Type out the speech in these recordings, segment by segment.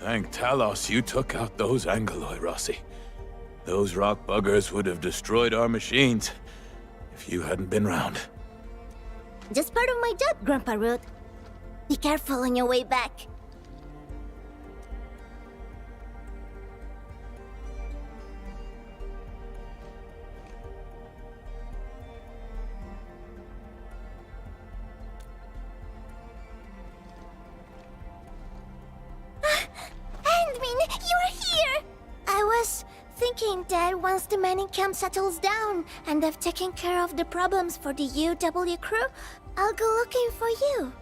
Thank Talos you took out those Angeloi, Rossi. Those rock buggers would have destroyed our machines if you hadn't been round. Just part of my job, Grandpa Root. Be careful on your way back. Andmin, you're here! I was thinking that once the mining camp settles down and I've taken care of the problems for the UW crew, I'll go looking for you.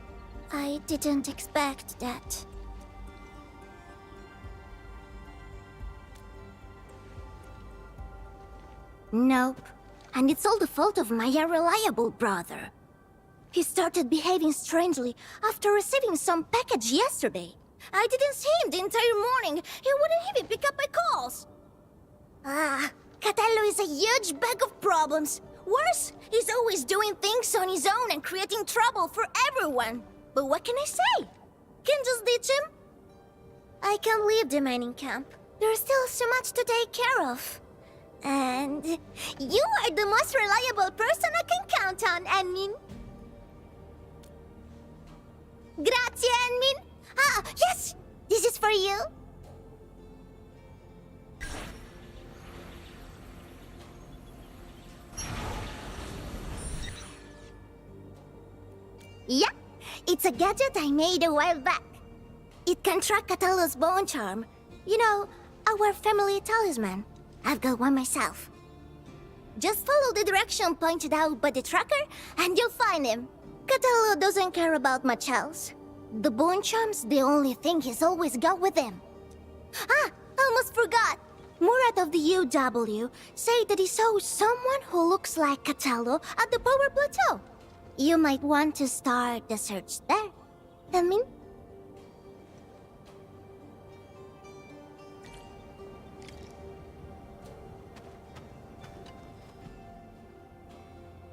I didn't expect that. Nope. And it's all the fault of my unreliable brother. He started behaving strangely after receiving some package yesterday. I didn't see him the entire morning. He wouldn't even pick up my calls. Catello is a huge bag of problems. Worse, he's always doing things on his own and creating trouble for everyone. But what can I say? Can just ditch him? I can't leave the mining camp. There's still so much to take care of. And you are the most reliable person I can count on, Andmin. Grazie, Andmin. Ah, yes! This is for you. Yeah, it's a gadget I made a while back. It can track Catello's bone charm. You know, our family talisman. I've got one myself. Just follow the direction pointed out by the tracker, and you'll find him. Catello doesn't care about much else. The bone charm's the only thing he's always got with him. Almost forgot. Murat of the UW said that he saw someone who looks like Catello at the power plateau. You might want to start the search there. Andmin?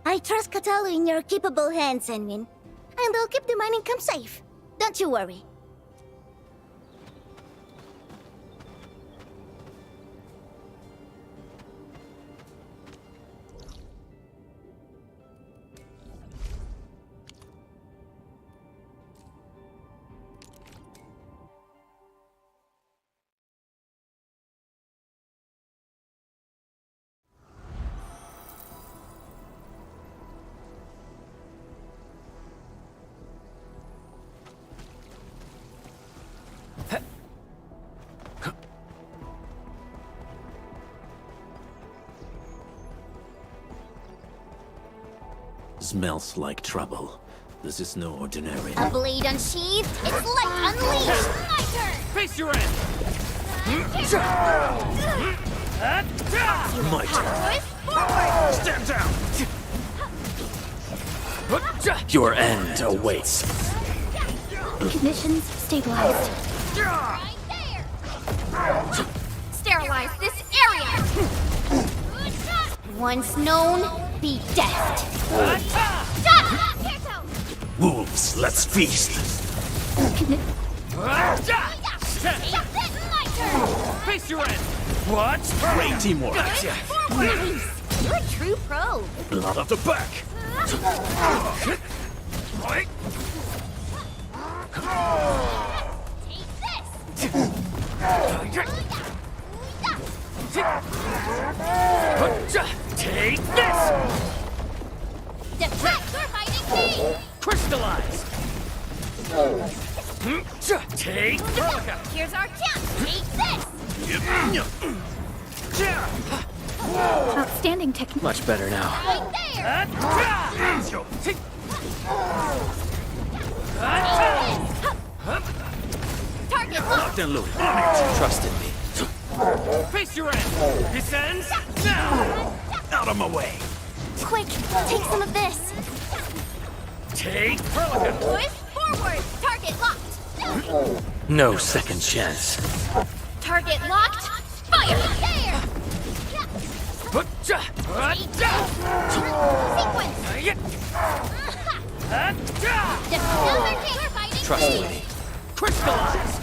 I trust Catello in your capable hands, Andmin. And I'll keep the mining camp safe. Don't you worry. Smells like trouble. This is no ordinary. A blade unsheathed, it's like unleashed. My turn! Face your end! My turn. Forward! Stand down! Your end awaits. Conditions stabilized. Right there! Sterilize this area! Once known, be dead. Wolves, let's feast. Face your end! What? Great teamwork. You're a true pro. Blood off the back. Take this! Take this! Deflect your fighting me! Crystallize! Take Verlica! Here's our chance! Take this! Outstanding technique. Much better now. Right there! Target locked! Locked and loaded. Trust in me. Face your end! Descends now! Out of my way. Quick, take some of this! Take Verlica! Push forward! Target locked! No second chance. Target locked! Fire! There! Sequence! Trust in me. Crystallize!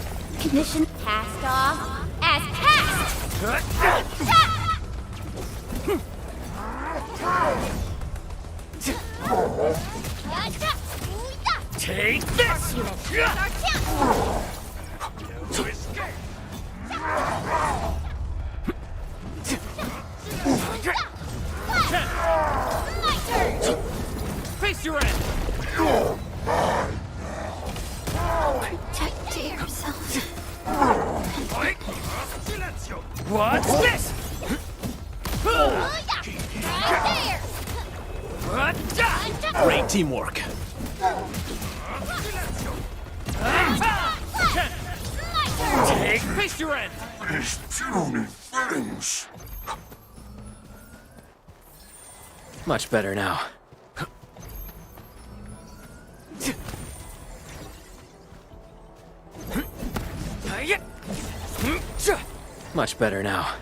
Condition Cast off as cast! Take this! Face your end! protect yourself. What's this? Great teamwork. Take face your end! These puny things! Much better now. Much better now.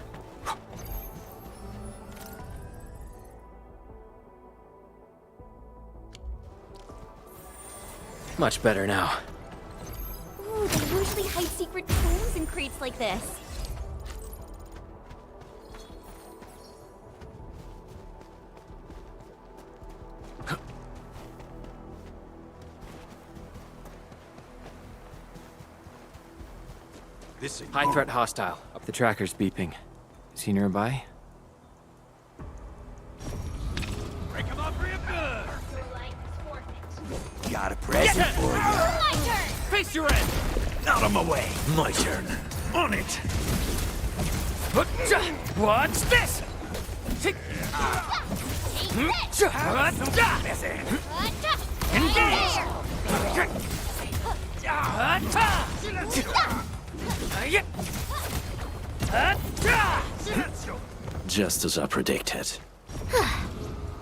Much better now. Ooh, they usually hide secret tombs in crates like this. High threat hostile. The tracker's beeping. Is he nearby? Break him up real good! Got a present for you. Face your end! Out of my way. My turn. On it. What's this? Just as I predicted.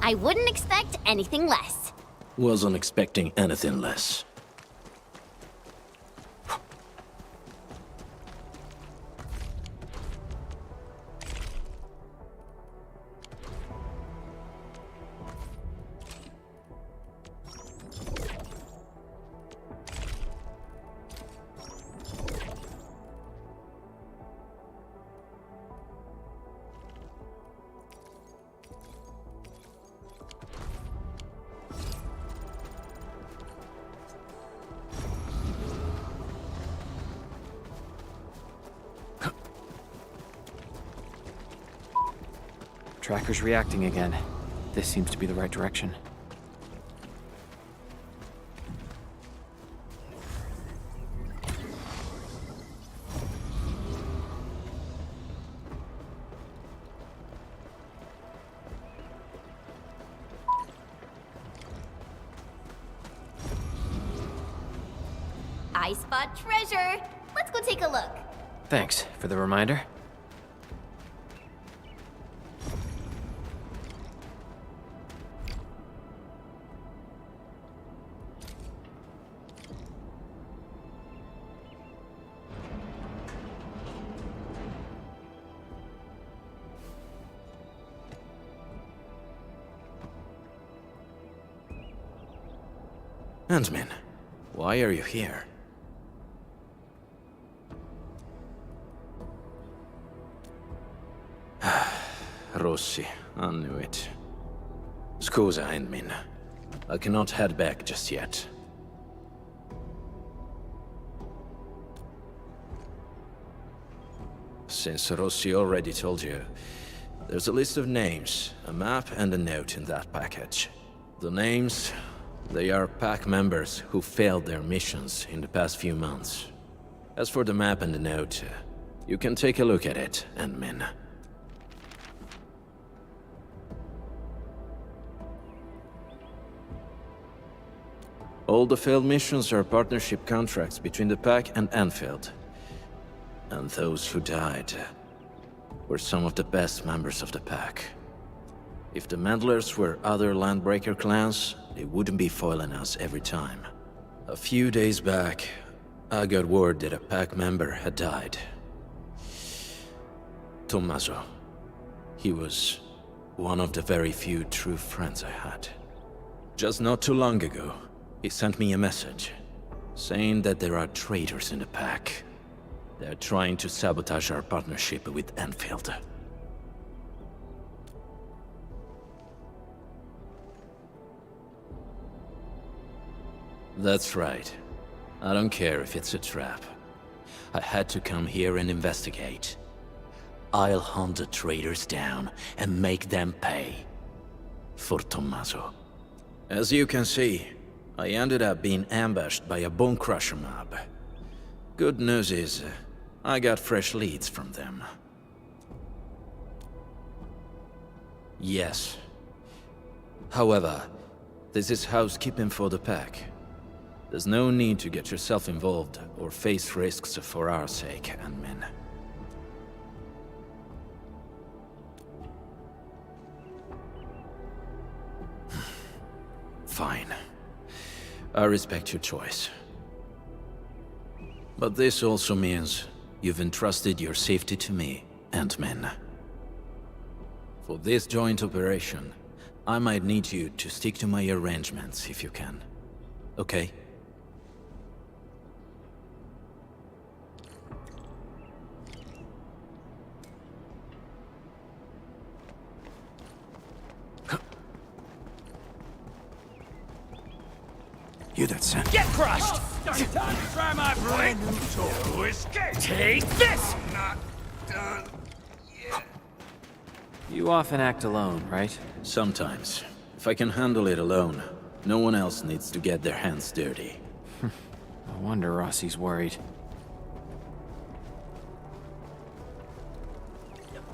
I wouldn't expect anything less. Wasn't expecting anything less. Tracker's reacting again. This seems to be the right direction. I spot treasure. Let's go take a look. Thanks for the reminder. Ant-Man, why are you here? Rossi, I knew it. Scusa, Ant-Man. I cannot head back just yet. Since Rossi already told you, there's a list of names, a map and a note in that package. The names, they are PAC members who failed their missions in the past few months. As for the map and the note, you can take a look at it, Ant-Man. All the failed missions are partnership contracts between the PAC and Anfield. And those who died were some of the best members of the PAC. If the Meddlers were other Landbreaker clans, they wouldn't be foiling us every time. A few days back, I got word that a PAC member had died. Tommaso. He was one of the very few true friends I had. Just not too long ago, he sent me a message, saying that there are traitors in the PAC. They're trying to sabotage our partnership with Enfield. That's right. I don't care if it's a trap. I had to come here and investigate. I'll hunt the traitors down and make them pay. For Tommaso. As you can see, I ended up being ambushed by a Bone Crusher mob. Good news is, I got fresh leads from them. Yes. However, this is housekeeping for the pack. There's no need to get yourself involved or face risks for our sake, Ant-Man. Fine. I respect your choice. But this also means you've entrusted your safety to me, Ant-Man. For this joint operation, I might need you to stick to my arrangements if you can. Okay? You that sent. Get crushed! Time to try my brand new toy to escape! Take this! Not done yet. You often act alone, right? Sometimes. If I can handle it alone, no one else needs to get their hands dirty. No wonder Rossi's worried.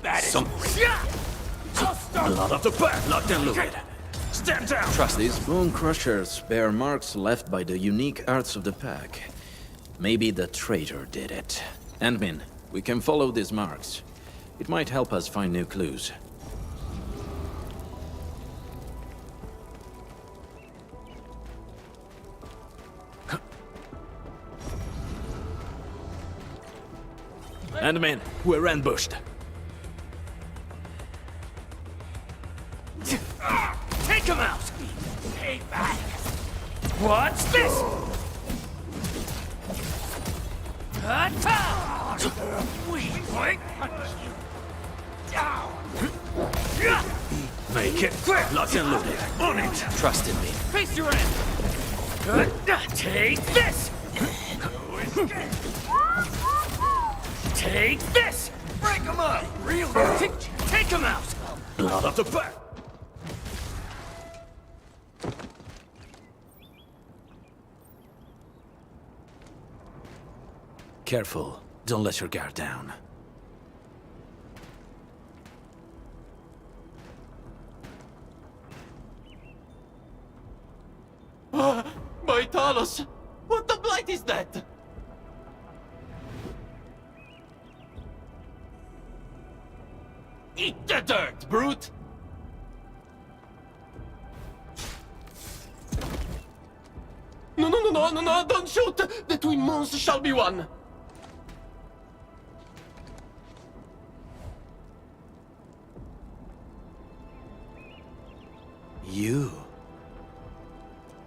That is Blood of the pack, locked and loaded. Stand down! Trust these Bone Crushers bear marks left by the unique arts of the pack. Maybe the traitor did it. Ant-Man, we can follow these marks. It might help us find new clues. Ant-Man, we're ambushed. Take him out! Hey, back! What's this? Attack! Wait. Down! Make it quick! Locked and loaded. On it! Trust in me. Face your end! Take this! Take this! Break him up! Take him out! Blood of the pack! Careful. Don't let your guard down. By Talos! What the blight is that? Eat the dirt, brute! No, don't shoot! The twin moons shall be one! You?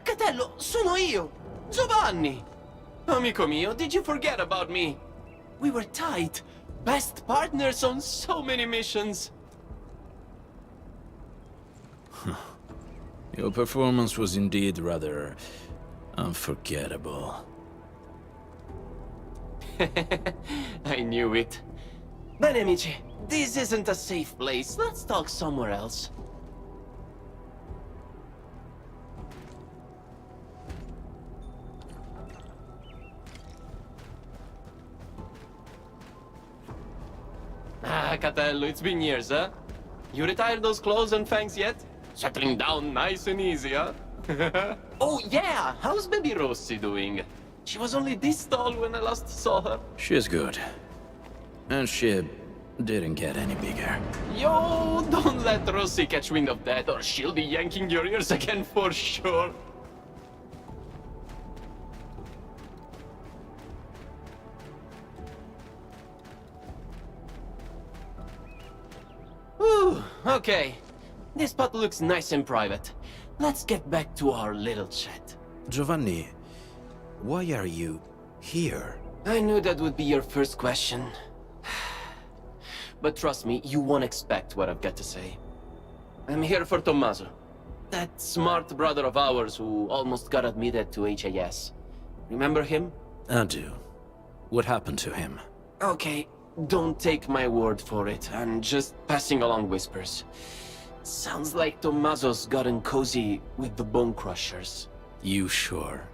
Catello, sono io! Giovanni! Amico mio, did you forget about me? We were tight. Best partners on so many missions. Your performance was indeed rather unforgettable. I knew it. Bene, amici. This isn't a safe place. Let's talk somewhere else. Ah, Catello, it's been years, huh? You retired those clothes and fangs yet? Settling down nice and easy, huh? Oh, yeah! How's baby Rossi doing? She was only this tall when I last saw her. She's good. And she didn't get any bigger. Yo, don't let Rossi catch wind of that, or she'll be yanking your ears again for sure. Whew, okay. This spot looks nice and private. Let's get back to our little chat. Giovanni, why are you here? I knew that would be your first question. But trust me, you won't expect what I've got to say. I'm here for Tommaso. That smart brother of ours who almost got admitted to HAS. Remember him? I do. What happened to him? Okay, don't take my word for it. I'm just passing along whispers. Sounds like Tommaso's gotten cozy with the Bone Crushers. You sure?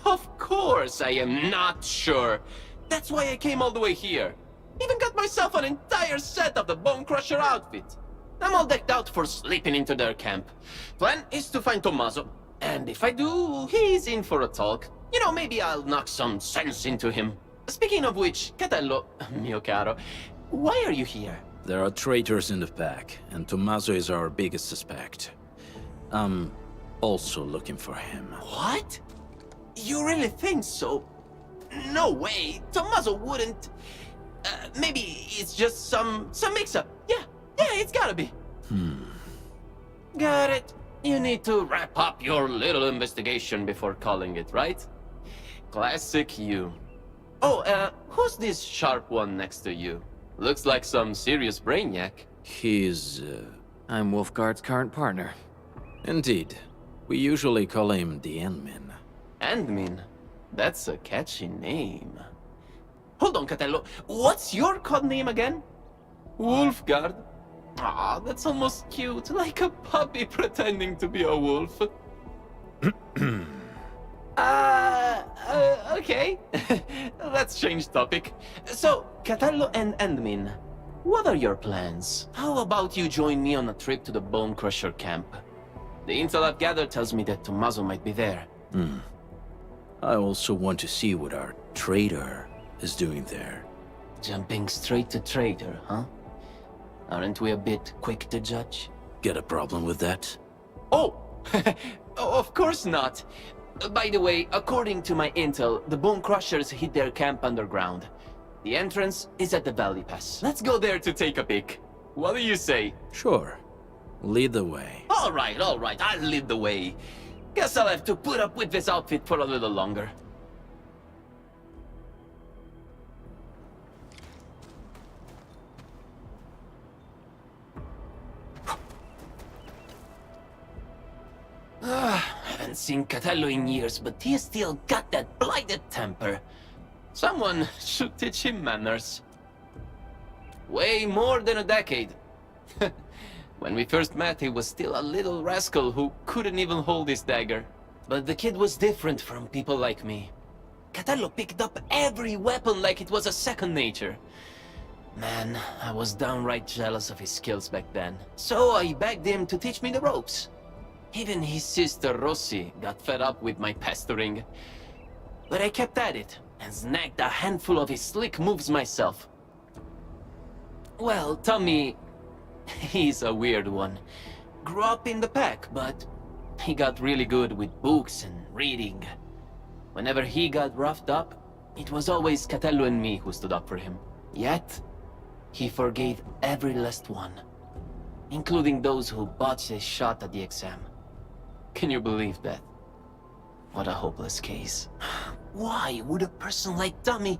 Of course I am not sure. That's why I came all the way here. Even got myself an entire set of the Bone Crusher outfit. I'm all decked out for sleeping into their camp. Plan is to find Tommaso. And if I do, he's in for a talk. You know, maybe I'll knock some sense into him. Speaking of which, Catello, mio caro, why are you here? There are traitors in the pack, and Tommaso is our biggest suspect. I'm also looking for him. What? You really think so? No way. Tommaso wouldn't. Maybe it's just some mix-up. Yeah, it's gotta be. Got it. You need to wrap up your little investigation before calling it, right? Classic you. Oh, who's this sharp one next to you? Looks like some serious brainiac. He's, I'm Wolfguard's current partner. Indeed. We usually call him the Endmin. Endmin? That's a catchy name. Hold on, Catello. What's your code name again? Wolfguard? Ah, that's almost cute, like a puppy pretending to be a wolf. Okay. Let's change topic. So, Catello and Endmin, what are your plans? How about you join me on a trip to the Bone Crusher camp? The intel I've gathered tells me that Tommaso might be there. I also want to see what our traitor is doing there. Jumping straight to traitor, huh? Aren't we a bit quick to judge? Get a problem with that? Oh! Oh, of course not. By the way, according to my intel, the Bone Crushers hid their camp underground. The entrance is at the Valley Pass. Let's go there to take a peek. What do you say? Sure. Lead the way. All right, I'll lead the way. Guess I'll have to put up with this outfit for a little longer. Haven't seen Catello in years, but he still got that blighted temper. Someone should teach him manners. Way more than a decade. When we first met, he was still a little rascal who couldn't even hold his dagger. But the kid was different from people like me. Catello picked up every weapon like it was a second nature. Man, I was downright jealous of his skills back then. So I begged him to teach me the ropes. Even his sister Rossi got fed up with my pestering. But I kept at it, and snagged a handful of his slick moves myself. Well, Tommy, he's a weird one. Grew up in the pack, but he got really good with books and reading. Whenever he got roughed up, it was always Catello and me who stood up for him. Yet, he forgave every last one, including those who botched a shot at the exam. Can you believe that? What a hopeless case. Why would a person like Tommy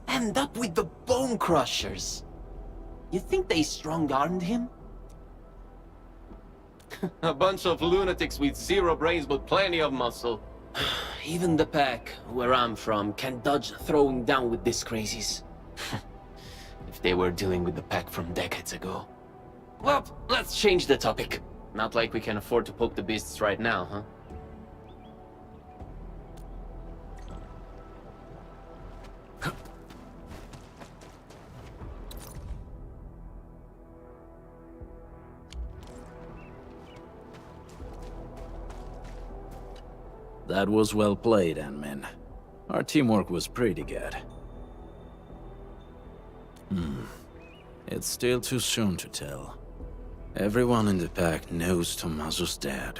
end up with the Bone Crushers? You think they strong-armed him? A bunch of lunatics with zero brains but plenty of muscle. Even the pack, where I'm from, can't dodge throwing down with these crazies. If they were dealing with the pack from decades ago. Well, let's change the topic. Not like we can afford to poke the beasts right now, huh? That was well played, Endmin. Our teamwork was pretty good. It's still too soon to tell. Everyone in the pack knows Tommaso's dead,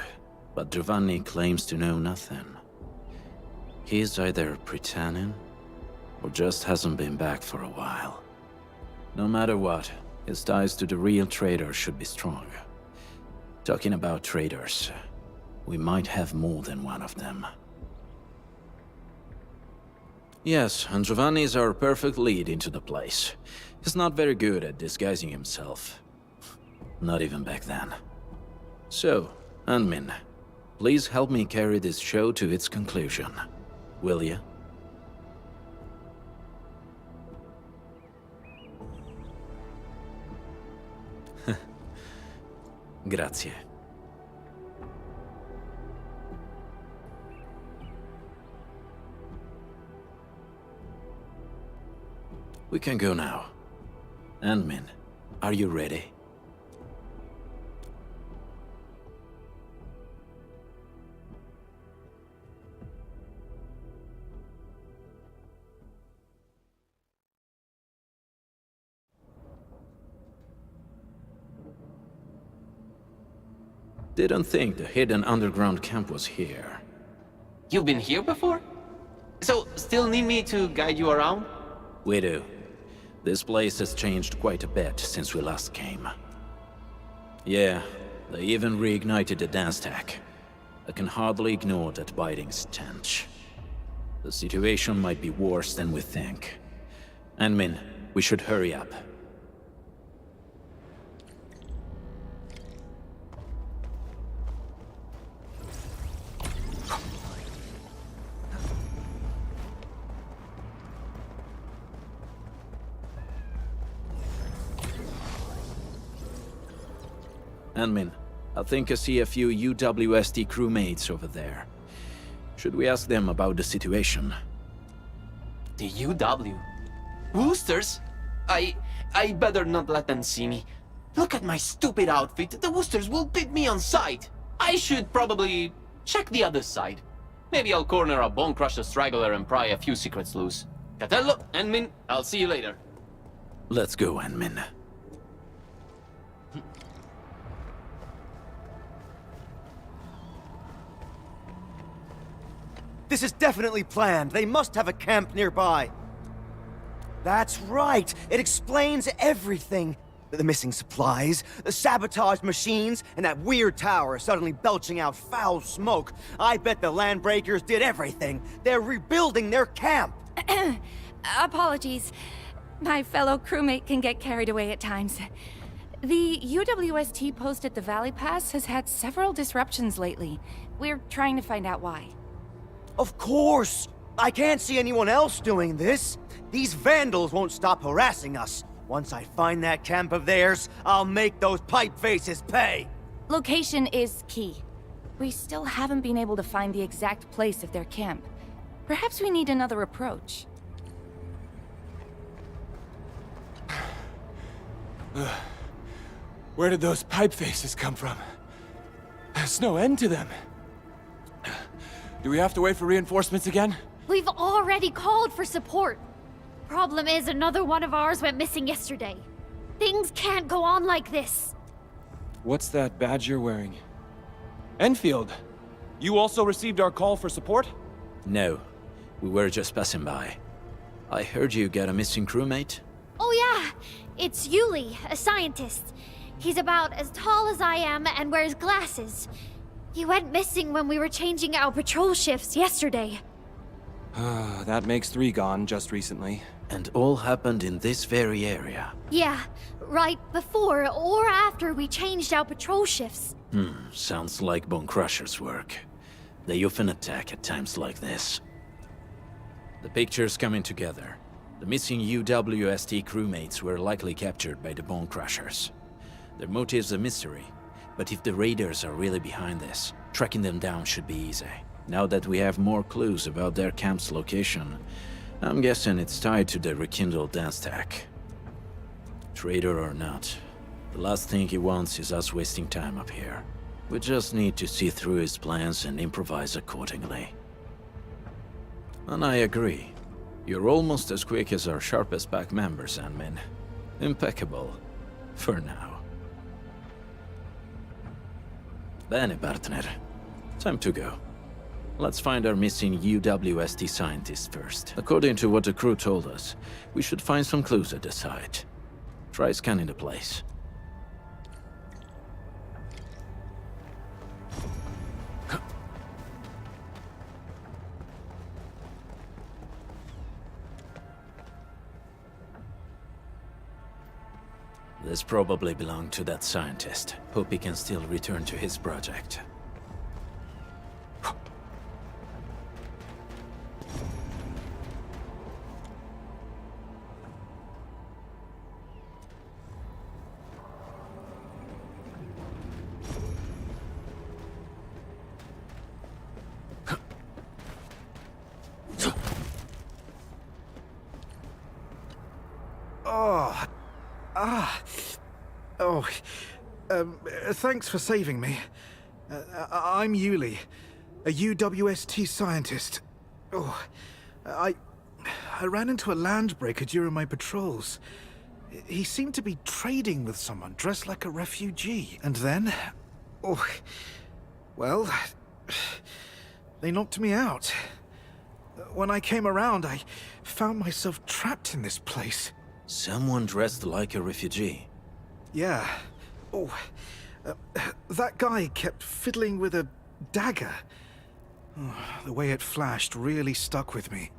but Giovanni claims to know nothing. He's either pretending, or just hasn't been back for a while. No matter what, his ties to the real traitor should be strong. Talking about traitors, we might have more than one of them. Yes, and Giovanni is our perfect lead into the place. He's not very good at disguising himself. Not even back then. So, Anmin, please help me carry this show to its conclusion. Will you? Grazie. We can go now. Anmin, are you ready? Didn't think the hidden underground camp was here. You've been here before? So, still need me to guide you around? We do. This place has changed quite a bit since we last came. Yeah, they even reignited the dance tech. I can hardly ignore that biting stench. The situation might be worse than we think. Anmin, we should hurry up. Anmin, I think I see a few UWST crewmates over there. Should we ask them about the situation? The UW? Woosters? I better not let them see me. Look at my stupid outfit. The Woosters will beat me on sight. I should probably check the other side. Maybe I'll corner a Bone Crusher straggler and pry a few secrets loose. Catello, Anmin, I'll see you later. Let's go, Anmin. This is definitely planned. They must have a camp nearby. That's right. It explains everything. The missing supplies, the sabotaged machines, and that weird tower suddenly belching out foul smoke. I bet the Landbreakers did everything. They're rebuilding their camp. Apologies. My fellow crewmate can get carried away at times. The UWST post at the Valley Pass has had several disruptions lately. We're trying to find out why. Of course! I can't see anyone else doing this. These vandals won't stop harassing us. Once I find that camp of theirs, I'll make those pipe faces pay! Location is key. We still haven't been able to find the exact place of their camp. Perhaps we need another approach. Where did those pipe faces come from? There's no end to them. Do we have to wait for reinforcements again? We've already called for support. Problem is, another one of ours went missing yesterday. Things can't go on like this. What's that badge you're wearing? Enfield, you also received our call for support? No, we were just passing by. I heard you got a missing crewmate? Oh yeah, it's Yuli, a scientist. He's about as tall as I am and wears glasses. He went missing when we were changing our patrol shifts yesterday. That makes 3 gone just recently. And all happened in this very area. Yeah, right before or after we changed our patrol shifts. Sounds like Bone Crusher's work. They often attack at times like this. The picture's coming together. The missing UWST crewmates were likely captured by the Bone Crushers. Their motive's a mystery, but if the raiders are really behind this, tracking them down should be easy. Now that we have more clues about their camp's location, I'm guessing it's tied to the rekindled dance tech. Traitor or not, the last thing he wants is us wasting time up here. We just need to see through his plans and improvise accordingly. And I agree. You're almost as quick as our sharpest pack members, Anmin. Impeccable. For now. Bene, partner. Time to go. Let's find our missing UWST scientists first. According to what the crew told us, we should find some clues at the site. Try scanning the place. This probably belonged to that scientist. Hope he can still return to his project. Thanks for saving me. I'm Yuli, a UWST scientist. I ran into a landbreaker during my patrols. He seemed to be trading with someone dressed like a refugee. And then... well... they knocked me out. When I came around, I found myself trapped in this place. Someone dressed like a refugee? Yeah. That guy kept fiddling with a dagger. The way it flashed really stuck with me.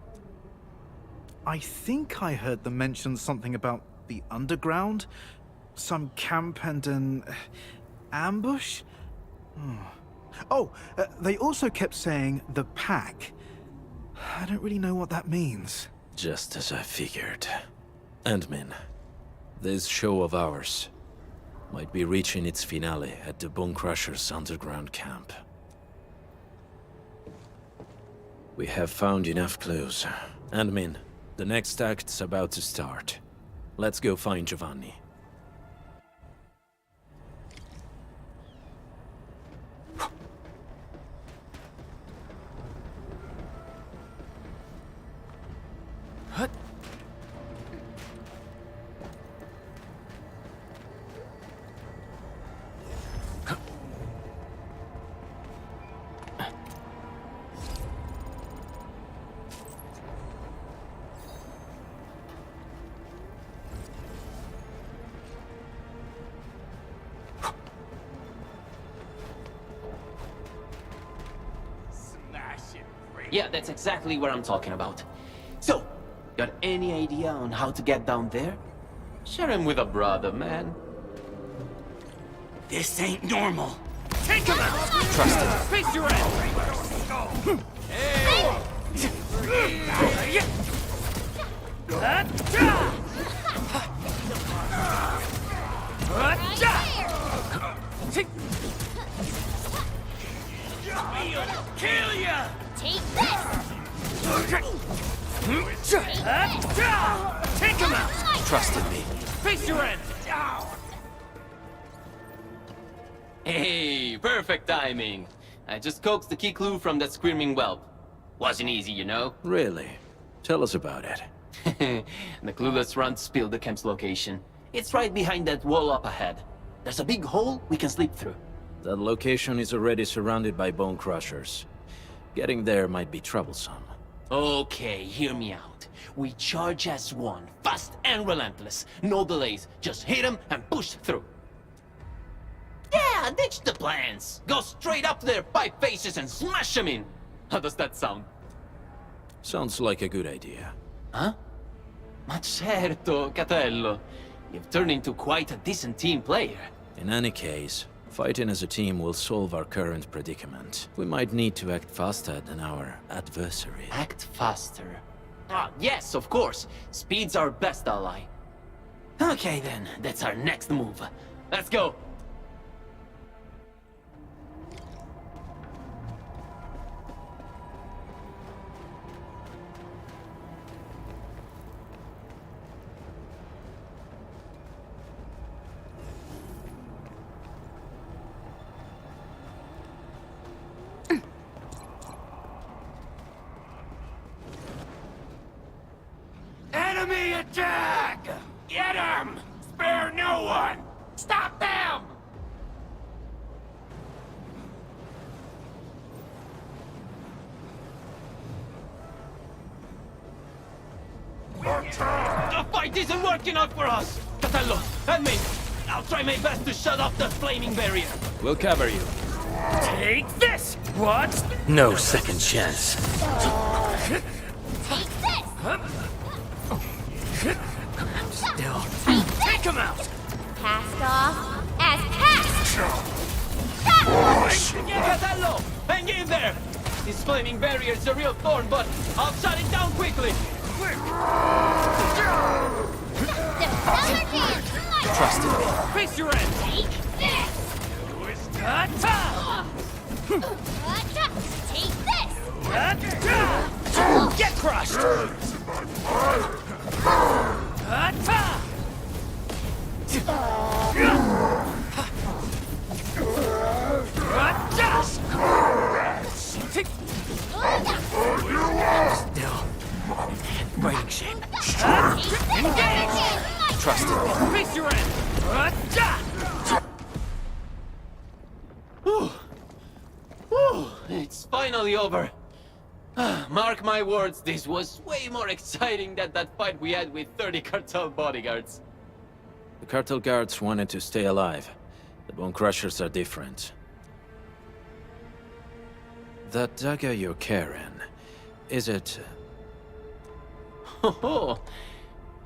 I think I heard them mention something about the underground, some camp and an ambush. They also kept saying the pack. I don't really know what that means. Just as I figured. Admin, this show of ours might be reaching its finale at the Bone Crusher's underground camp. We have found enough clues. Admin, the next act's about to start. Let's go find Giovanni. Yeah, that's exactly what I'm talking about. So, got any idea on how to get down there? Share him with a brother, man. This ain't normal. Take him out! Trust him. Face your end! Kill ya! Take this! Take him out! Trust in me. Face your end! Hey, perfect timing. I just coaxed the key clue from that screaming whelp. Wasn't easy, you know? Really? Tell us about it. The clueless runt spilled the camp's location. It's right behind that wall up ahead. There's a big hole we can slip through. That location is already surrounded by Bone Crushers. Getting there might be troublesome. Okay, hear me out. We charge as one, fast and relentless. No delays, just hit him and push through. Yeah, ditch the plans. Go straight up their pipe faces and smash them in. How does that sound? Sounds like a good idea. Huh? Ma certo, Catello. You've turned into quite a decent team player. In any case, fighting as a team will solve our current predicament. We might need to act faster than our adversary. Act faster. Ah, yes, of course. Speed's our best ally. Okay then, that's our next move. Let's go. Enemy attack! Get him! Spare no one! Stop them! The fight isn't working out for us! Catello, and me! I'll try my best to shut off the flaming barrier. We'll cover you. Take this! What? No second chance. Take this! Still. Take him out! cast off as cast! Yeah, Catello! Hang in there! This flaming barrier's a real thorn, but I'll shut it down quickly! Trust in me. Face your end! Take this! Take this! Get crushed! Still. Fighting shape. Trust in me. Face your end! Whew, it's finally over. Mark my words, this was way more exciting than that fight we had with 30 cartel bodyguards. The cartel guards wanted to stay alive. The Bone Crushers are different. That dagger you're carrying, is it... Oh,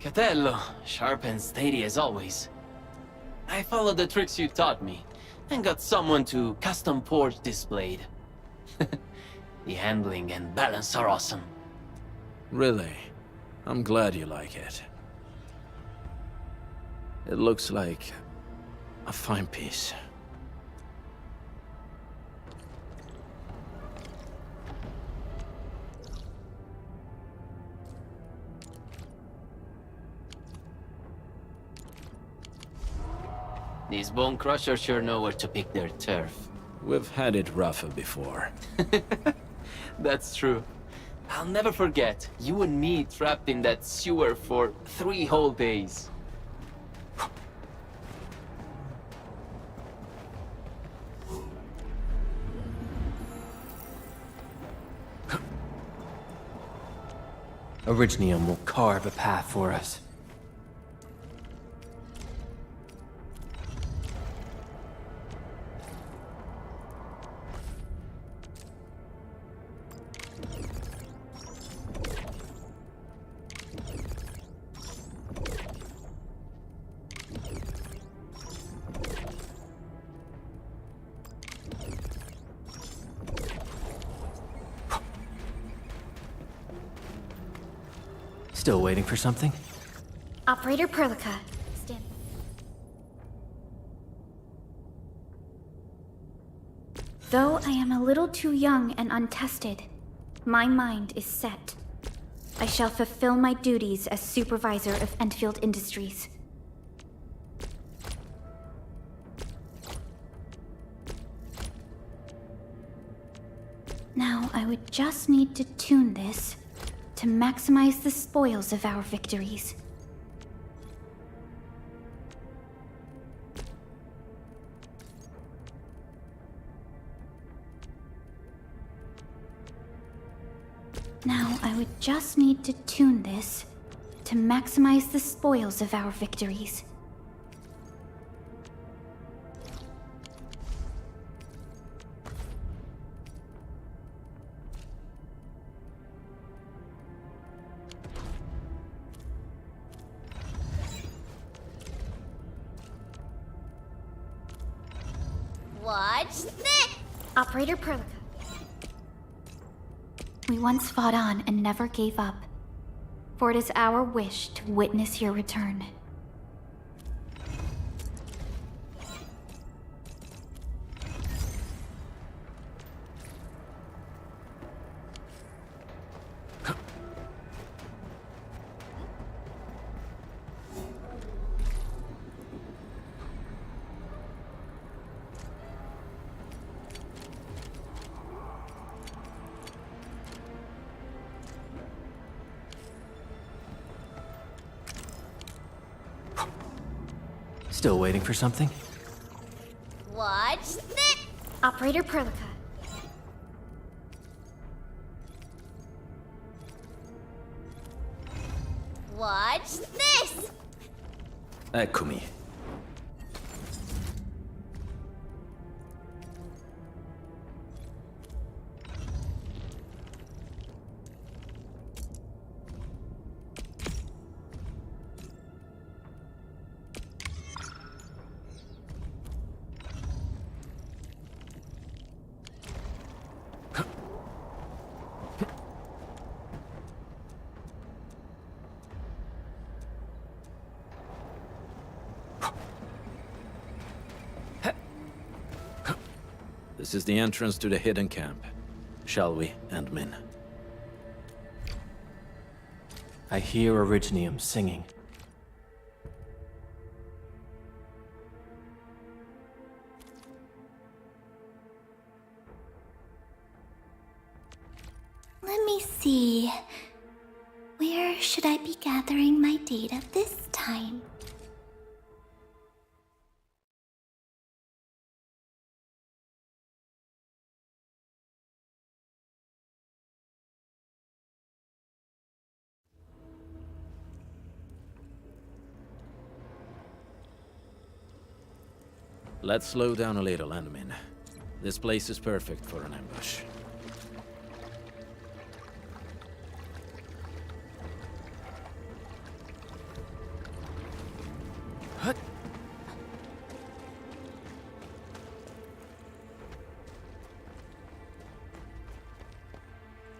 Catello, sharp and steady as always. I followed the tricks you taught me, and got someone to custom forge this blade. The handling and balance are awesome. Really? I'm glad you like it. It looks like a fine piece. These Bone Crushers sure know where to pick their turf. We've had it rougher before. That's true. I'll never forget, you and me trapped in that sewer for 3 whole days. Orignium will carve a path for us. Still waiting for something? Operator Perlica, stand. Though I am a little too young and untested, my mind is set. I shall fulfill my duties as supervisor of Enfield Industries. Now, I would just need to tune this to maximize the spoils of our victories. Now, I would just need to tune this to maximize the spoils of our victories. Watch this! Operator Perlica. We once fought on and never gave up, for it is our wish to witness your return. Still waiting for something? Watch this! Operator Perlica. Watch this! Eccomi. This is the entrance to the hidden camp. Shall we, Endmin? I hear Originium singing. Let me see. Where should I be gathering my data this time? Let's slow down a little, Endmin. This place is perfect for an ambush.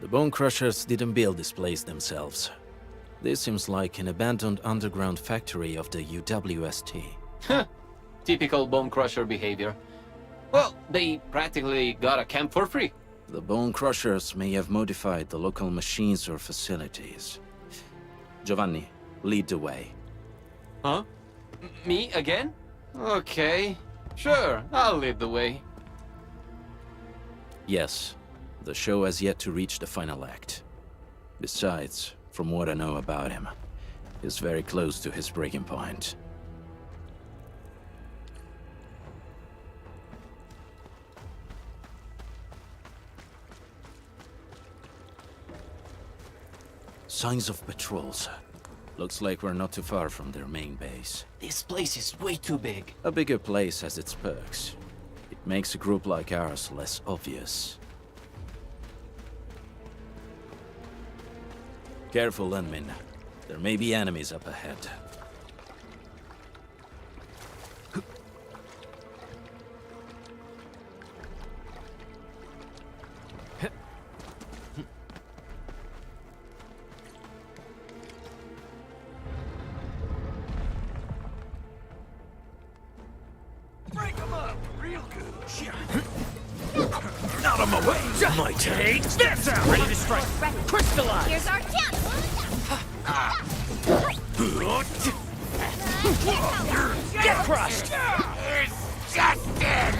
The Bone Crushers didn't build this place themselves. This seems like an abandoned underground factory of the UWST. Typical Bone Crusher behavior. Well, they practically got a camp for free. The Bone Crushers may have modified the local machines or facilities. Giovanni, lead the way. Huh? Me again? Okay. Sure, I'll lead the way. Yes, the show has yet to reach the final act. Besides, from what I know about him, he's very close to his breaking point. Signs of patrols. Looks like we're not too far from their main base. This place is way too big. A bigger place has its perks. It makes a group like ours less obvious. Careful, Endmin. There may be enemies up ahead. Break them up real good. Not on my way. My turn. Take this out. Ready to strike. Crystallize. Here's our chance! Get crushed. Disgusting.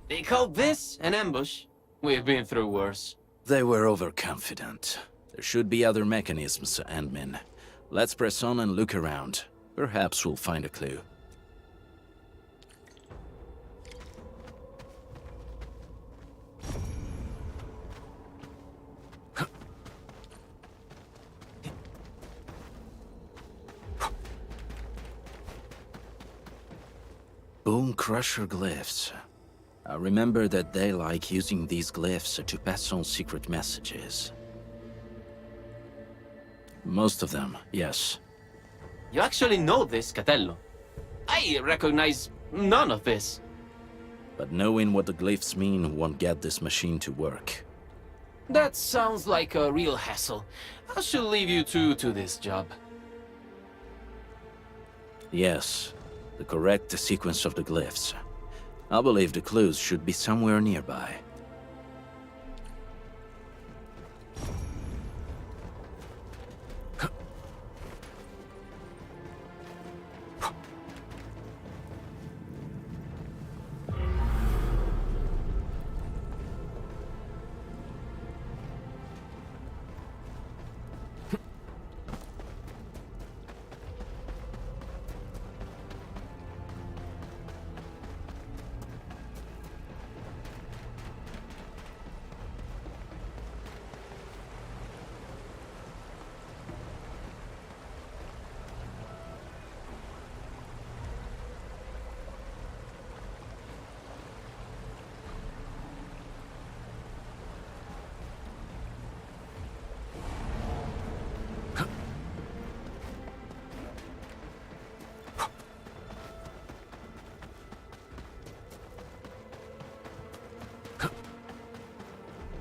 They call this an ambush? We've been through worse. They were overconfident. There should be other mechanisms, Endmin. Let's press on and look around. Perhaps we'll find a clue. Bone Crusher glyphs. I remember that they like using these glyphs to pass on secret messages. Most of them, yes. You actually know this, Catello. I recognize none of this. But knowing what the glyphs mean won't get this machine to work. That sounds like a real hassle. I should leave you two to this job. Yes, the correct sequence of the glyphs. I believe the clues should be somewhere nearby.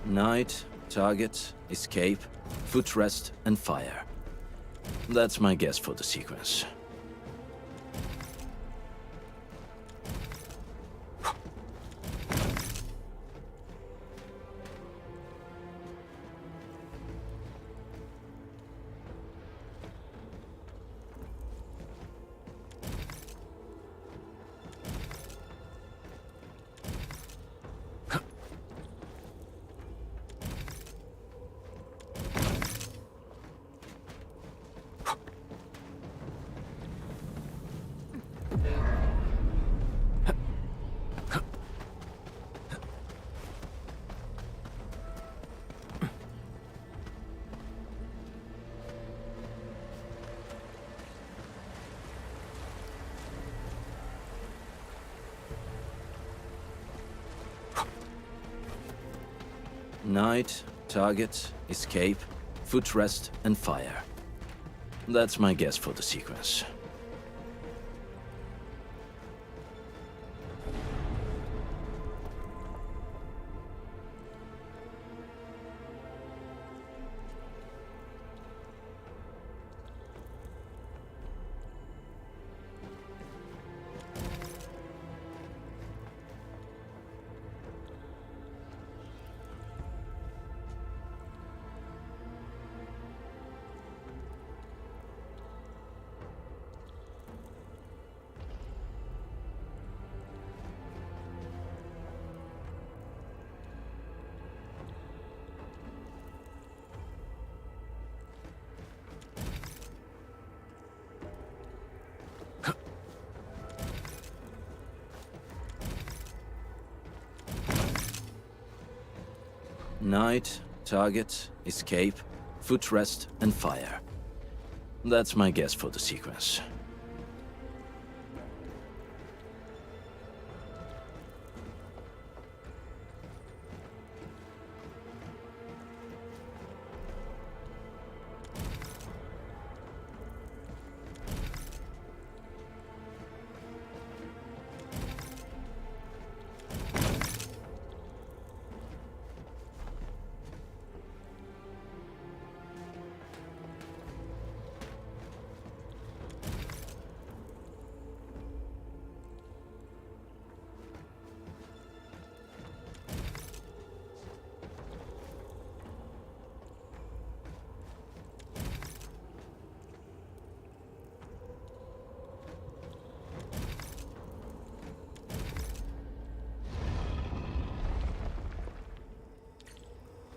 Night, target, escape, footrest, and fire. That's my guess for the sequence. Night, target, escape, footrest, and fire. That's my guess for the sequence. Night, target, escape, footrest, and fire. That's my guess for the sequence.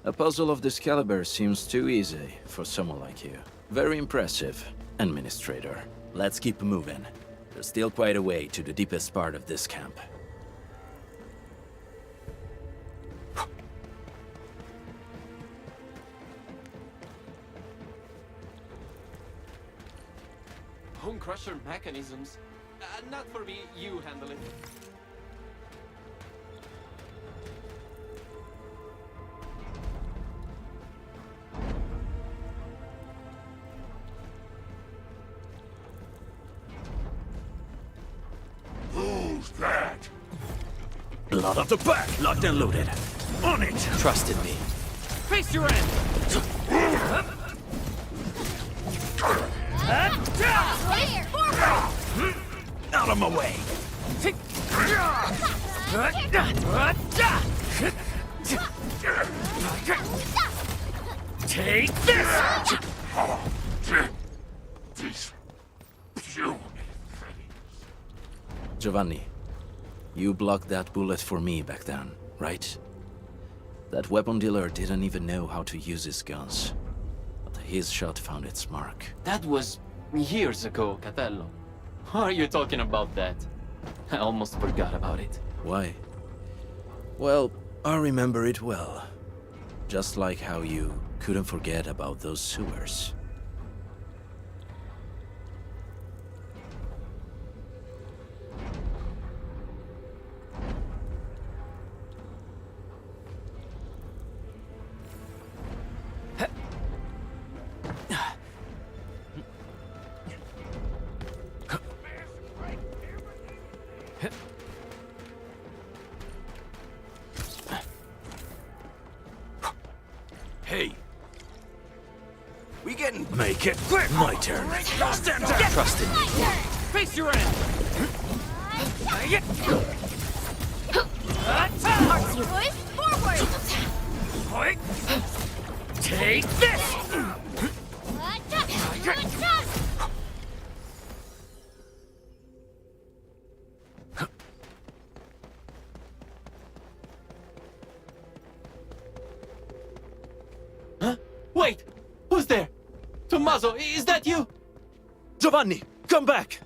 A puzzle of this caliber seems too easy for someone like you. Very impressive, Administrator. Let's keep moving. There's still quite a way to the deepest part of this camp. Home crusher mechanisms. Not for me, you handle it. Who's that? Blood of the pack, locked and loaded. On it! Trust in me. Face your end! Out of my way! Take this! These puny things. Giovanni, you blocked that bullet for me back then, right? That weapon dealer didn't even know how to use his guns. But his shot found its mark. That was years ago, Catello. Why are you talking about that? I almost forgot about it. Why? Well, I remember it well. Just like how you couldn't forget about those sewers. Hey, We getting Make it quick! My turn. stand down! Trust in me. Face your end! Forward! Take this! Huh? Wait! Who's there? Tommaso, is that you? Giovanni, come back!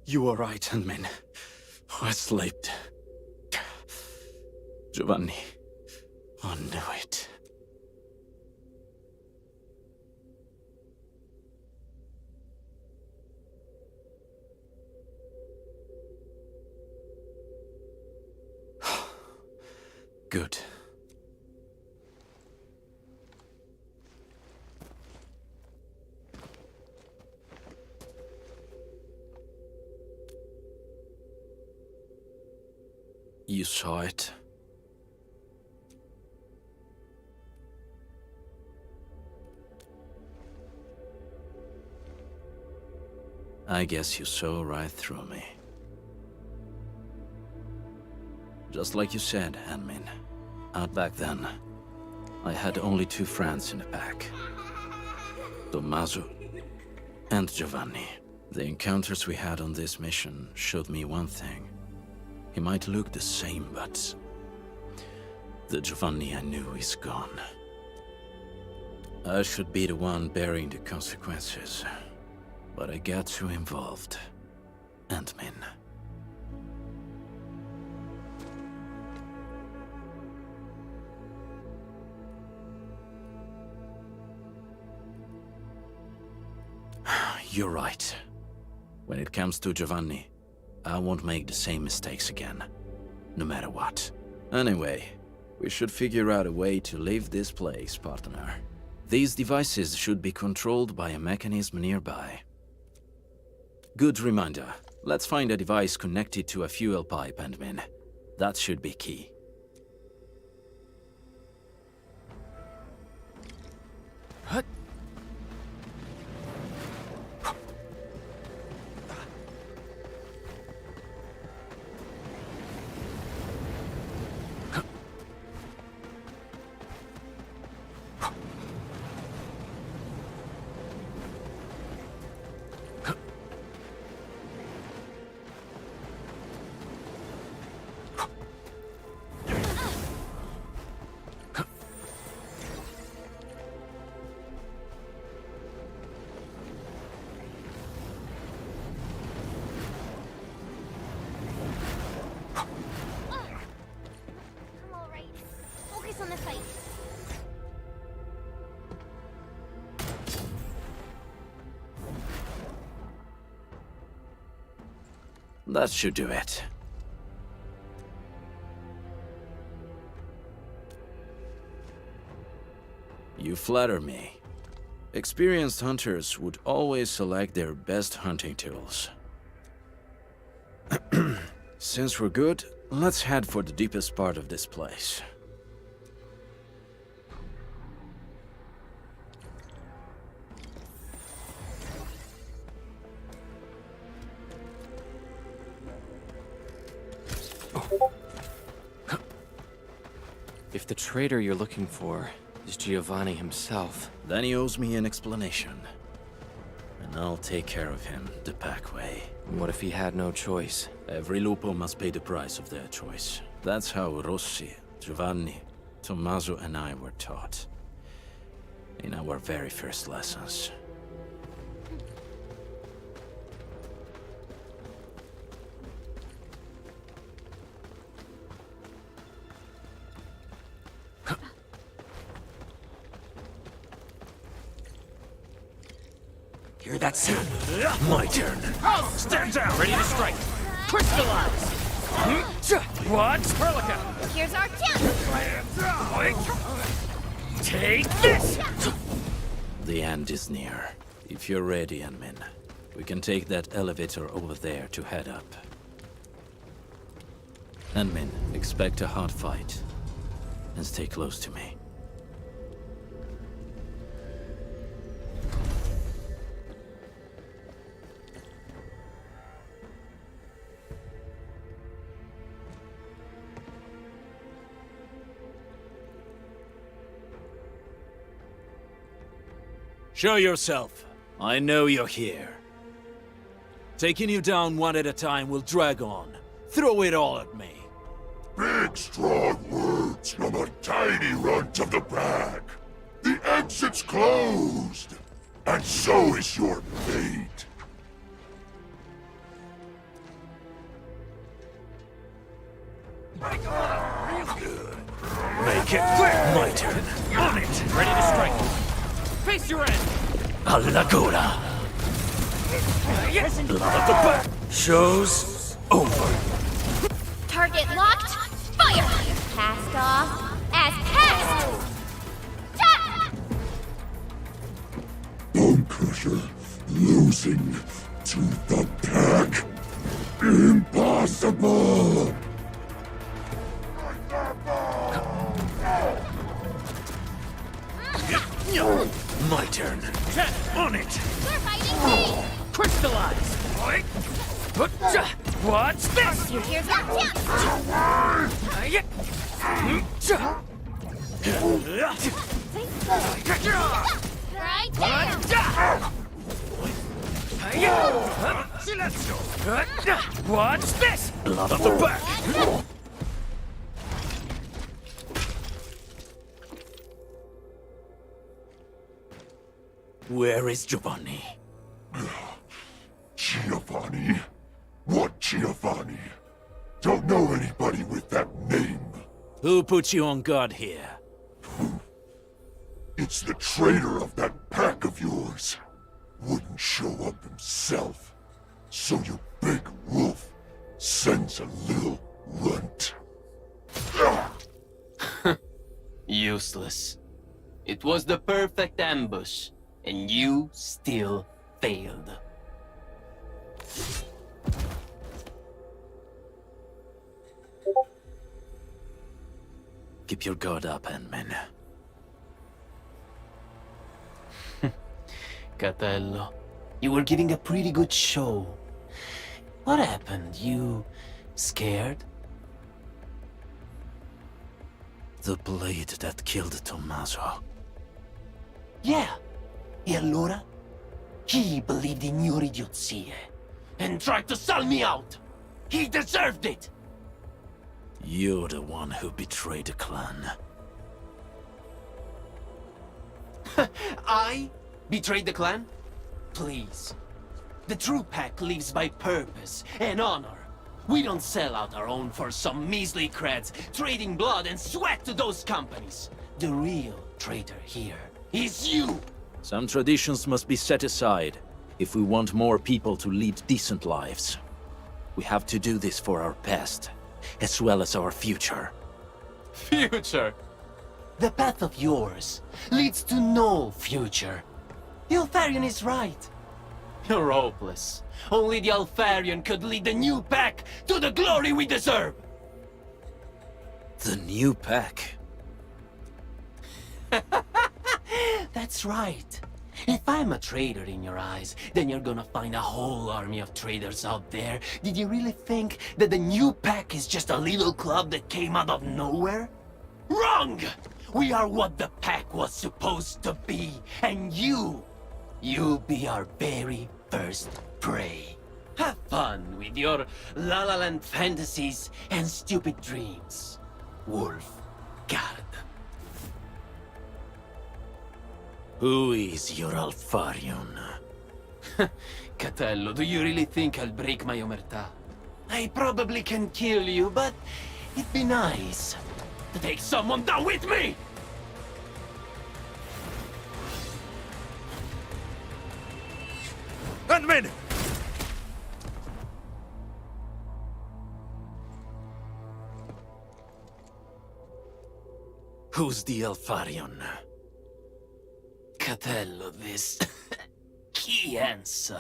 You were right, Anmin. I slept. Giovanni, I knew it. Good. You saw it? I guess you saw right through me. Just like you said, Anmin. Out back then, I had only two friends in the pack. Tommaso and Giovanni. The encounters we had on this mission showed me one thing. He might look the same, but the Giovanni I knew is gone. I should be the one bearing the consequences, but I got too involved. Anmin. You're right. When it comes to Giovanni, I won't make the same mistakes again, no matter what. Anyway, we should figure out a way to leave this place, partner. These devices should be controlled by a mechanism nearby. Good reminder. Let's find a device connected to a fuel pipe, Anmin. That should be key. On the fight. That should do it. You flatter me. Experienced hunters would always select their best hunting tools. Since we're good, let's head for the deepest part of this place. If the traitor you're looking for is Giovanni himself, then he owes me an explanation. And I'll take care of him the pack way. And what if he had no choice? Every lupo must pay the price of their choice. That's how Rossi, Giovanni, Tommaso and I were taught. In our very first lessons. Hear that sound? My turn. Stand down! Ready to strike! Crystallize! What? Hurricane! Here's our chance. Take this! The end is near. If you're ready, Anmin, we can take that elevator over there to head up. Anmin, expect a hard fight. And stay close to me. Show yourself. I know you're here. Taking you down one at a time will drag on. Throw it all at me. Big, strong words from a tiny runt of the pack. The exit's closed, and so is your fate. it! My turn. On it! Ready to strike. Face your end. Alla gola! Blood of the back! Show's over. Target locked. Fire! Cast off. As cast! Ja! Bone Crusher losing to the pack. Impossible! My turn. On it! We're fighting me! Crystallize. Watch this. Here's your chance! Right there! Watch this. Blood of the back! Where is Giovanni? Giovanni? What Giovanni? Don't know anybody with that name. Who put you on guard here? It's the traitor of that pack of yours. Wouldn't show up himself. So your big wolf sends a little runt. Useless. It was the perfect ambush, and you still failed. Keep your guard up, Ant-Man. Catello, you were giving a pretty good show. What happened? You scared? The blade that killed Tommaso. Yeah. E allora? He believed in your idiozie and tried to sell me out. He deserved it. You're the one who betrayed the clan. I betrayed the clan? Please. The true pack lives by purpose and honor. We don't sell out our own for some measly creds, trading blood and sweat to those companies. The real traitor here is you! Some traditions must be set aside if we want more people to lead decent lives. We have to do this for our past, as well as our future. Future? The path of yours leads to no future. The Alfarian is right. You're hopeless. Only the Alfarian could lead the new pack to the glory we deserve! The new pack? That's right. If I'm a traitor in your eyes, then you're gonna find a whole army of traitors out there. Did you really think that the new pack is just a little club that came out of nowhere? Wrong! We are what the pack was supposed to be, and you'll be our very first prey. Have fun with your La La Land fantasies and stupid dreams, Wolfguard. Who is your Alfarion? Catello, do you really think I'll break my omertà? I probably can kill you, but it'd be nice to take someone down with me! Ant-Man! Who's the Alfarion? Catello, this key answer.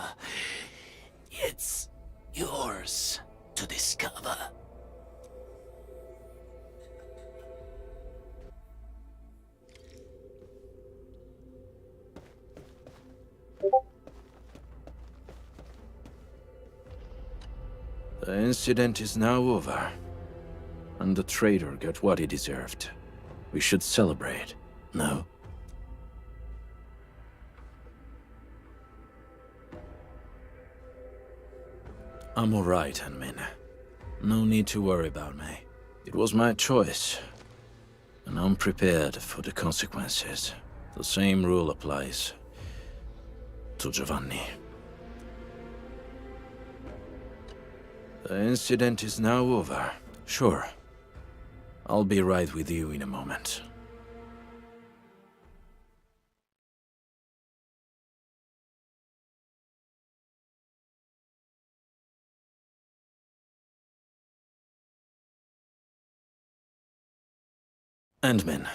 It's yours to discover. The incident is now over, and the traitor got what he deserved. We should celebrate, no? I'm alright, Ant-Man. No need to worry about me. It was my choice, and I'm prepared for the consequences. The same rule applies to Giovanni. The incident is now over. Sure, I'll be right with you in a moment. Endman,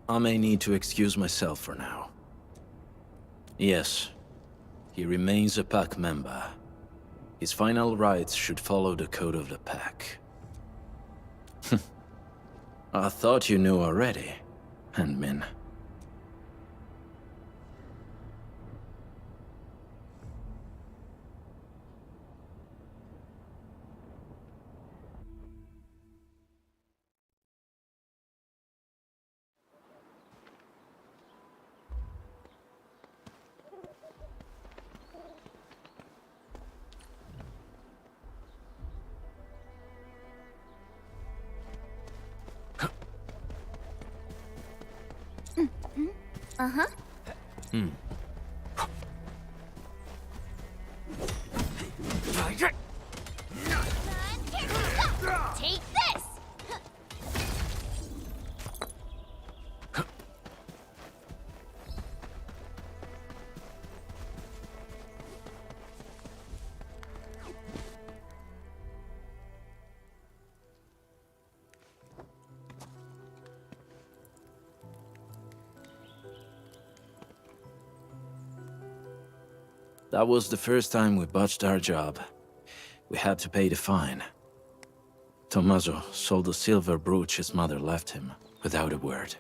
I may need to excuse myself for now. Yes, he remains a Pack member. His final rites should follow the code of the Pack. I thought you knew already, Endman. Uh-huh. Take this! That was the first time we botched our job. We had to pay the fine. Tommaso sold the silver brooch his mother left him, without a word.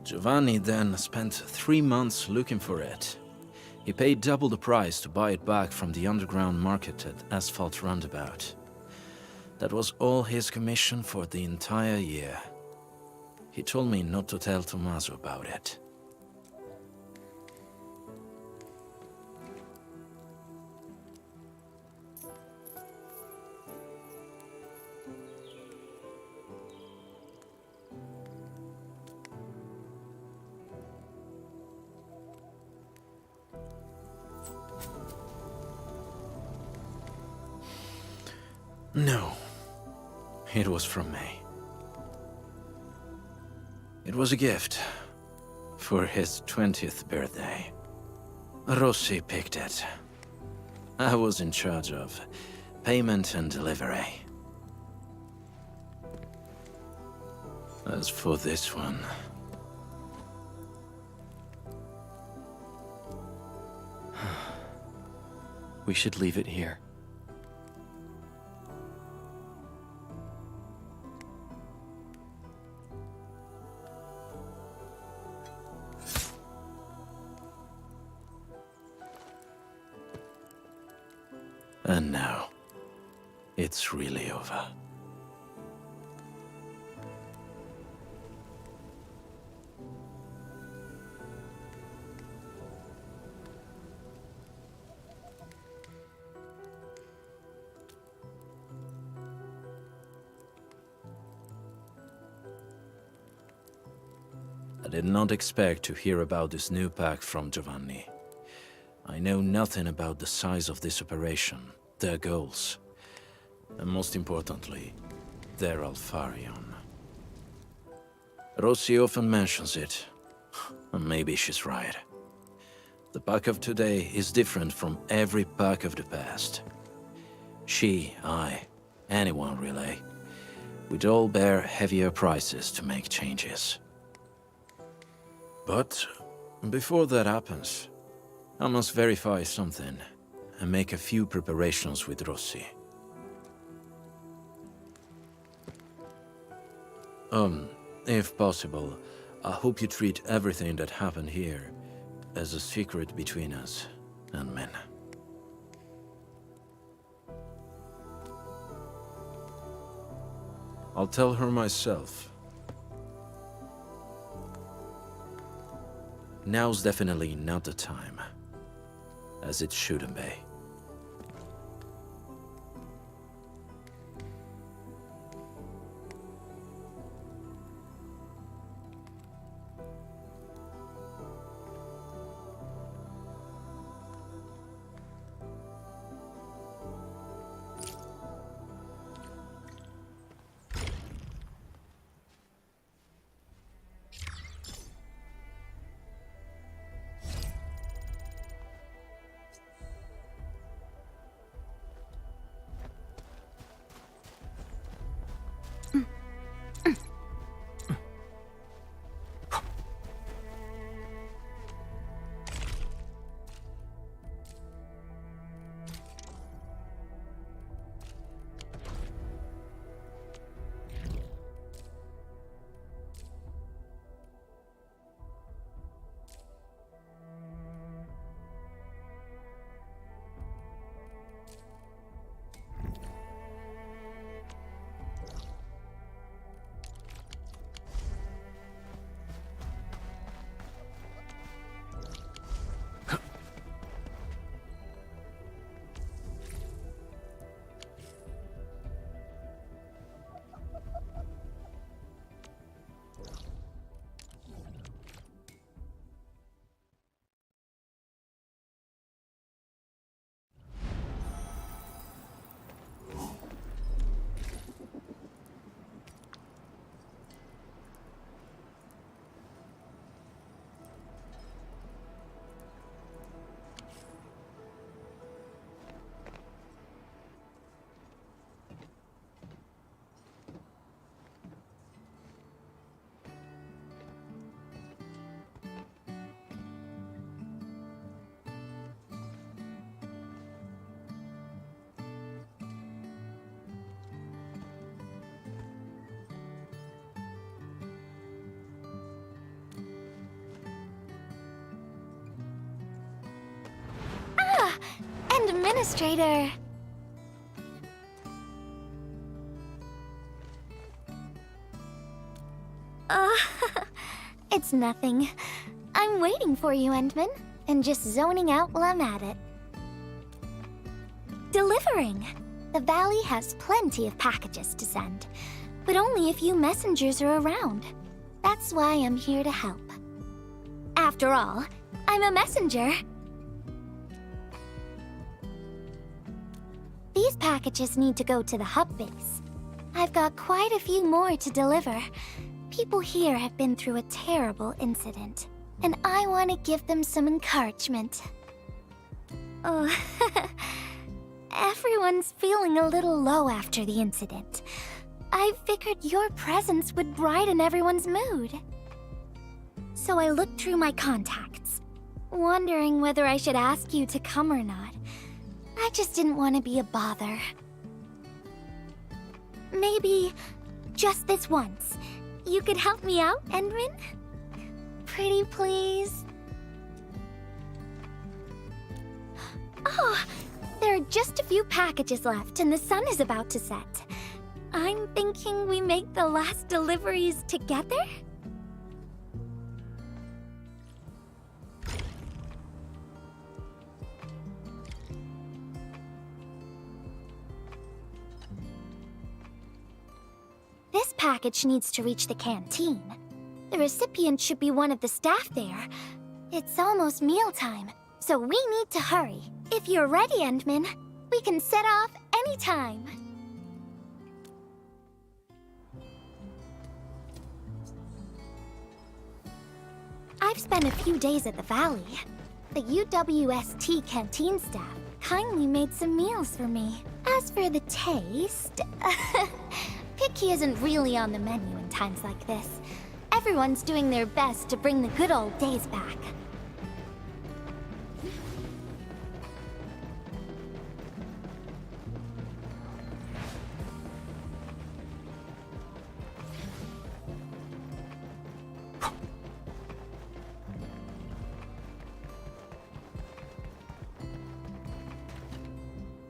Giovanni then spent 3 months looking for it. He paid double the price to buy it back from the underground market at Asphalt Roundabout. That was all his commission for the entire year. He told me not to tell Tommaso about it. No, it was from me. It was a gift for his 20th birthday. Rossi picked it. I was in charge of payment and delivery. As for this one... We should leave it here. And now, it's really over. I did not expect to hear about this new pack from Giovanni. I know nothing about the size of this operation, their goals, and most importantly, their Alfarion. Rossi often mentions it, and maybe she's right. The pack of today is different from every pack of the past. She, I, anyone really, we'd all bear heavier prices to make changes. But before that happens, I must verify something and make a few preparations with Rossi. If possible, I hope you treat everything that happened here as a secret between us and men. I'll tell her myself. Now's definitely not the time, as it shouldn't be. Administrator. It's nothing. I'm waiting for you, Endman, and just zoning out while I'm at it. Delivering! The Valley has plenty of packages to send, but only a few messengers are around. That's why I'm here to help. After all, I'm a messenger. These packages need to go to the hub base. I've got quite a few more to deliver. People here have been through a terrible incident, and I want to give them some encouragement. Oh, everyone's feeling a little low after the incident. I figured your presence would brighten everyone's mood. So I looked through my contacts, wondering whether I should ask you to come or not. I just didn't want to be a bother. Maybe just this once, you could help me out, Endman? Pretty please? Oh, there are just a few packages left and the sun is about to set. I'm thinking we make the last deliveries together? This package needs to reach the canteen. The recipient should be one of the staff there. It's almost mealtime, so we need to hurry. If you're ready, Endman, we can set off anytime. I've spent a few days at the Valley. The UWST canteen staff kindly made some meals for me. As for the taste, picky isn't really on the menu in times like this. Everyone's doing their best to bring the good old days back.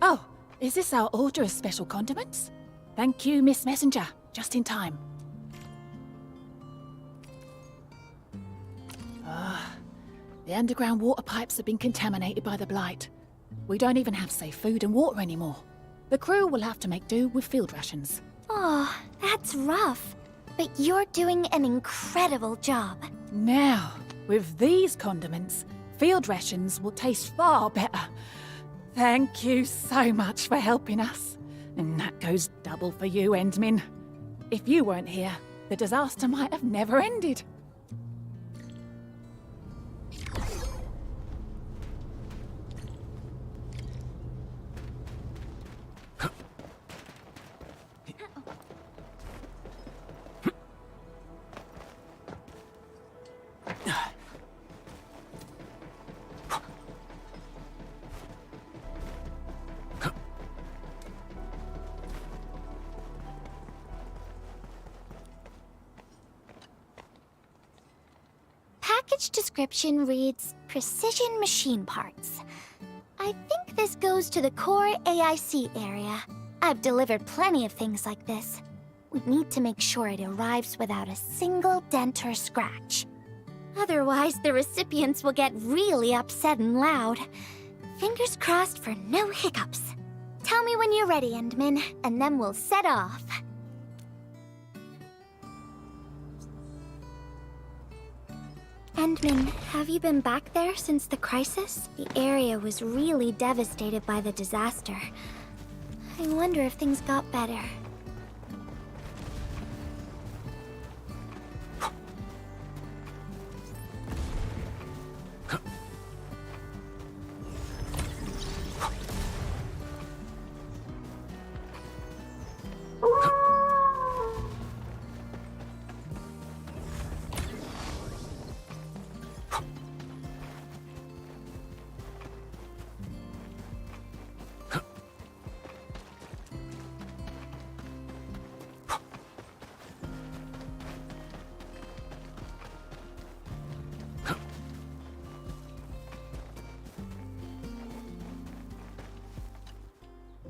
Oh, is this our order of special condiments? Thank you, Miss Messenger. Just in time. The underground water pipes have been contaminated by the blight. We don't even have safe food and water anymore. The crew will have to make do with field rations. Oh, that's rough. But you're doing an incredible job. Now, with these condiments, field rations will taste far better. Thank you so much for helping us. And that goes double for you, Endman. If you weren't here, the disaster might have never ended. Package description reads, Precision Machine Parts. I think this goes to the core AIC area. I've delivered plenty of things like this. We need to make sure it arrives without a single dent or scratch. Otherwise, the recipients will get really upset and loud. Fingers crossed for no hiccups. Tell me when you're ready, Endman, and then we'll set off. Endman, have you been back there since the crisis? The area was really devastated by the disaster. I wonder if things got better.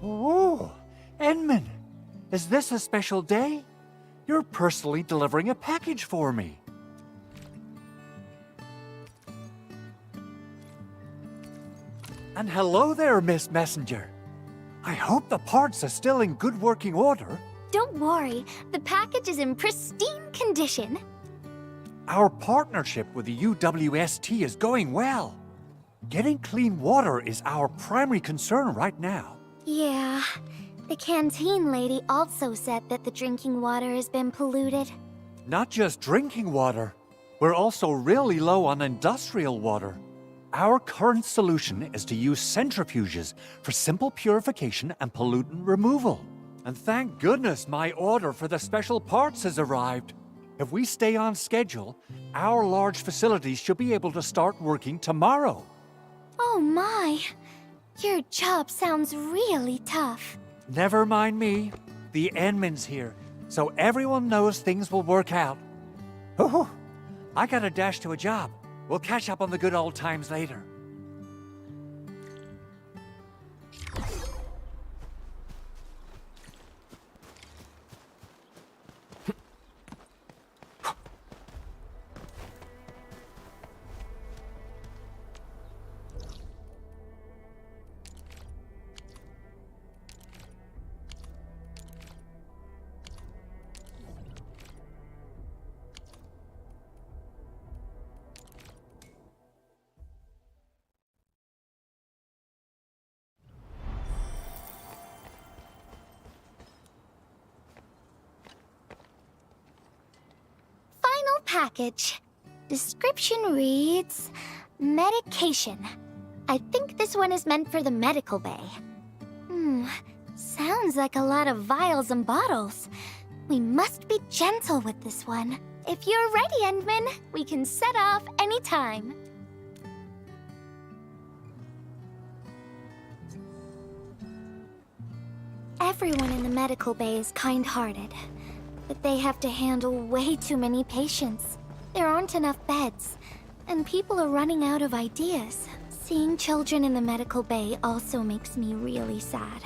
Oh, Enman, is this a special day? You're personally delivering a package for me. And hello there, Miss Messenger. I hope the parts are still in good working order. Don't worry, the package is in pristine condition. Our partnership with the UWST is going well. Getting clean water is our primary concern right now. Yeah, the canteen lady also said that the drinking water has been polluted. Not just drinking water, we're also really low on industrial water. Our current solution is to use centrifuges for simple purification and pollutant removal. And thank goodness my order for the special parts has arrived. If we stay on schedule, our large facilities should be able to start working tomorrow. Oh my, your job sounds really tough. Never mind me. The Enman's here, so everyone knows things will work out. Oh, I gotta dash to a job. We'll catch up on the good old times later. Package. Description reads, medication. I think this one is meant for the medical bay. Sounds like a lot of vials and bottles. We must be gentle with this one. If you're ready, Endman, we can set off anytime. Everyone in the medical bay is kind-hearted. But they have to handle way too many patients. There aren't enough beds, and people are running out of ideas. Seeing children in the medical bay also makes me really sad.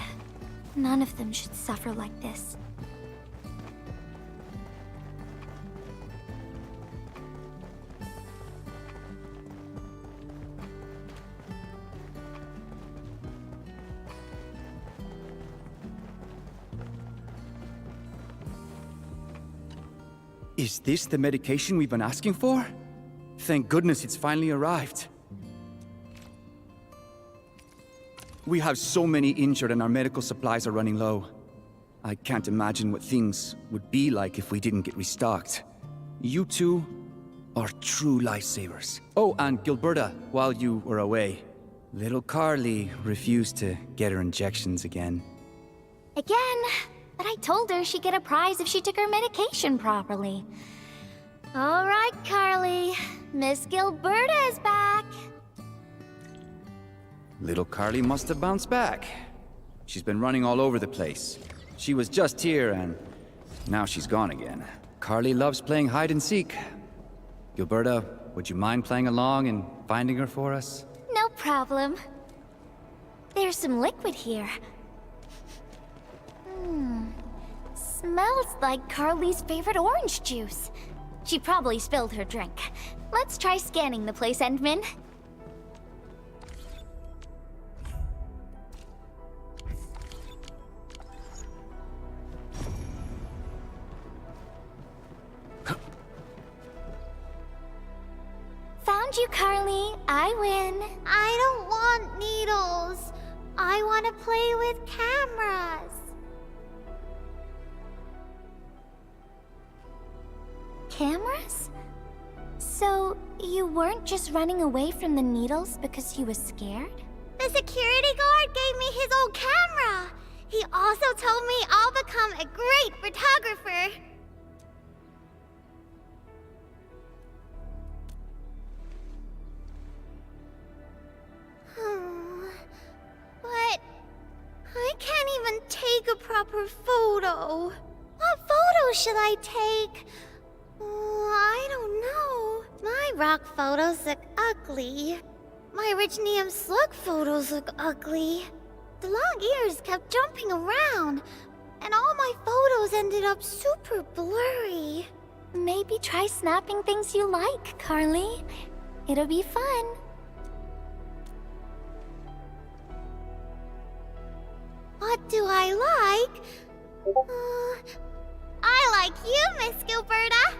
None of them should suffer like this. Is this the medication we've been asking for? Thank goodness it's finally arrived. We have so many injured and our medical supplies are running low. I can't imagine what things would be like if we didn't get restocked. You two are true lifesavers. Oh, and Gilberta, while you were away, little Carly refused to get her injections again. Again? But I told her she'd get a prize if she took her medication properly. All right, Carly. Miss Gilberta is back. Little Carly must have bounced back. She's been running all over the place. She was just here and now she's gone again. Carly loves playing hide and seek. Gilberta, would you mind playing along and finding her for us? No problem. There's some liquid here. Smells like Carly's favorite orange juice. She probably spilled her drink. Let's try scanning the place, Endman. Found you, Carly. I win. I don't want needles. I want to play with cameras. Cameras? So, you weren't just running away from the needles because you were scared? The security guard gave me his old camera. He also told me I'll become a great photographer. But I can't even take a proper photo. What photo should I take? I don't know. My rock photos look ugly. My Rich Neum Slug photos look ugly. the long ears kept jumping around, and all my photos ended up super blurry. Maybe try snapping things you like, Carly. It'll be fun. What do I like? I like you, Miss Gilberta.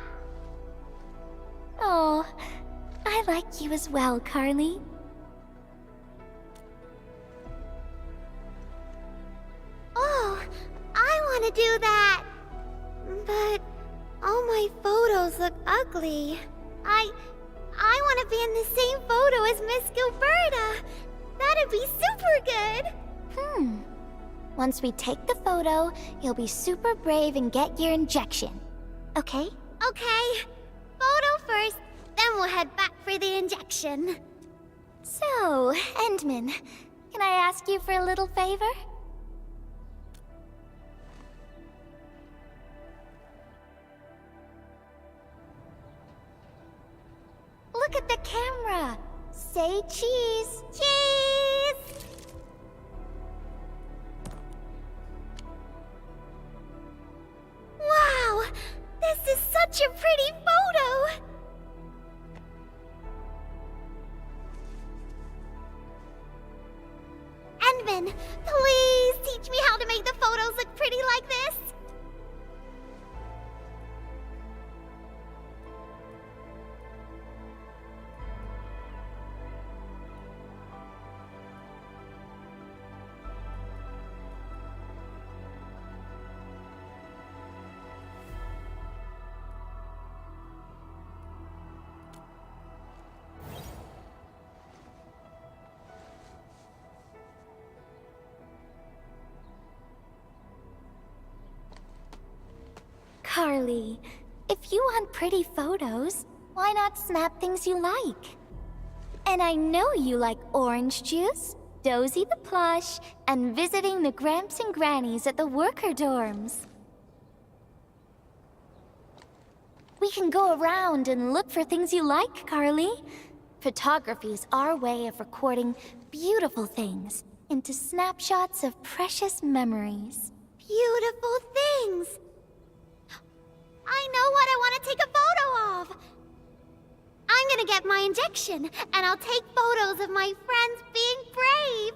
Oh, I like you as well, Carly. Oh, I want to do that. But all my photos look ugly. I want to be in the same photo as Miss Gilberta. That'd be super good. Once we take the photo, you'll be super brave and get your injection. Okay? Okay. Photo first, then we'll head back for the injection. So, Endman, can I ask you for a little favor? Look at the camera. Say cheese. Cheese! Wow! This is such a pretty photo! Endman, please teach me how to make the photos look pretty like this. Carly, if you want pretty photos, why not snap things you like? And I know you like orange juice, Dozy the plush, and visiting the Gramps and Grannies at the worker dorms. We can go around and look for things you like, Carly. Photography is our way of recording beautiful things into snapshots of precious memories. Beautiful things. I know what I want to take a photo of. I'm gonna get my injection, and I'll take photos of my friends being brave.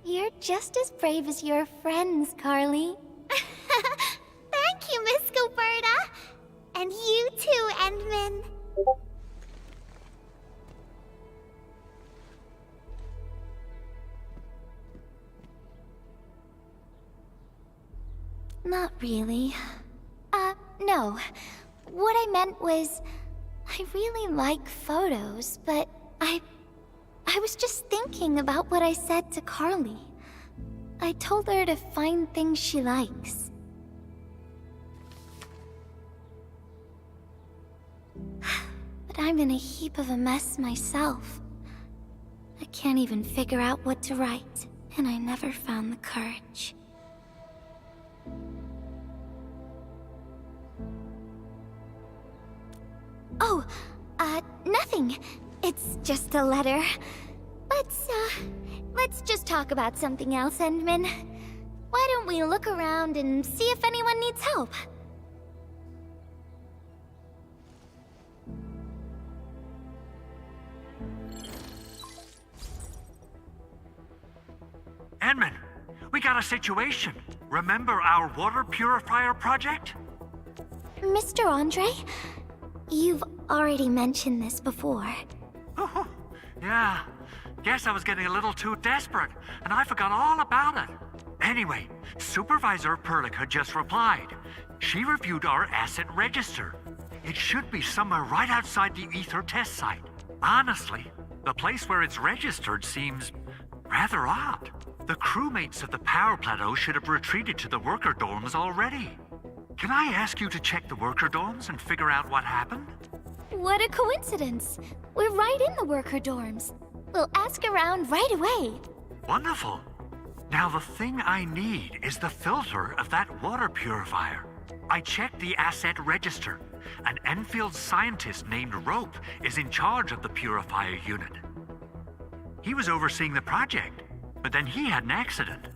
You're just as brave as your friends, Carly. Thank you, Miss Gilberta. And you too, Endman. Not really. No. What I meant was, I really like photos, but I was just thinking about what I said to Carly. I told her to find things she likes. But I'm in a heap of a mess myself. I can't even figure out what to write, and I never found the courage. Oh, nothing. It's just a letter. Let's just talk about something else, Endman. Why don't we look around and see if anyone needs help? Endman, we got a situation. Remember our water purifier project? Mr. Andre, you've already mentioned this before. Yeah, guess I was getting a little too desperate, and I forgot all about it. Anyway, Supervisor Perlica just replied. She reviewed our asset register. It should be somewhere right outside the Ether test site. Honestly, the place where it's registered seems rather odd. The crewmates of the power plateau should have retreated to the worker dorms already. Can I ask you to check the worker dorms and figure out what happened? What a coincidence. We're right in the worker dorms. We'll ask around right away. Wonderful. Now the thing I need is the filter of that water purifier. I checked the asset register. An Enfield scientist named Rope is in charge of the purifier unit. He was overseeing the project. but then he had an accident.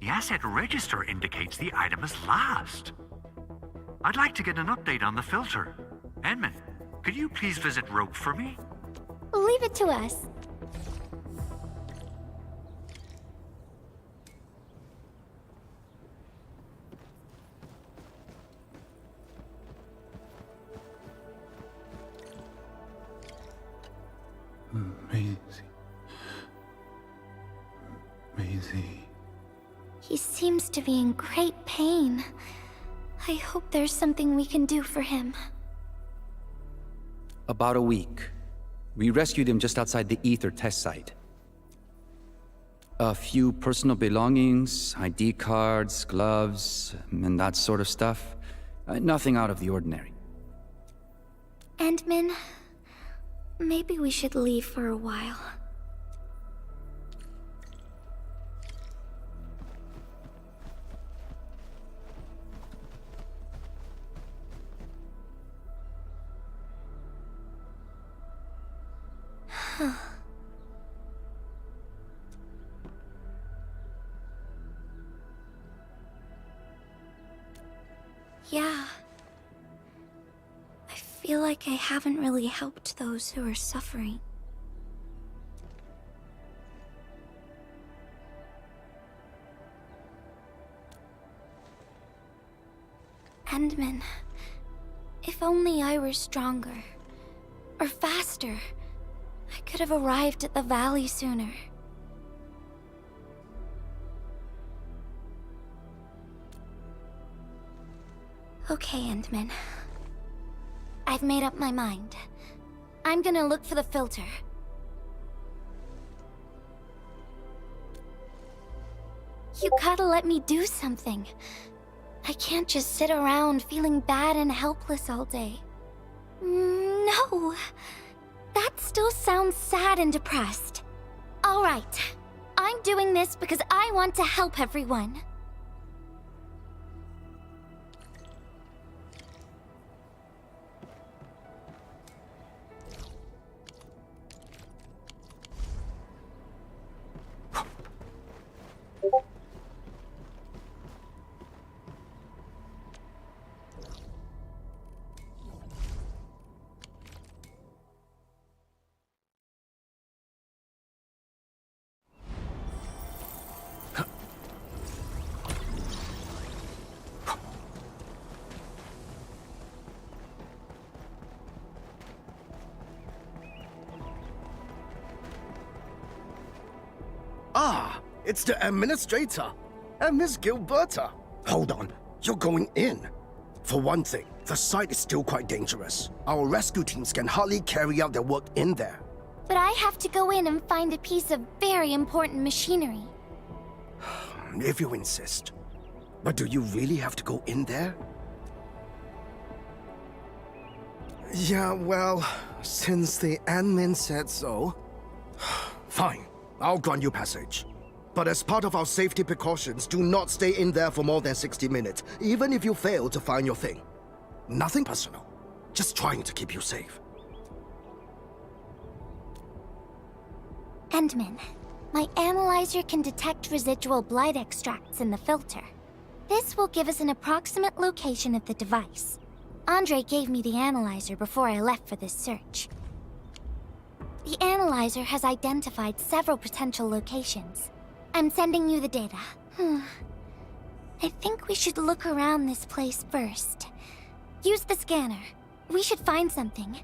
The asset register indicates the item is lost. I'd like to get an update on the filter. Edmund, could you please visit Rope for me? Leave it to us. Maisie. He seems to be in great pain. I hope there's something we can do for him. About a week. We rescued him just outside the Ether test site. A few personal belongings, ID cards, gloves, and that sort of stuff. Nothing out of the ordinary. Endman, maybe we should leave for a while. Yeah. I feel like I haven't really helped those who are suffering. Endman, if only I were stronger, or faster, I could have arrived at the valley sooner. Okay, Endman. I've made up my mind. I'm gonna look for the filter. You gotta let me do something. I can't just sit around feeling bad and helpless all day. No. That still sounds sad and depressed. All right. I'm doing this because I want to help everyone. Ah, it's the administrator and Miss Gilberta. Hold on, you're going in. For one thing, the site is still quite dangerous. Our rescue teams can hardly carry out their work in there. But I have to go in and find a piece of very important machinery. If you insist. But do you really have to go in there? Yeah, well, since the admin said so. Fine, I'll grant you passage. But as part of our safety precautions, do not stay in there for more than 60 minutes, even if you fail to find your thing. Nothing personal, just trying to keep you safe. Endman, my analyzer can detect residual blight extracts in the filter. This will give us an approximate location of the device. Andre gave me the analyzer before I left for this search. The analyzer has identified several potential locations. I'm sending you the data. I think we should look around this place first. Use the scanner. We should find something.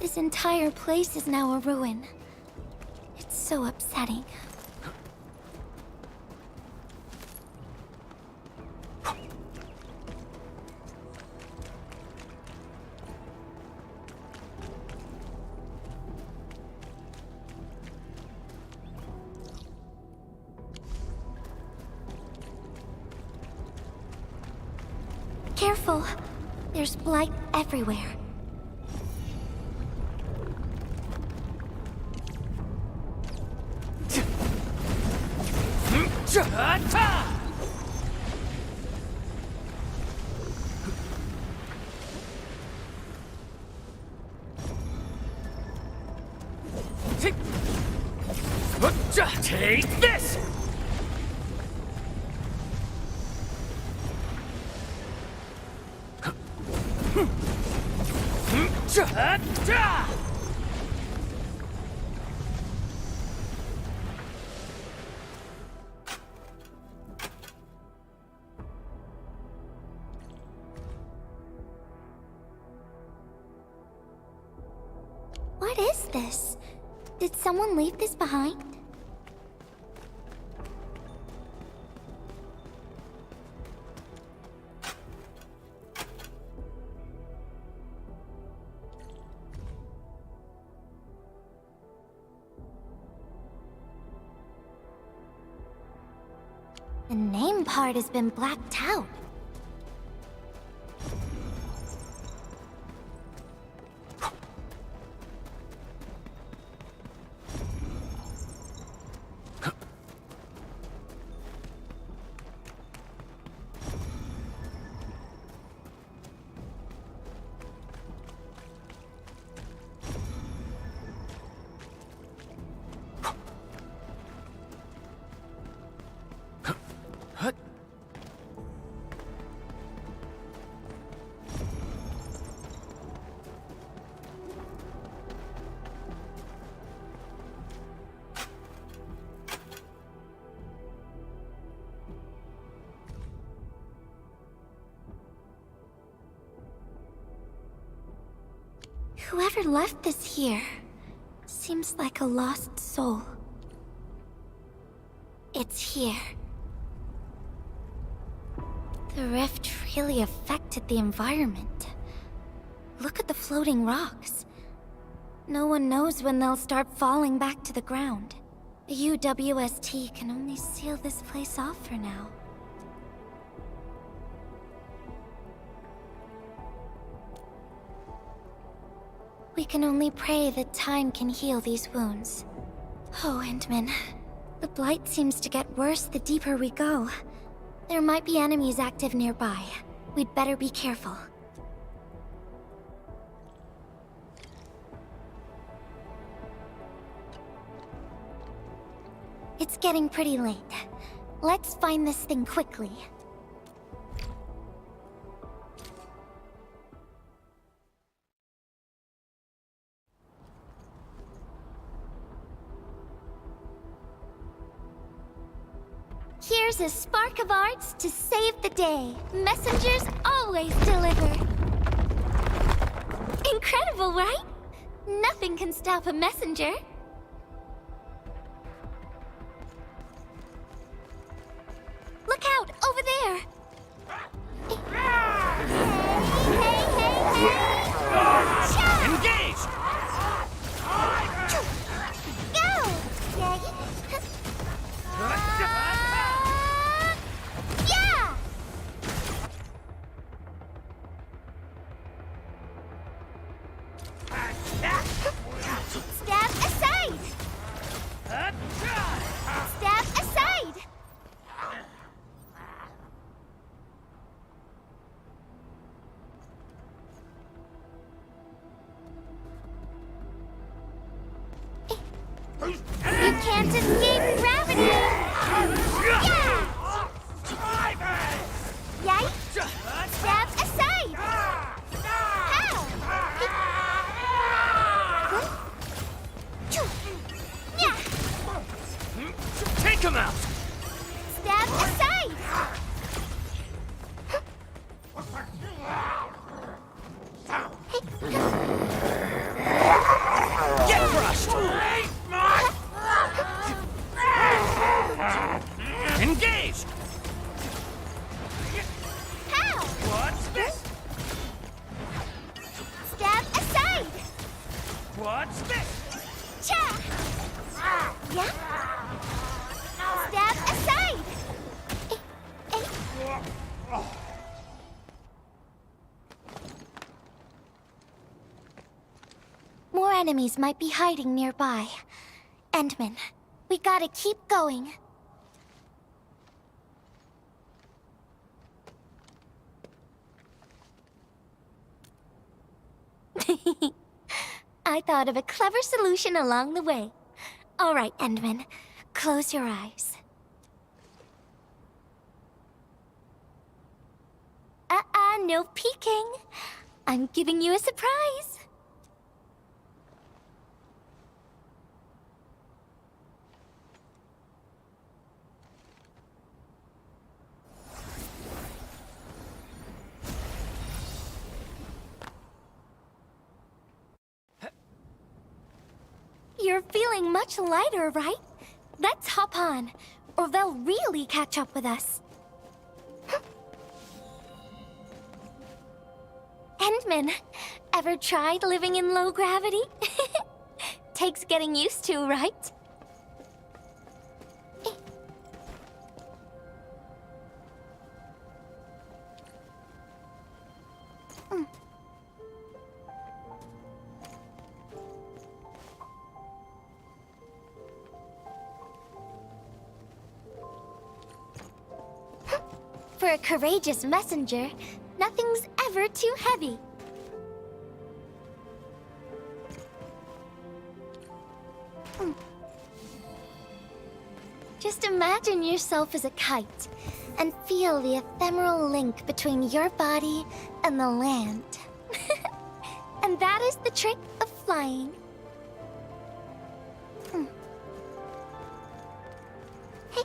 This entire place is now a ruin. It's so upsetting. Careful! There's blight everywhere. Take this! What is this? Did someone leave this behind? The name part has been blacked out. Whoever left this here seems like a lost soul. It's here. The rift really affected the environment. Look at the floating rocks. No one knows when they'll start falling back to the ground. The UWST can only seal this place off for now. We can only pray that time can heal these wounds. Oh, Endman. The blight seems to get worse the deeper we go. There might be enemies active nearby. We'd better be careful. It's getting pretty late. Let's find this thing quickly. Here's a spark of arts to save the day. Messengers always deliver. Incredible, right? Nothing can stop a messenger. Look out, over there! Engage! Go! Yeah! Step aside! Step aside! You can't escape gravity! Yeah! Yikes! Step aside! How? Yeah! Take him out! Step aside! Get crushed! Engage! How? What's this? Step aside! What's this? Cha! Yeah? Step aside! More enemies might be hiding nearby. Endman, we gotta keep going. I thought of a clever solution along the way. All right, Endman. Close your eyes. No peeking. I'm giving you a surprise. You're feeling much lighter, right? Let's hop on, or they'll really catch up with us. Endman, ever tried living in low gravity? Takes getting used to, right? For a courageous messenger, nothing's ever too heavy. Just imagine yourself as a kite, and feel the ephemeral link between your body and the land. And that is the trick of flying. Hey.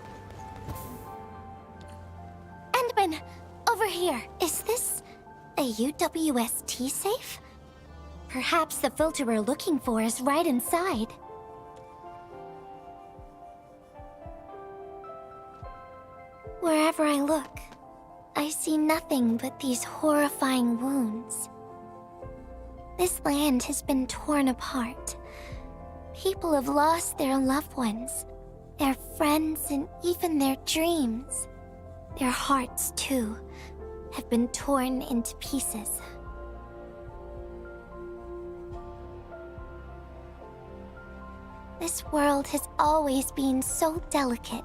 Endman, over here. Is this a UWST safe? Perhaps the filter we're looking for is right inside. Wherever I look, I see nothing but these horrifying wounds. This land has been torn apart. People have lost their loved ones, their friends, and even their dreams. Their hearts, too, have been torn into pieces. This world has always been so delicate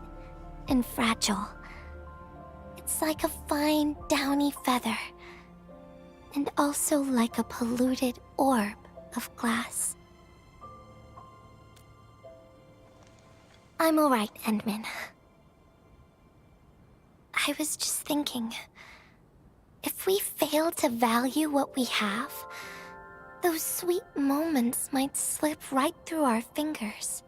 and fragile. It's like a fine, downy feather, and also like a polluted orb of glass. I'm all right, Endman. I was just thinking, if we fail to value what we have, those sweet moments might slip right through our fingers.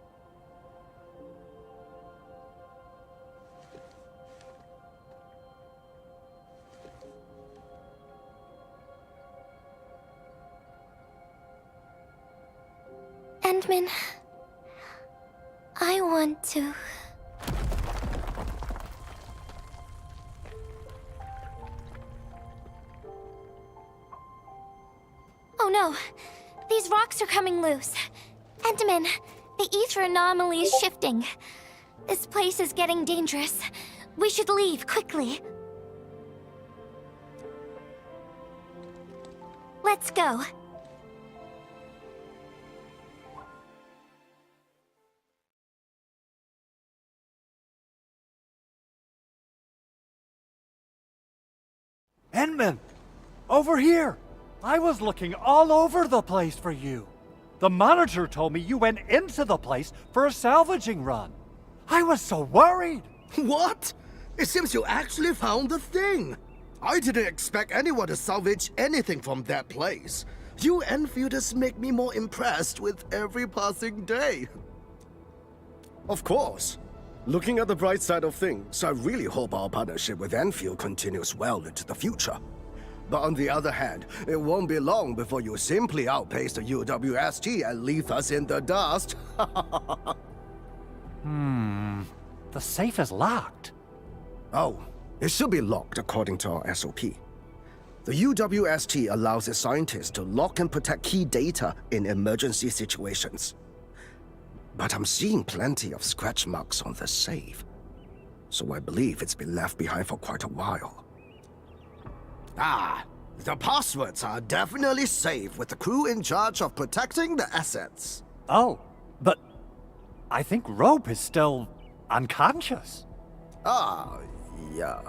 Endman, I want to... Oh no! These rocks are coming loose. Endman, the ether anomaly is shifting. This place is getting dangerous. We should leave, quickly. Let's go. Endman! Over here! I was looking all over the place for you. The monitor told me you went into the place for a salvaging run. I was so worried. What? It seems you actually found the thing. I didn't expect anyone to salvage anything from that place. You Enfielders make me more impressed with every passing day. Of course. Looking at the bright side of things, I really hope our partnership with Enfield continues well into the future. But on the other hand, it won't be long before you simply outpace the UWST and leave us in the dust. The safe is locked. Oh, it should be locked according to our SOP. The UWST allows its scientists to lock and protect key data in emergency situations. But I'm seeing plenty of scratch marks on the safe, so I believe it's been left behind for quite a while. Ah, the passwords are definitely safe with the crew in charge of protecting the assets. Oh, but I think Rope is still unconscious. Ah, yeah.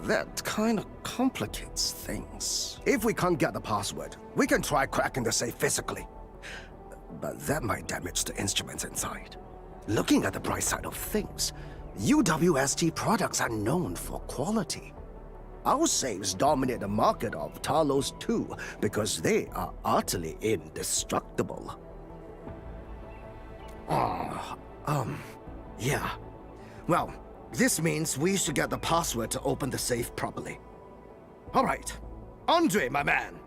That kind of complicates things. If we can't get the password, we can try cracking the safe physically. But that might damage the instruments inside. looking at the bright side of things, UWST products are known for quality. Our safes dominate the market of Talos too, because they are utterly indestructible. Yeah. Well, this means we should get the password to open the safe properly. All right. Andre, my man.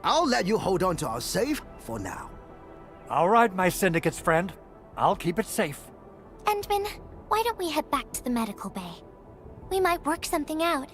I'll let you hold on to our safe for now. All right, my Syndicate's friend. I'll keep it safe. Endman, why don't we head back to the medical bay? We might work something out.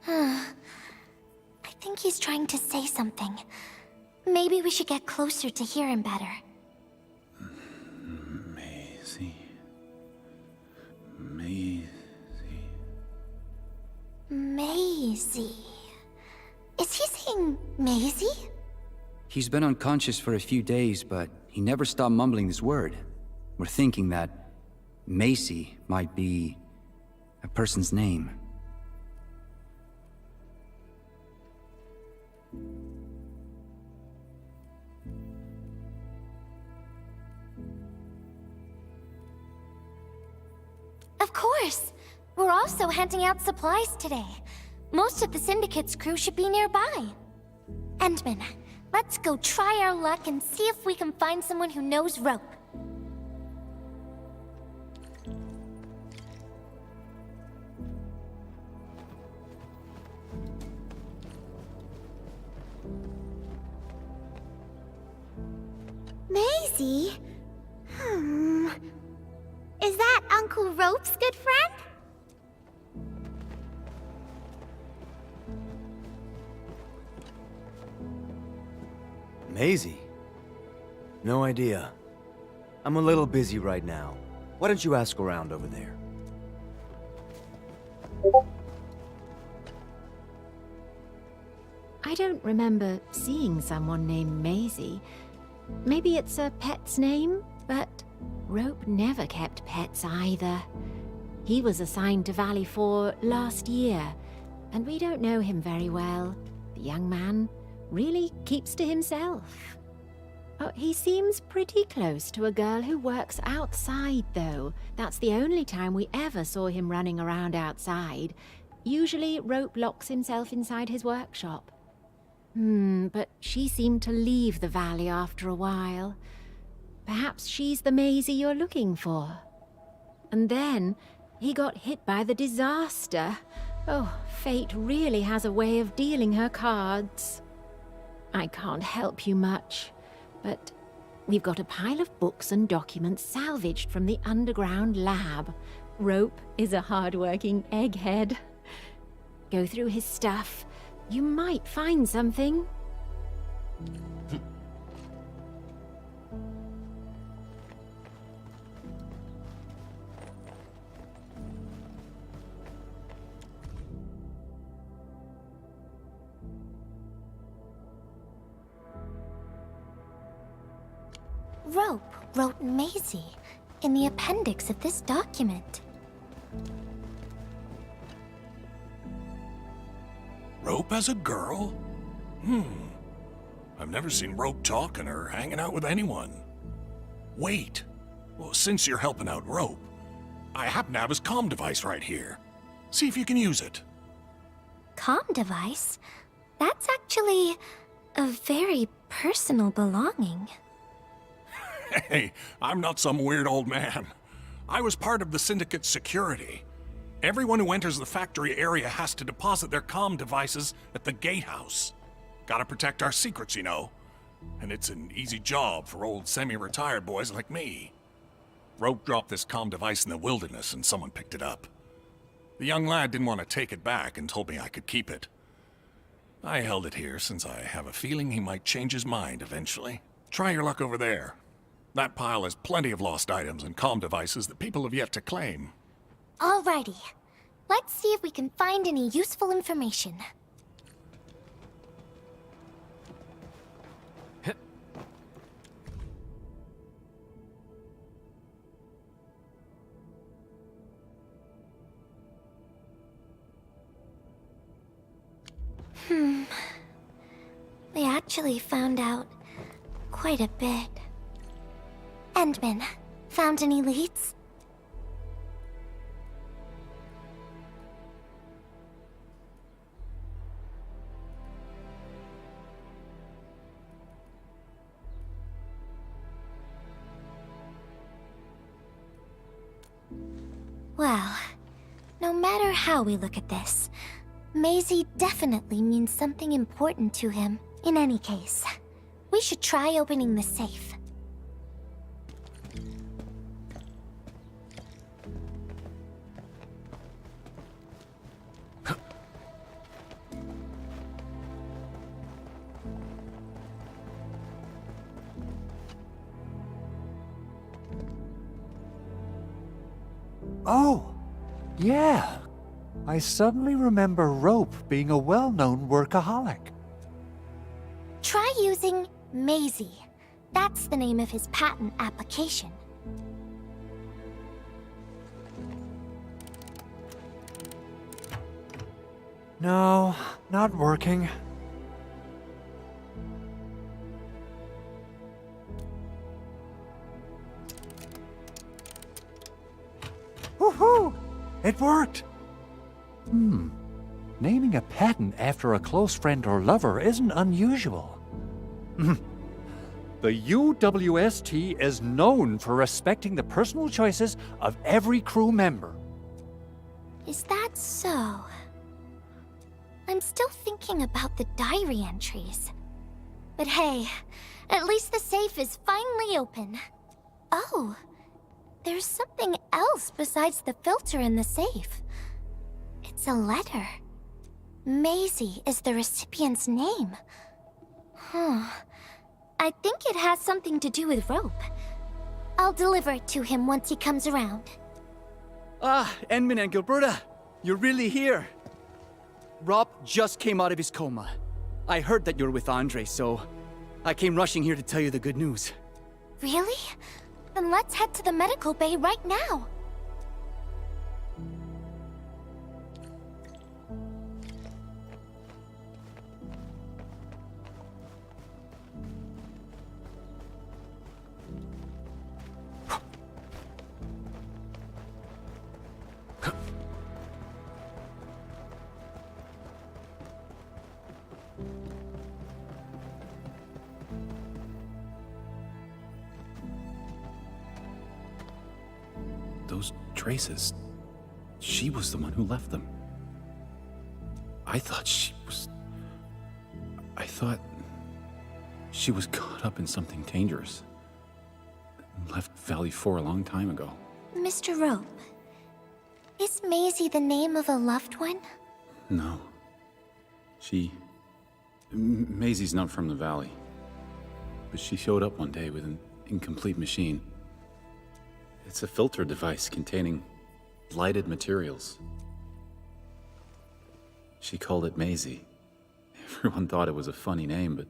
I think he's trying to say something. Maybe we should get closer to hear him better. Maisie. Maisie. Is he saying Maisie? He's been unconscious for a few days, but he never stopped mumbling this word. We're thinking that Macy might be a person's name. Of course! We're also handing out supplies today. Most of the Syndicate's crew should be nearby. Endman, let's go try our luck and see if we can find someone who knows rope. Maisie? Is that Uncle Rope's good friend? Maisie? No idea. I'm a little busy right now. Why don't you ask around over there? I don't remember seeing someone named Maisie. Maybe it's a pet's name, but Rope never kept pets either. He was assigned to Valley 4 last year, and we don't know him very well. The young man really keeps to himself. Oh, he seems pretty close to a girl who works outside, though. That's the only time we ever saw him running around outside. Usually, Rope locks himself inside his workshop. But she seemed to leave the valley after a while. Perhaps she's the Maisie you're looking for. And then, he got hit by the disaster. Oh, fate really has a way of dealing her cards. I can't help you much, but we've got a pile of books and documents salvaged from the underground lab. Rope is a hard-working egghead. Go through his stuff. You might find something. Rope wrote Maisie in the appendix of this document. Rope as a girl? I've never seen Rope talking or hanging out with anyone. Wait. Well, since you're helping out Rope, I happen to have his comm device right here. See if you can use it. Comm device? That's actually a very personal belonging. Hey, I'm not some weird old man. I was part of the Syndicate's security. Everyone who enters the factory area has to deposit their comm devices at the gatehouse. Gotta protect our secrets, you know. And it's an easy job for old semi-retired boys like me. Rope dropped this comm device in the wilderness and someone picked it up. The young lad didn't want to take it back and told me I could keep it. I held it here since I have a feeling he might change his mind eventually. Try your luck over there. That pile has plenty of lost items and comm devices that people have yet to claim. Alrighty. Let's see if we can find any useful information. We actually found out quite a bit. Endman, found any leads? Well, no matter how we look at this, Maisie definitely means something important to him. In any case, we should try opening the safe. Oh, yeah. I suddenly remember Rope being a well-known workaholic. Try using Maisie. That's the name of his patent application. No, not working. Woohoo! It worked! Naming a patent after a close friend or lover isn't unusual. The UWST is known for respecting the personal choices of every crew member. Is that so? I'm still thinking about the diary entries. But hey, at least the safe is finally open. Oh, there's something else besides the filter in the safe. It's a letter. Maisie is the recipient's name. I think it has something to do with Rope. I'll deliver it to him once he comes around. Ah, Endman and Gilberta, you're really here. Rob just came out of his coma. I heard that you're with Andre, so I came rushing here to tell you the good news. Really? Then let's head to the medical bay right now. Those traces. She was the one who left them. I thought she was caught up in something dangerous. Left Valley 4 a long time ago. Mr. Rope, is Maisie the name of a loved one? No. Maisie's not from the Valley. But she showed up one day with an incomplete machine. It's a filter device containing lighted materials. She called it Maisie. Everyone thought it was a funny name, but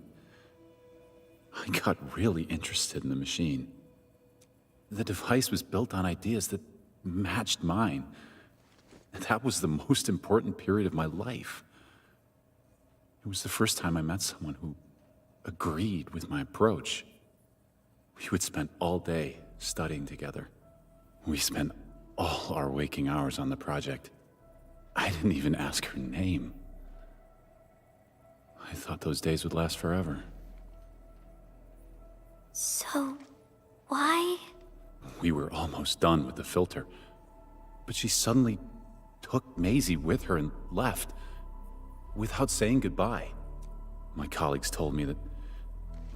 I got really interested in the machine. The device was built on ideas that matched mine. And that was the most important period of my life. It was the first time I met someone who agreed with my approach. We would spend all day studying together. We spent all our waking hours on the project. I didn't even ask her name. I thought those days would last forever. So, why? We were almost done with the filter, but she suddenly took Maisie with her and left without saying goodbye. My colleagues told me that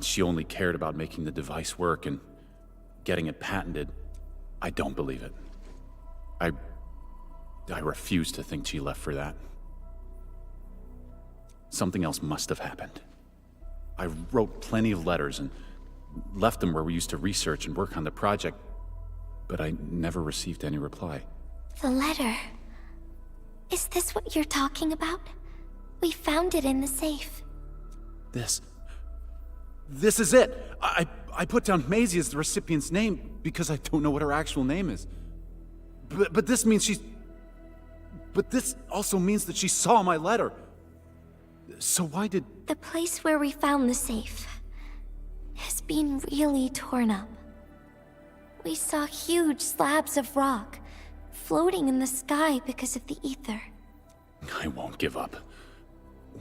she only cared about making the device work and getting it patented. I don't believe it. I refuse to think she left for that. Something else must have happened. I wrote plenty of letters and left them where we used to research and work on the project, but I never received any reply. The letter. Is this what you're talking about? We found it in the safe. This is it! I put down Maisie as the recipient's name because I don't know what her actual name is. But this means she's... But this also means that she saw my letter. So why did... The place where we found the safe has been really torn up. We saw huge slabs of rock floating in the sky because of the ether. I won't give up.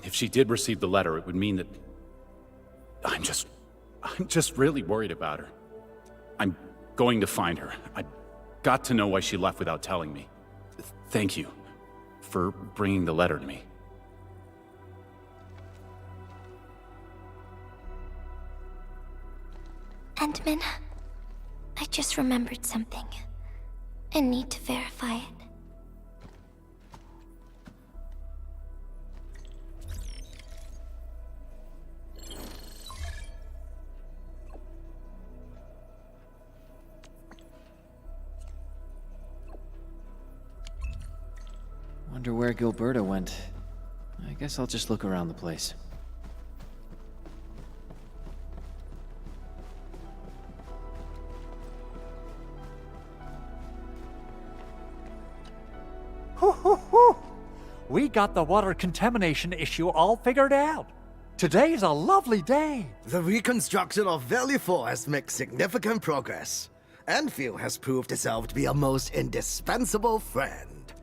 If she did receive the letter, it would mean that... I'm just really worried about her. I'm going to find her. I got to know why she left without telling me. Thank you for bringing the letter to me. Endman, I just remembered something. I need to verify it. Wonder where Gilberta went. I guess I'll just look around the place. We got the water contamination issue all figured out. Today's a lovely day. The reconstruction of Valley 4 has made significant progress. Anfield has proved itself to be a most indispensable friend.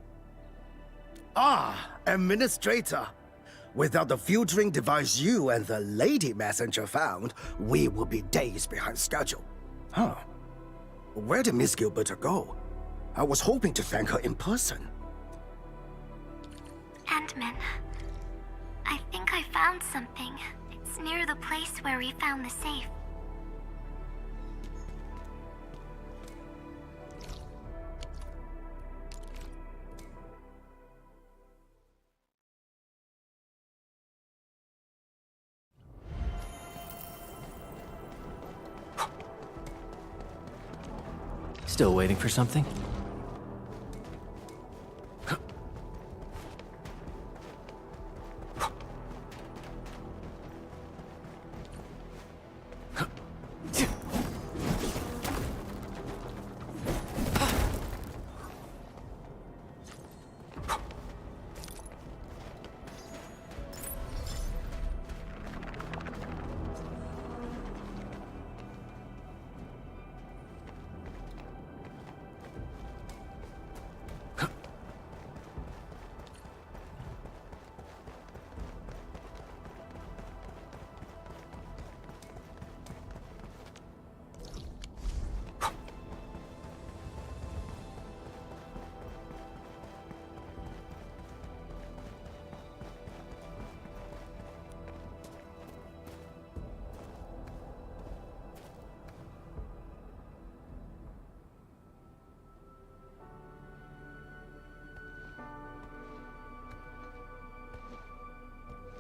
Ah, Administrator. Without the filtering device you and the Lady Messenger found, we will be days behind schedule. Huh. Where did Miss Gilberta go? I was hoping to thank her in person. Endman, I think I found something. It's near the place where we found the safe. Still waiting for something?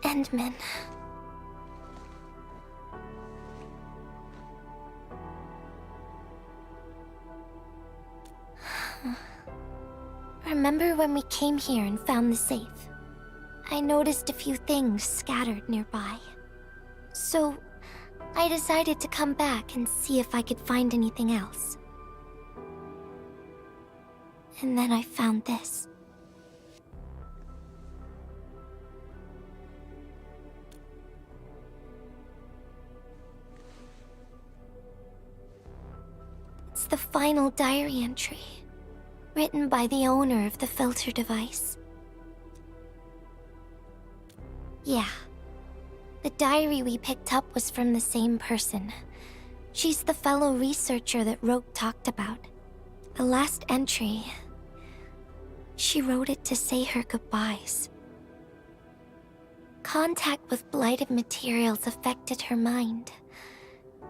Endman. Remember when we came here and found the safe? I noticed a few things scattered nearby. So, I decided to come back and see if I could find anything else. And then I found this. It's the final diary entry, written by the owner of the filter device. Yeah. The diary we picked up was from the same person. She's the fellow researcher that Roke talked about. The last entry She wrote it to say her goodbyes. Contact with blighted materials affected her mind.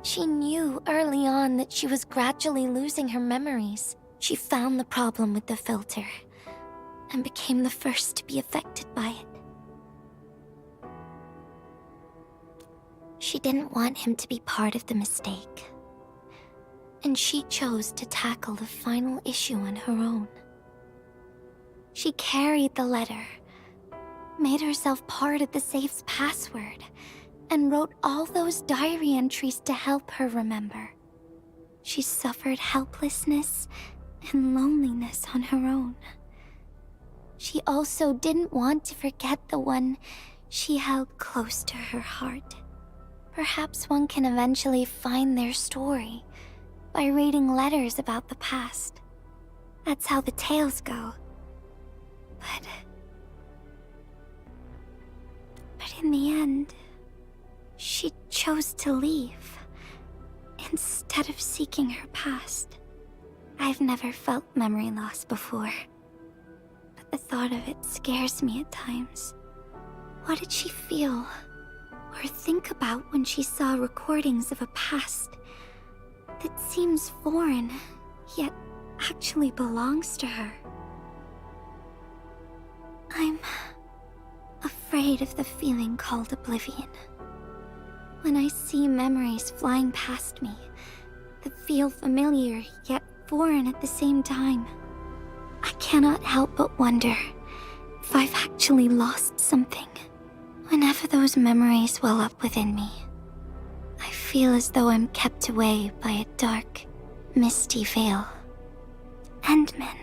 She knew early on that she was gradually losing her memories. She found the problem with the filter and became the first to be affected by it. She didn't want him to be part of the mistake, and she chose to tackle the final issue on her own. She carried the letter, made herself part of the safe's password, and wrote all those diary entries to help her remember. She suffered helplessness and loneliness on her own. She also didn't want to forget the one she held close to her heart. Perhaps one can eventually find their story by reading letters about the past. That's how the tales go. But in the end, she chose to leave instead of seeking her past. I've never felt memory loss before, but the thought of it scares me at times. What did she feel or think about when she saw recordings of a past that seems foreign, yet actually belongs to her? I'm afraid of the feeling called oblivion. When I see memories flying past me that feel familiar yet foreign at the same time, I cannot help but wonder if I've actually lost something. Whenever those memories well up within me, I feel as though I'm kept away by a dark, misty veil. Endman,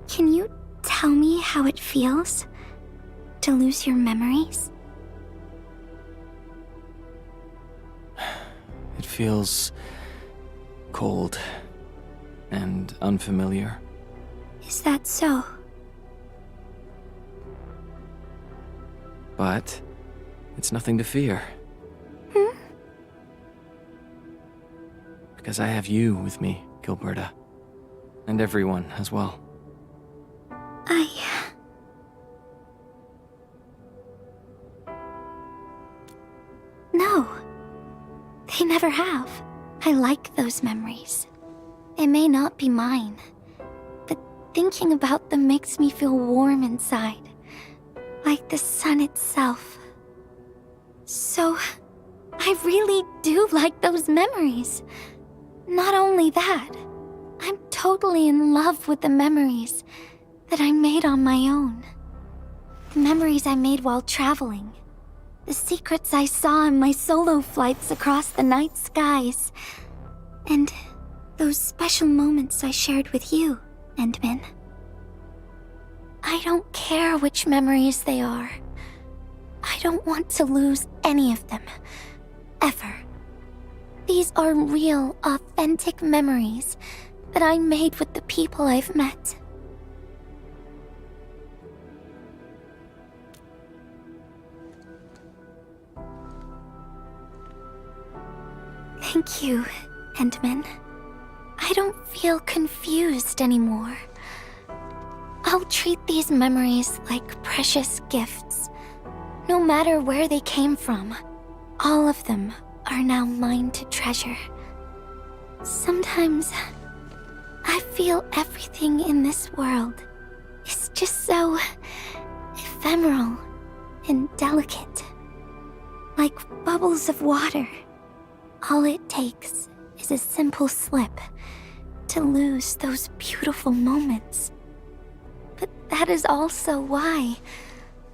can you tell me how it feels to lose your memories? It feels cold and unfamiliar. Is that so? But it's nothing to fear. Because I have you with me, Gilberta. And everyone as well. No. They never have. I like those memories. They may not be mine, but thinking about them makes me feel warm inside, like the sun itself. So, I really do like those memories. Not only that, I'm totally in love with the memories that I made on my own. The memories I made while traveling. The secrets I saw on my solo flights across the night skies. And those special moments I shared with you, Endman. I don't care which memories they are. I don't want to lose any of them. Ever. These are real, authentic memories that I made with the people I've met. Thank you, Endman. I don't feel confused anymore. I'll treat these memories like precious gifts. No matter where they came from, all of them are now mine to treasure. Sometimes, I feel everything in this world is just so ephemeral and delicate. Like bubbles of water. All it takes is a simple slip to lose those beautiful moments. But that is also why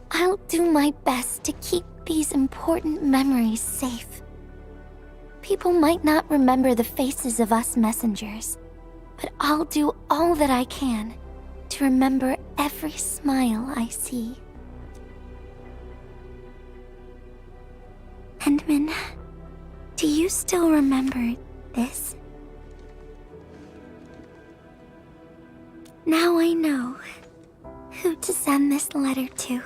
I'll do my best to keep these important memories safe. People might not remember the faces of us messengers, but I'll do all that I can to remember every smile I see. Endman, do you still remember this? Now I know who to send this letter to.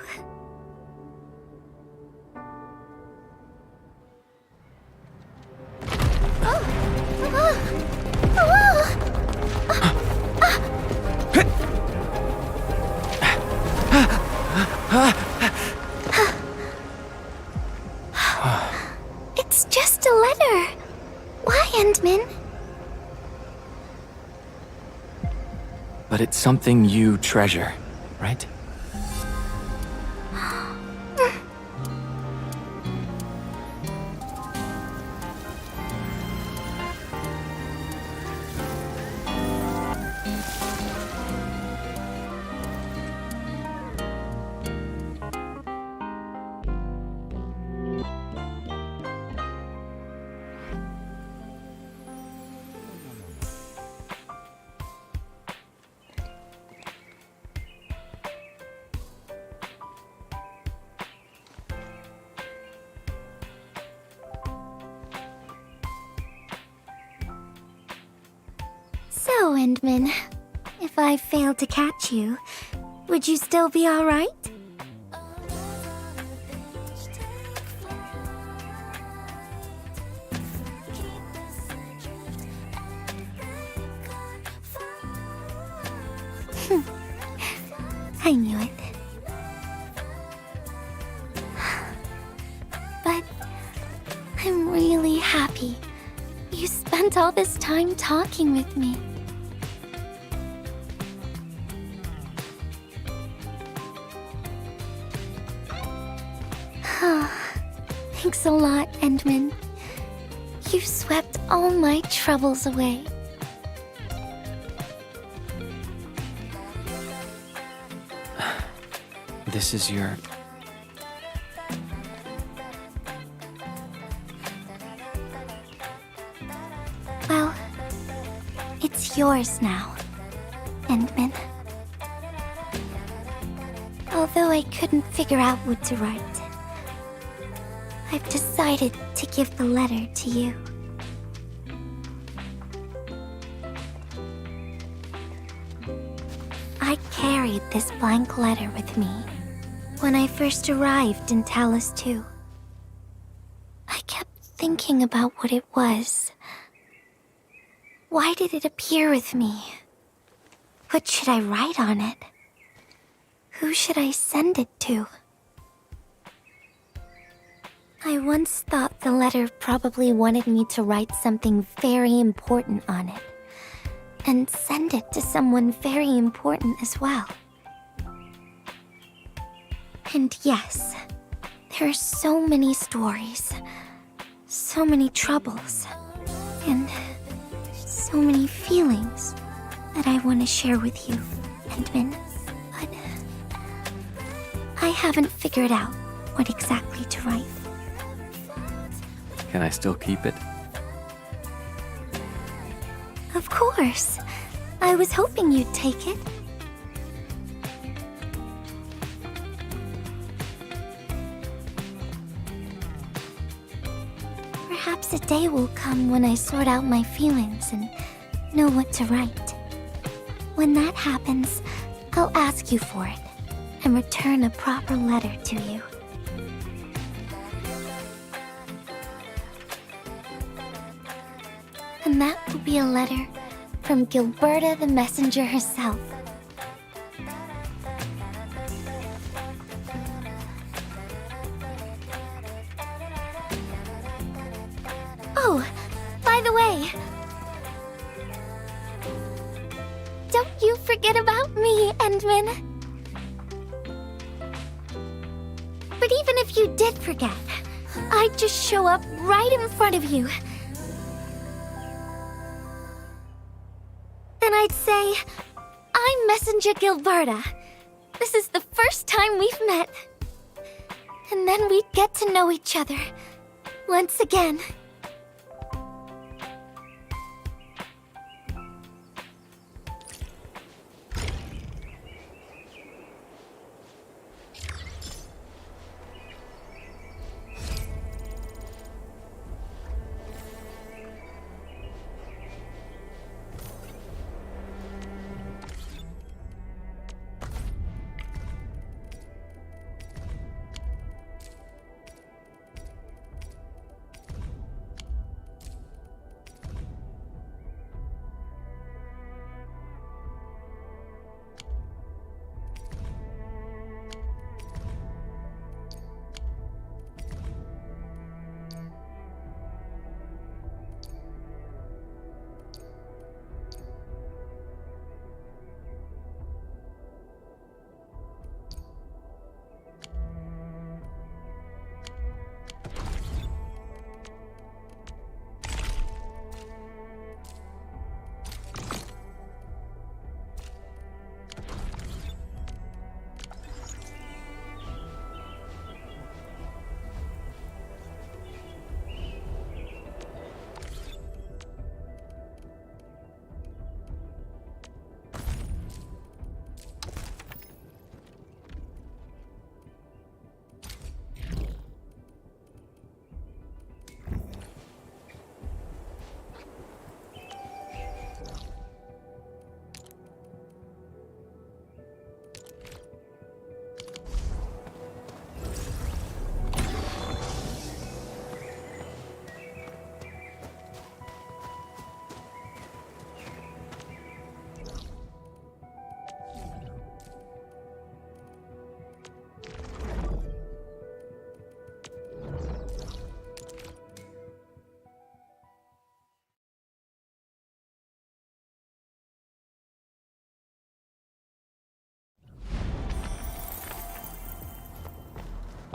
But it's something you treasure, right? So, Endman, if I failed to catch you, would you still be alright? I knew it. But I'm really happy you spent all this time talking with me. Thanks a lot, Endman. You swept all my troubles away. This is your... Well, it's yours now, Endman. Although I couldn't figure out what to write, I've decided to give the letter to you. I carried this blank letter with me when I first arrived in Talos 2. I kept thinking about what it was. Why did it appear with me? What should I write on it? Who should I send it to? I once thought the letter probably wanted me to write something very important on it, and send it to someone very important as well. And yes, there are so many stories, so many troubles, and so many feelings that I want to share with you, Endman. But I haven't figured out what exactly to write. Can I still keep it? Of course. I was hoping you'd take it. Perhaps a day will come when I sort out my feelings and know what to write. When that happens, I'll ask you for it and return a proper letter to you. And that will be a letter from Gilberta the Messenger herself. Oh, by the way, don't you forget about me, Endman. But even if you did forget, I'd just show up right in front of you. Then I'd say, I'm Messenger Gilberta. This is the first time we've met. And then we'd get to know each other once again.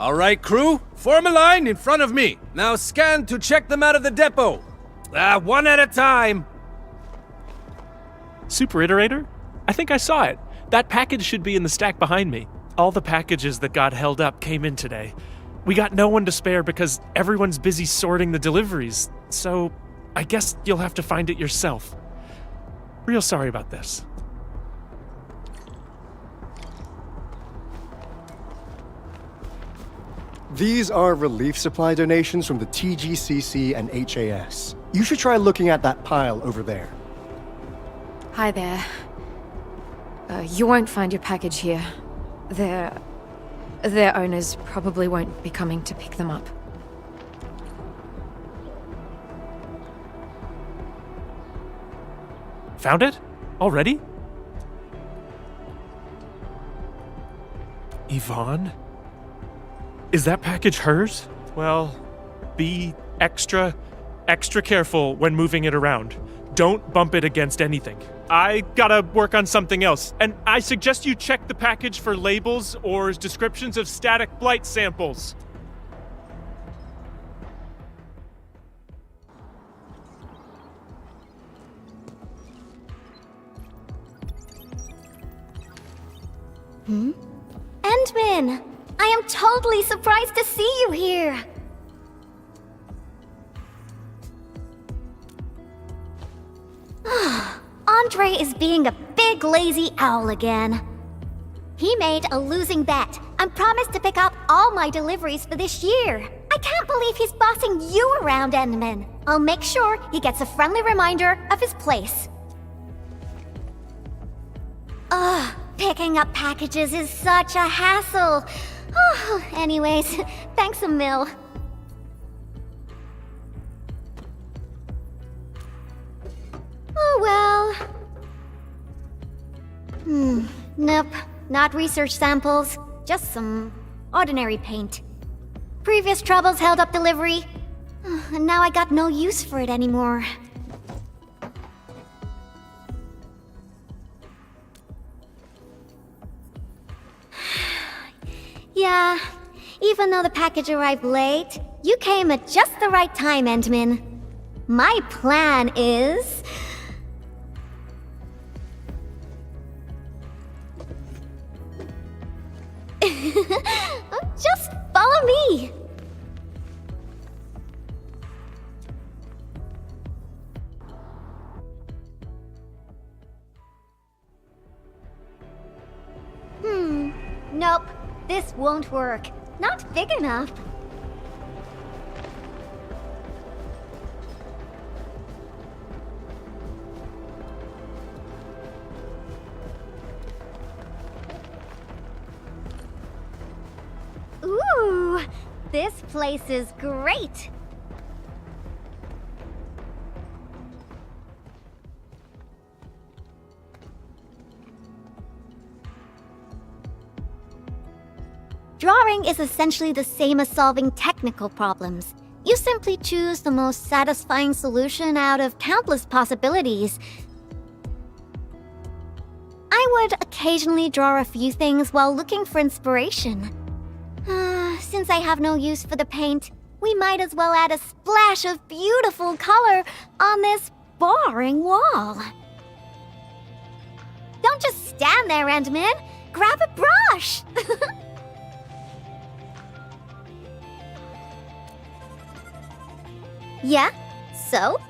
All right, crew, form a line in front of me. Now scan to check them out of the depot. One at a time. Super Iterator? I think I saw it. That package should be in the stack behind me. All the packages that got held up came in today. We got no one to spare because everyone's busy sorting the deliveries, so I guess you'll have to find it yourself. Real sorry about this. These are relief supply donations from the TGCC and HAS. You should try looking at that pile over there. Hi there. You won't find your package here. Their owners probably won't be coming to pick them up. Found it? Already? Yvonne? Is that package hers? Well, be extra careful when moving it around. Don't bump it against anything. I gotta work on something else, and I suggest you check the package for labels or descriptions of static blight samples. Endman! I am totally surprised to see you here! Andre is being a big lazy owl again. He made a losing bet and promised to pick up all my deliveries for this year. I can't believe he's bossing you around, Endman. I'll make sure he gets a friendly reminder of his place. Picking up packages is such a hassle. Anyways, thanks a mil. Oh well. Nope, not research samples, just some ordinary paint. Previous troubles held up delivery, and now I got no use for it anymore. Yeah, even though the package arrived late, you came at just the right time, Endman. My plan is... just follow me! Nope. This won't work. Not big enough. Ooh, this place is great. Drawing is essentially the same as solving technical problems. You simply choose the most satisfying solution out of countless possibilities. I would occasionally draw a few things while looking for inspiration. Since I have no use for the paint, we might as well add a splash of beautiful color on this boring wall. Don't just stand there, Endman. Grab a brush! Yeah? So?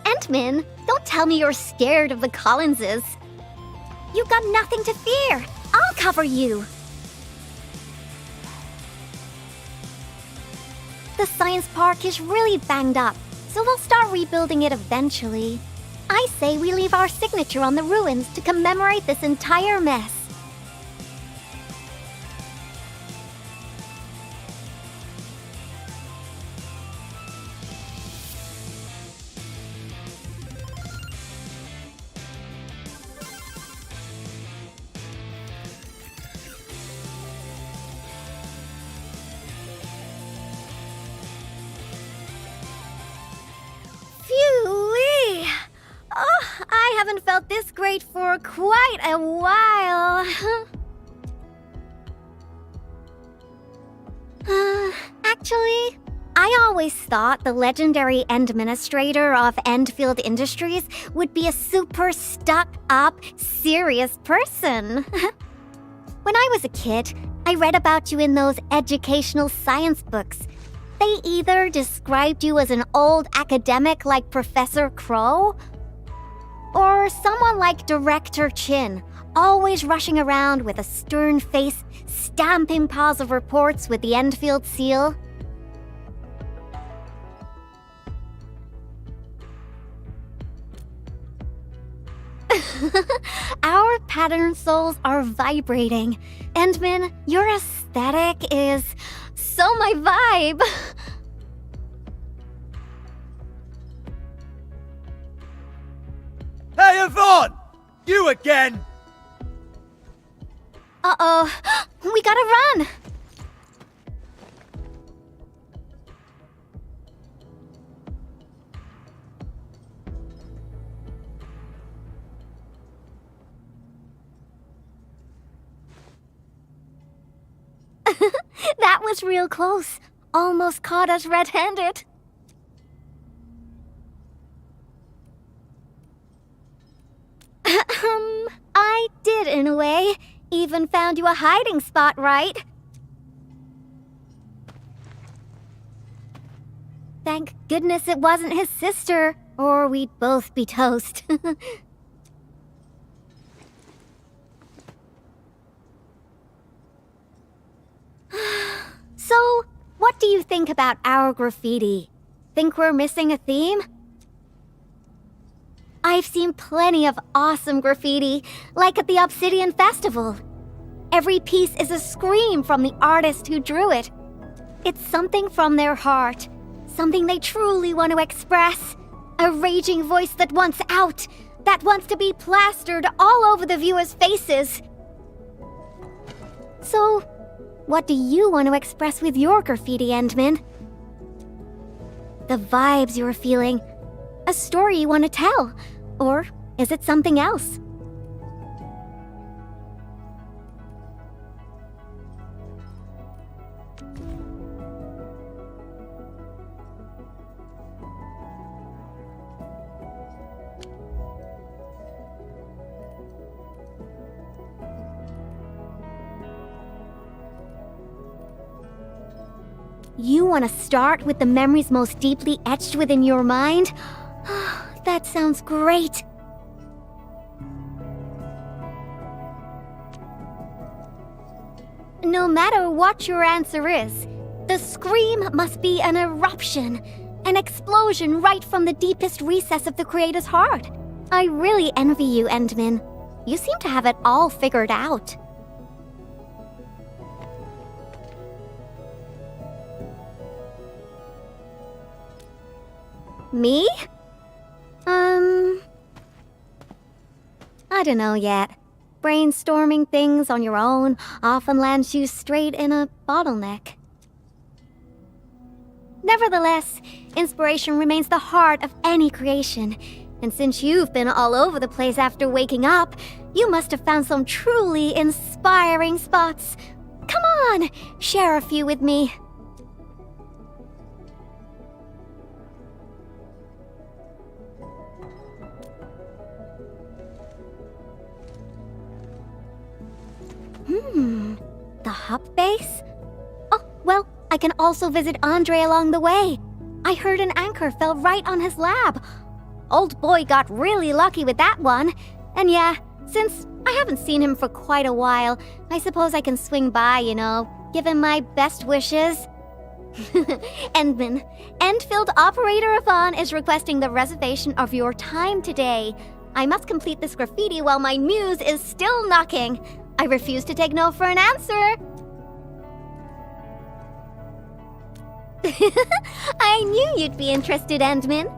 Endman, don't tell me you're scared of the Collinses. You've got nothing to fear. I'll cover you. The science park is really banged up, so we'll start rebuilding it eventually. I say we leave our signature on the ruins to commemorate this entire mess. I haven't felt this great for quite a while. Actually, I always thought the legendary administrator of Enfield Industries would be a super stuck-up, serious person. When I was a kid, I read about you in those educational science books. They either described you as an old academic like Professor Crow, or someone like Director Chin, always rushing around with a stern face, stamping piles of reports with the Enfield seal. Our pattern souls are vibrating. Endman, your aesthetic is so my vibe. Hey, Yvonne! You again! Uh-oh. We gotta run! That was real close. Almost caught us red-handed. I did in a way. Even found you a hiding spot, right? Thank goodness it wasn't his sister, or we'd both be toast. So, what do you think about our graffiti? Think we're missing a theme? I've seen plenty of awesome graffiti, like at the Obsidian Festival. Every piece is a scream from the artist who drew it. It's something from their heart, something they truly want to express. A raging voice that wants out, that wants to be plastered all over the viewers' faces. So, what do you want to express with your graffiti, Endman? The vibes you're feeling, a story you want to tell, or is it something else? You want to start with the memories most deeply etched within your mind? That sounds great. No matter what your answer is, the scream must be an eruption, an explosion right from the deepest recess of the creator's heart. I really envy you, Endman. You seem to have it all figured out. Me? I don't know yet. Brainstorming things on your own often lands you straight in a bottleneck. Nevertheless, inspiration remains the heart of any creation. And since you've been all over the place after waking up, you must have found some truly inspiring spots. Come on, share a few with me. The hub base? Oh, well, I can also visit Andre along the way. I heard an anchor fell right on his lab. Old boy got really lucky with that one. And yeah, since I haven't seen him for quite a while, I suppose I can swing by, give him my best wishes. Endman, Enfield Operator Yvonne is requesting the reservation of your time today. I must complete this graffiti while my muse is still knocking. I refuse to take no for an answer. I knew you'd be interested, Endman.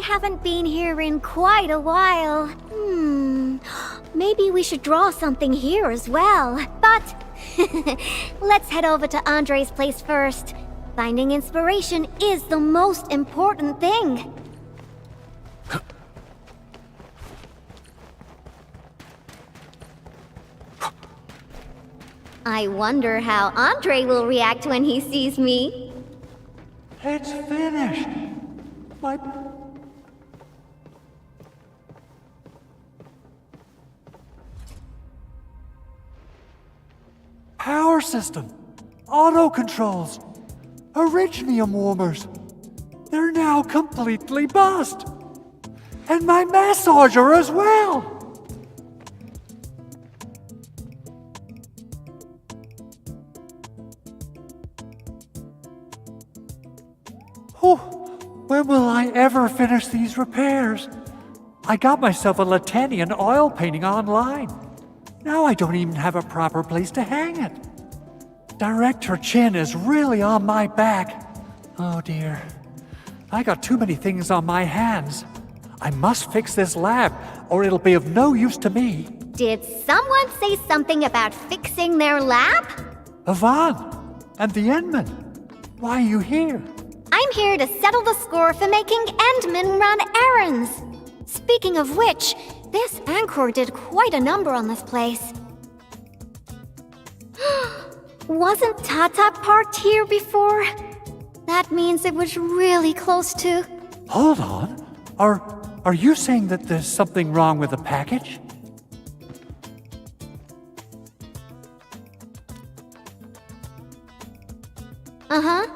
I haven't been here in quite a while. Maybe we should draw something here as well. But let's head over to Andre's place first. Finding inspiration is the most important thing. I wonder how Andre will react when he sees me. It's finished. My... power system, auto controls, Originium warmers. They're now completely bust. And my massager as well. Whew. When will I ever finish these repairs? I got myself a Latanian oil painting online. Now I don't even have a proper place to hang it. Director Chin is really on my back. Oh dear. I got too many things on my hands. I must fix this lab, or it'll be of no use to me. Did someone say something about fixing their lab? Yvonne, and the Endman. Why are you here? I'm here to settle the score for making Endman run errands. Speaking of which, this Anchor did quite a number on this place. Wasn't Tata parked here before? That means it was really close to... Hold on. Are you saying that there's something wrong with the package? Uh-huh.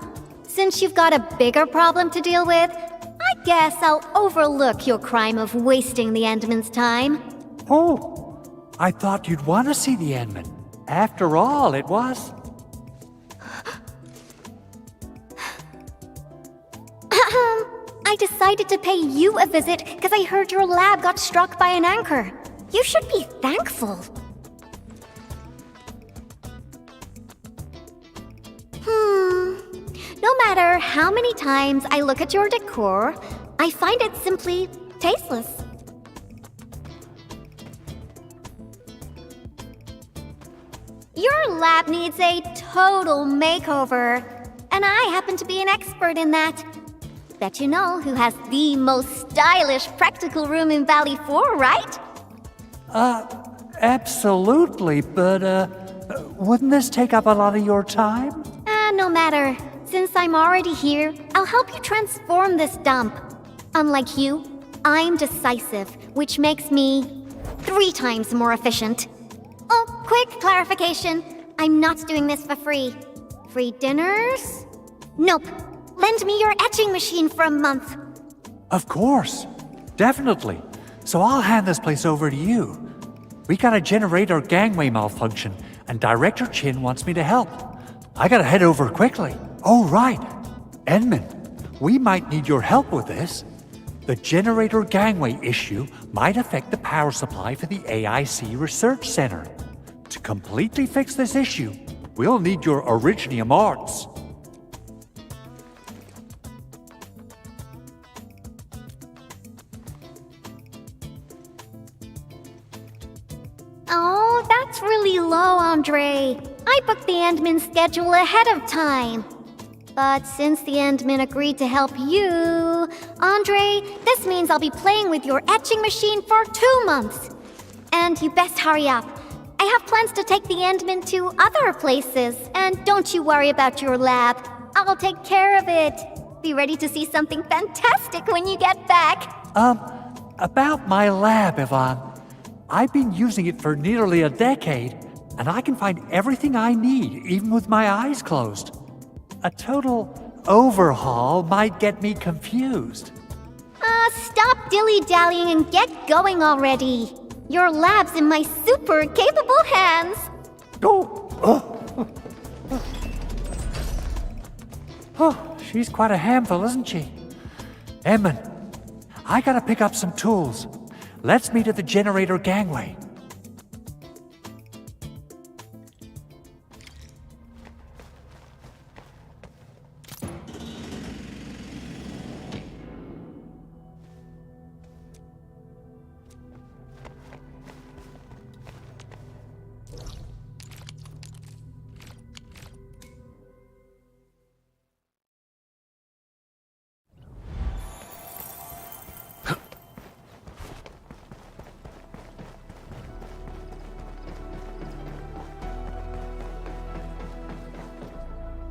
Since you've got a bigger problem to deal with, I guess I'll overlook your crime of wasting the Endman's time. Oh, I thought you'd want to see the Endman. After all, it was... I decided to pay you a visit because I heard your lab got struck by an anchor. You should be thankful. No matter how many times I look at your decor, I find it simply tasteless. Your lab needs a total makeover, and I happen to be an expert in that. Bet you know who has the most stylish practical room in Valley 4, right? Absolutely, but, wouldn't this take up a lot of your time? No matter. Since I'm already here, I'll help you transform this dump. Unlike you, I'm decisive, which makes me 3 times more efficient. Oh, quick clarification. I'm not doing this for free. Free dinners? Nope. Lend me your etching machine for a month. Of course. Definitely. So I'll hand this place over to you. We got a generator gangway malfunction, and Director Chin wants me to help. I gotta head over quickly. Oh, right. Endman, we might need your help with this. The generator gangway issue might affect the power supply for the AIC Research Center. To completely fix this issue, we'll need your Originium arts. Oh, that's really low, Andre. I booked the Endman schedule ahead of time. But since the Endman agreed to help you, Andre, this means I'll be playing with your etching machine for 2 months. And you best hurry up. I have plans to take the Endman to other places. And don't you worry about your lab. I'll take care of it. Be ready to see something fantastic when you get back. About my lab, Yvonne. I've been using it for nearly a decade, and I can find everything I need, even with my eyes closed. A total overhaul might get me confused. Stop dilly-dallying and get going already. Your lab's in my super capable hands. Oh, she's quite a handful, isn't she? Endman, I gotta pick up some tools. Let's meet at the generator gangway.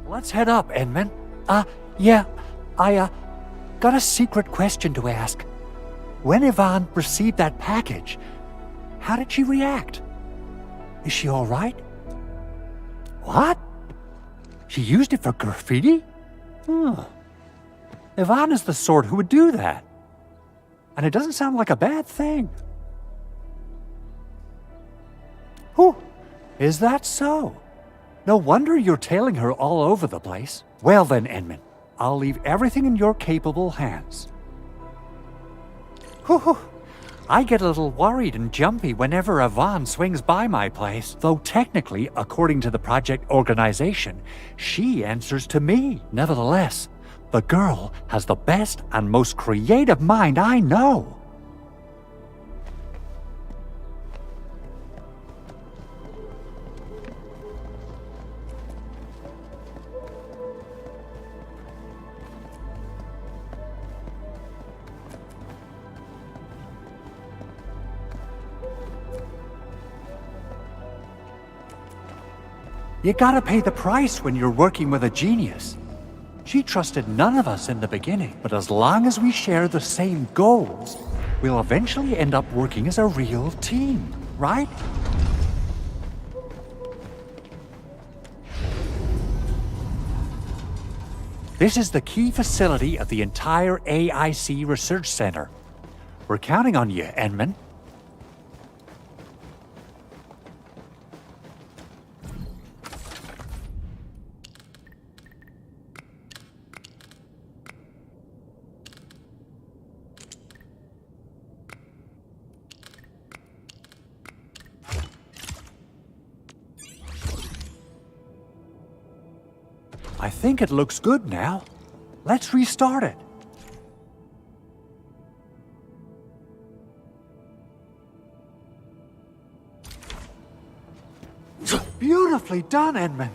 Let's head up, Edmund. Yeah, I got a secret question to ask. When Yvonne received that package, how did she react? Is she all right? What? She used it for graffiti? Yvonne is the sort who would do that. And it doesn't sound like a bad thing. Whew, is that so? No wonder you're tailing her all over the place. Well then, Edmund, I'll leave everything in your capable hands. Whew, I get a little worried and jumpy whenever Yvonne swings by my place, though technically, according to the project organization, she answers to me. Nevertheless, the girl has the best and most creative mind I know. You gotta pay the price when you're working with a genius. She trusted none of us in the beginning, but as long as we share the same goals, we'll eventually end up working as a real team, right? This is the key facility of the entire AIC Research Center. We're counting on you, Edmund. I think it looks good now. Let's restart it. Beautifully done, Edmund.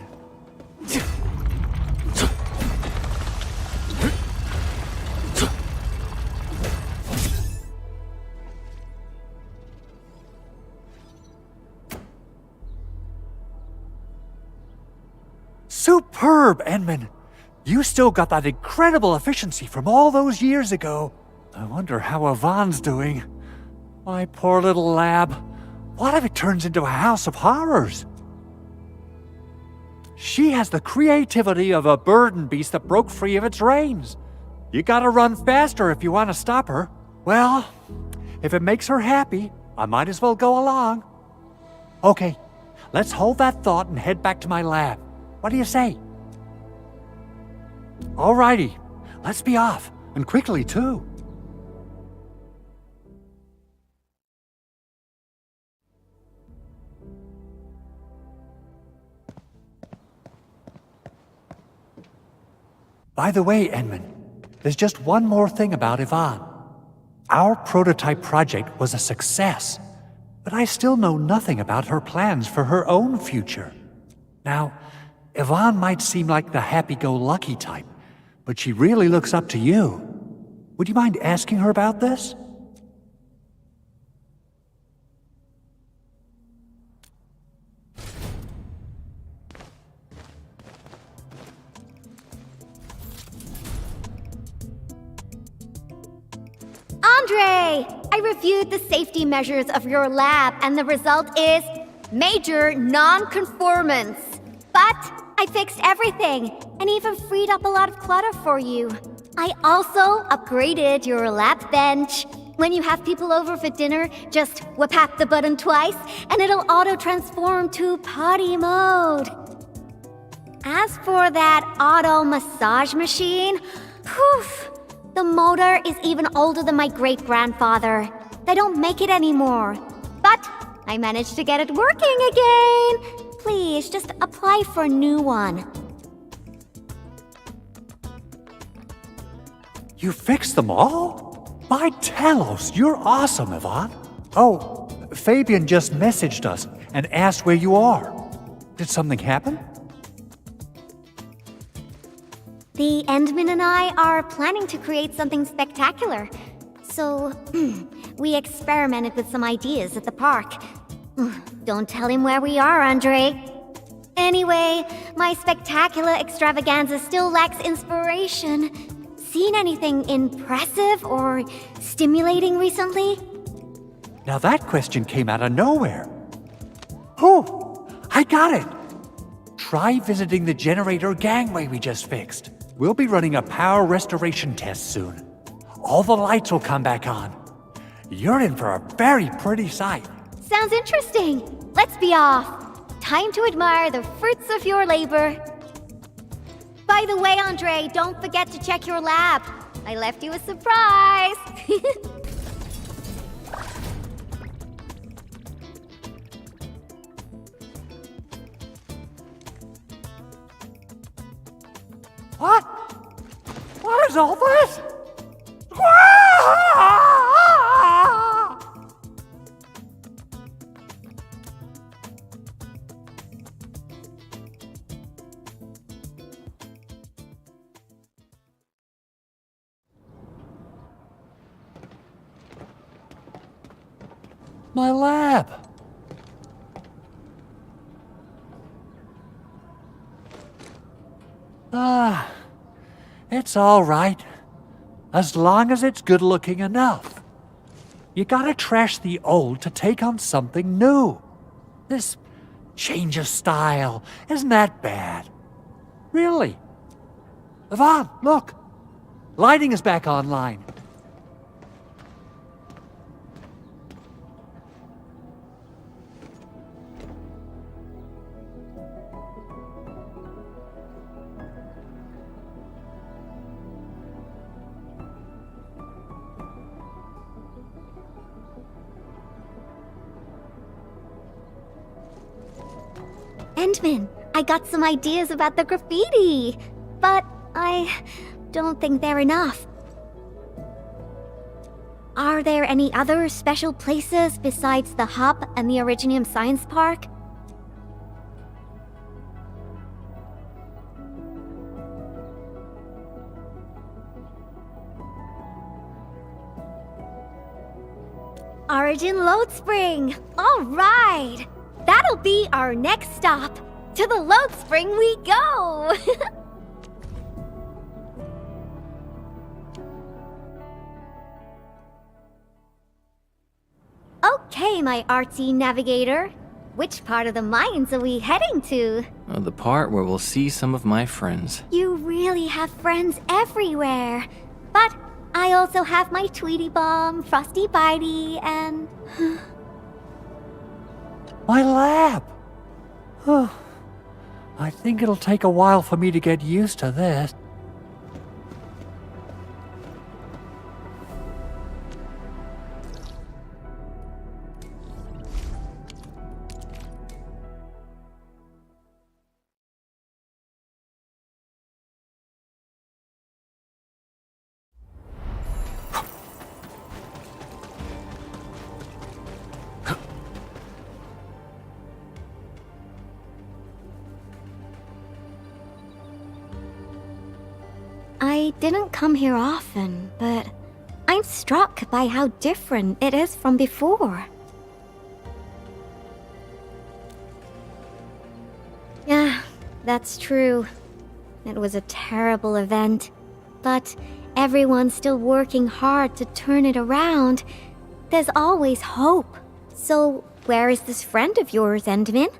Superb, Edmund! You still got that incredible efficiency from all those years ago. I wonder how Yvonne's doing. My poor little lab. What if it turns into a house of horrors? She has the creativity of a burden beast that broke free of its reins. You gotta run faster if you want to stop her. Well, if it makes her happy, I might as well go along. Okay, let's hold that thought and head back to my lab. What do you say? Alrighty, let's be off, and quickly too. By the way, Edmund, there's just one more thing about Yvonne. Our prototype project was a success, but I still know nothing about her plans for her own future. Now, Yvonne might seem like the happy-go-lucky type, but she really looks up to you. Would you mind asking her about this? Andre! I reviewed the safety measures of your lab, and the result is major non-conformance. But I fixed everything, and even freed up a lot of clutter for you. I also upgraded your lab bench. When you have people over for dinner, just whip the button twice, and it'll auto-transform to potty mode. As for that auto massage machine, poof, the motor is even older than my great-grandfather. They don't make it anymore. But I managed to get it working again. Please, just apply for a new one. You fixed them all? By Talos, you're awesome, Yvonne. Oh, Fabian just messaged us and asked where you are. Did something happen? The Endman and I are planning to create something spectacular. So, we experimented with some ideas at the park. Don't tell him where we are, Andre. Anyway, my spectacular extravaganza still lacks inspiration. Seen anything impressive or stimulating recently? Now that question came out of nowhere. Oh, I got it. Try visiting the generator gangway we just fixed. We'll be running a power restoration test soon. All the lights will come back on. You're in for a very pretty sight. Sounds interesting. Let's be off. Time to admire the fruits of your labor. By the way, Andre, don't forget to check your lab. I left you a surprise. What? What is all this? My lab. It's all right. As long as it's good looking enough. You gotta trash the old to take on something new. This change of style isn't that bad. Really. Yvonne, look. Lighting is back online. Endman, I got some ideas about the graffiti, but I don't think they're enough. Are there any other special places besides the hub and the Originium Science Park? Origin Load Spring! All right! That'll be our next stop. To the Load Spring we go! Okay, my artsy navigator. Which part of the mines are we heading to? The part where we'll see some of my friends. You really have friends everywhere. But I also have my Tweety Bomb, Frosty Bitey, and... My lab! Oh, I think it'll take a while for me to get used to this. I didn't come here often, but I'm struck by how different it is from before. Yeah, that's true. It was a terrible event, but everyone's still working hard to turn it around. There's always hope. So, where is this friend of yours, Endman?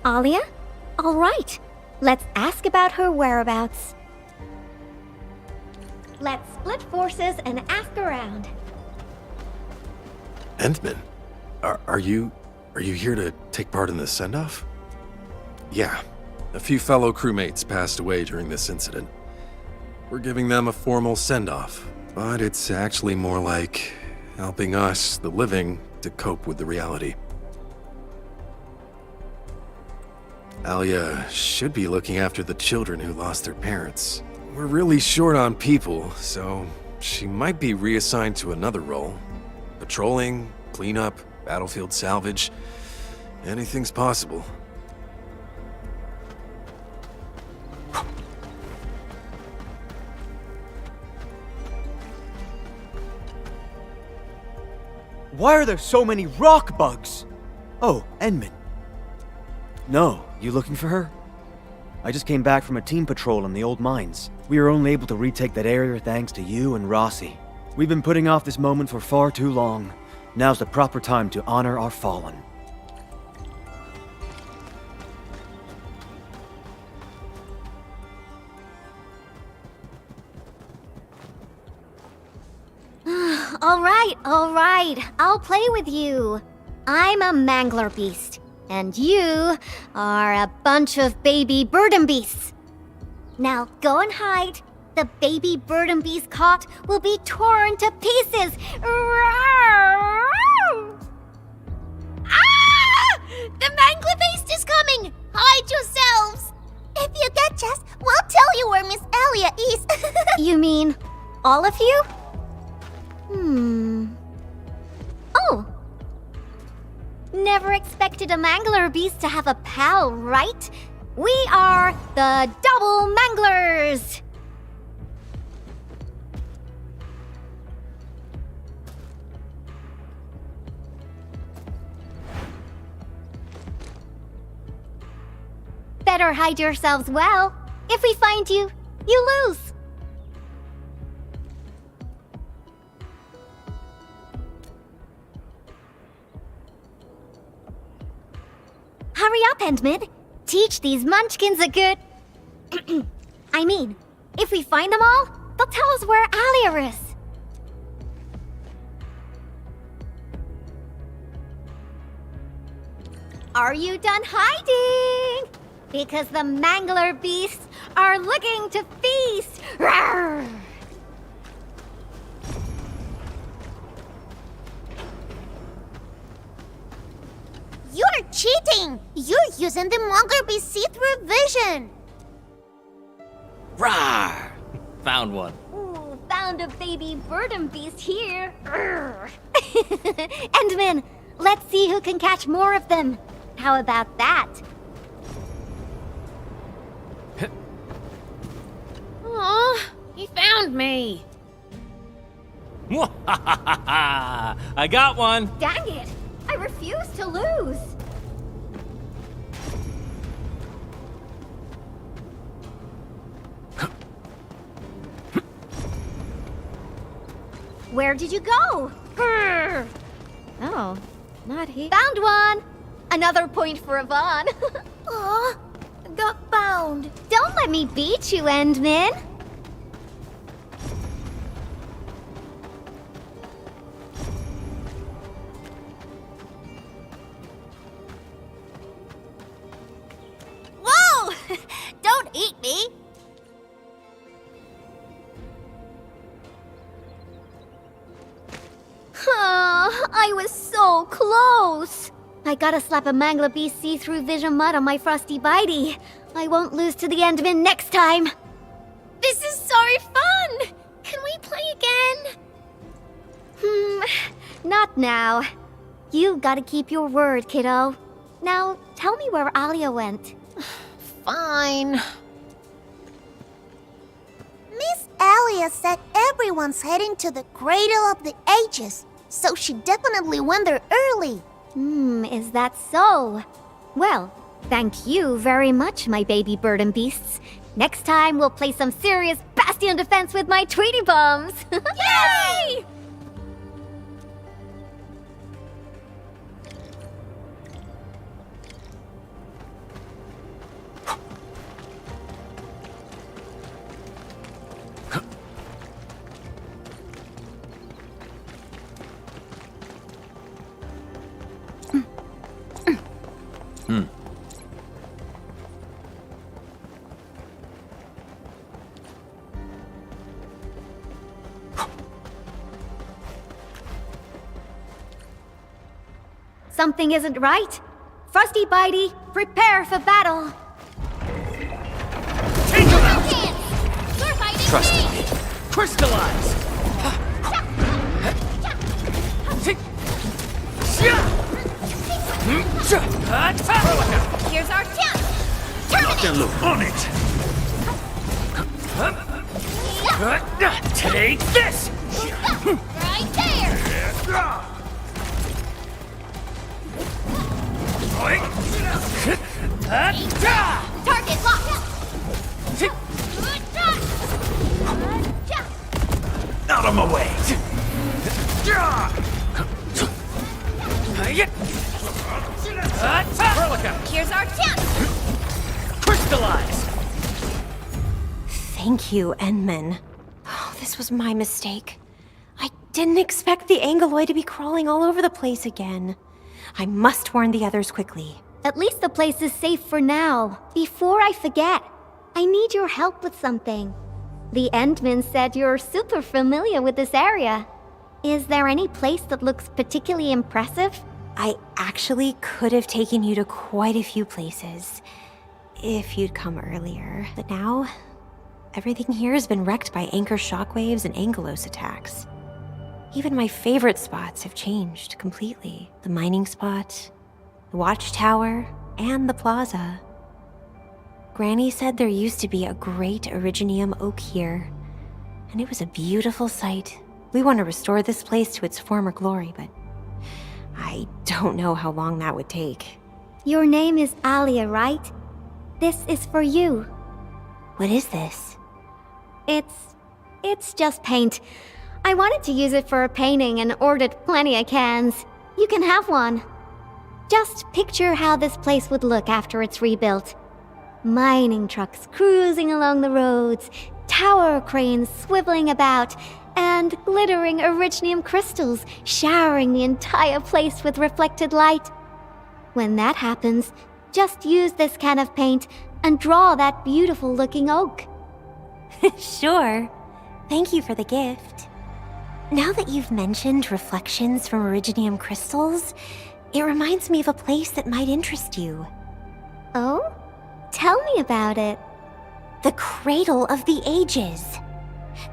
Alia? All right, let's ask about her whereabouts. Let's split forces and ask around. Endman, are you here to take part in the send-off? Yeah, a few fellow crewmates passed away during this incident. We're giving them a formal send-off, but it's actually more like helping us, the living, to cope with the reality. Alia should be looking after the children who lost their parents. We're really short on people, so she might be reassigned to another role. Patrolling, cleanup, battlefield salvage, anything's possible. Why are there so many rock bugs? Oh, Enmin. No, you looking for her? I just came back from a team patrol in the old mines. We were only able to retake that area thanks to you and Rossi. We've been putting off this moment for far too long. Now's the proper time to honor our fallen. All right. I'll play with you. I'm a mangler beast, and you are a bunch of baby burden beasts. Now go and hide. The baby burden beast caught will be torn to pieces. Ah! The mangler beast is coming. Hide yourselves. If you catch us, we'll tell you where Miss Alia is. You mean all of you? Oh. Never expected a mangler beast to have a pal, right? We are the Double Manglers! Better hide yourselves well. If we find you, you lose. Hurry up, Endman. Teach these munchkins a good... I mean, if we find them all, they'll tell us where Alia is. Are you done hiding? Because the mangler beasts are looking to feast. Rawr! You're cheating! You're using the mangler beast see-through vision! Rawr! Found one. Ooh, found a baby burden beast here. Endman, let's see who can catch more of them. How about that? Aw, he found me. I got one. Dang it! I refuse to lose. Where did you go? Oh, not here. Found one! Another point for Yvonne. Aw, got found. Don't let me beat you, Endman. Whoa! Don't eat me. I was so close. I gotta slap a mangler beast see-through vision mud on my frosty bitey. I won't lose to the Endman next time. This is so fun! Can we play again? Not now. You gotta keep your word, kiddo. Now, tell me where Alia went. Fine. Miss Alia said everyone's heading to the Cradle of the Ages, so she definitely went there early. Is that so? Well, thank you very much, my baby burden beasts. Next time, we'll play some serious Bastion defense with my Tweety Bombs. Yay! Something isn't right. Frosty Bitey, prepare for battle. Take him out! Trust me. Crystallize! Here's our chance. Lock and look on it! Take this! Right there. Target locked! Out of my way! Here's our chance! Crystallize! Thank you, Endman. Oh, this was my mistake. I didn't expect the Angeloid to be crawling all over the place again. I must warn the others quickly. At least the place is safe for now. Before I forget, I need your help with something. The Endman said you're super familiar with this area. Is there any place that looks particularly impressive? I actually could have taken you to quite a few places if you'd come earlier. But now, everything here has been wrecked by anchor shockwaves and Angelos attacks. Even my favorite spots have changed completely. The mining spot, the watchtower, and the plaza. Granny said there used to be a great Originium oak here, and it was a beautiful sight. We want to restore this place to its former glory, but I don't know how long that would take. Your name is Alia, right? This is for you. What is this? It's just paint. I wanted to use it for a painting and ordered plenty of cans. You can have one. Just picture how this place would look after it's rebuilt. Mining trucks cruising along the roads, tower cranes swiveling about, and glittering Originium crystals showering the entire place with reflected light. When that happens, just use this can of paint and draw that beautiful looking oak. Sure. Thank you for the gift. Now that you've mentioned reflections from Originium crystals, it reminds me of a place that might interest you. Oh? Tell me about it. The Cradle of the Ages.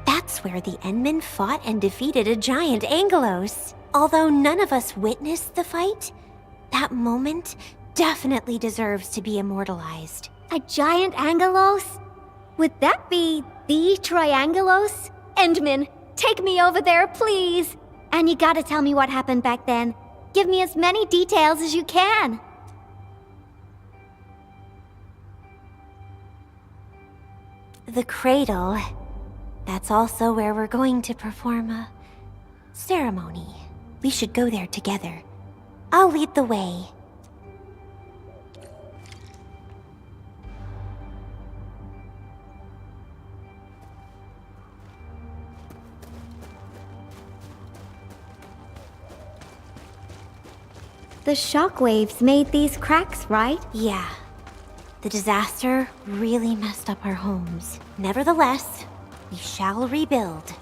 That's where the Endmen fought and defeated a giant Angelos. Although none of us witnessed the fight, that moment definitely deserves to be immortalized. A giant Angelos? Would that be the Triangelos? Endman, take me over there, please. And you gotta tell me what happened back then. Give me as many details as you can. The Cradle. That's also where we're going to perform a ceremony. We should go there together. I'll lead the way. The shockwaves made these cracks, right? Yeah. The disaster really messed up our homes. Nevertheless, we shall rebuild.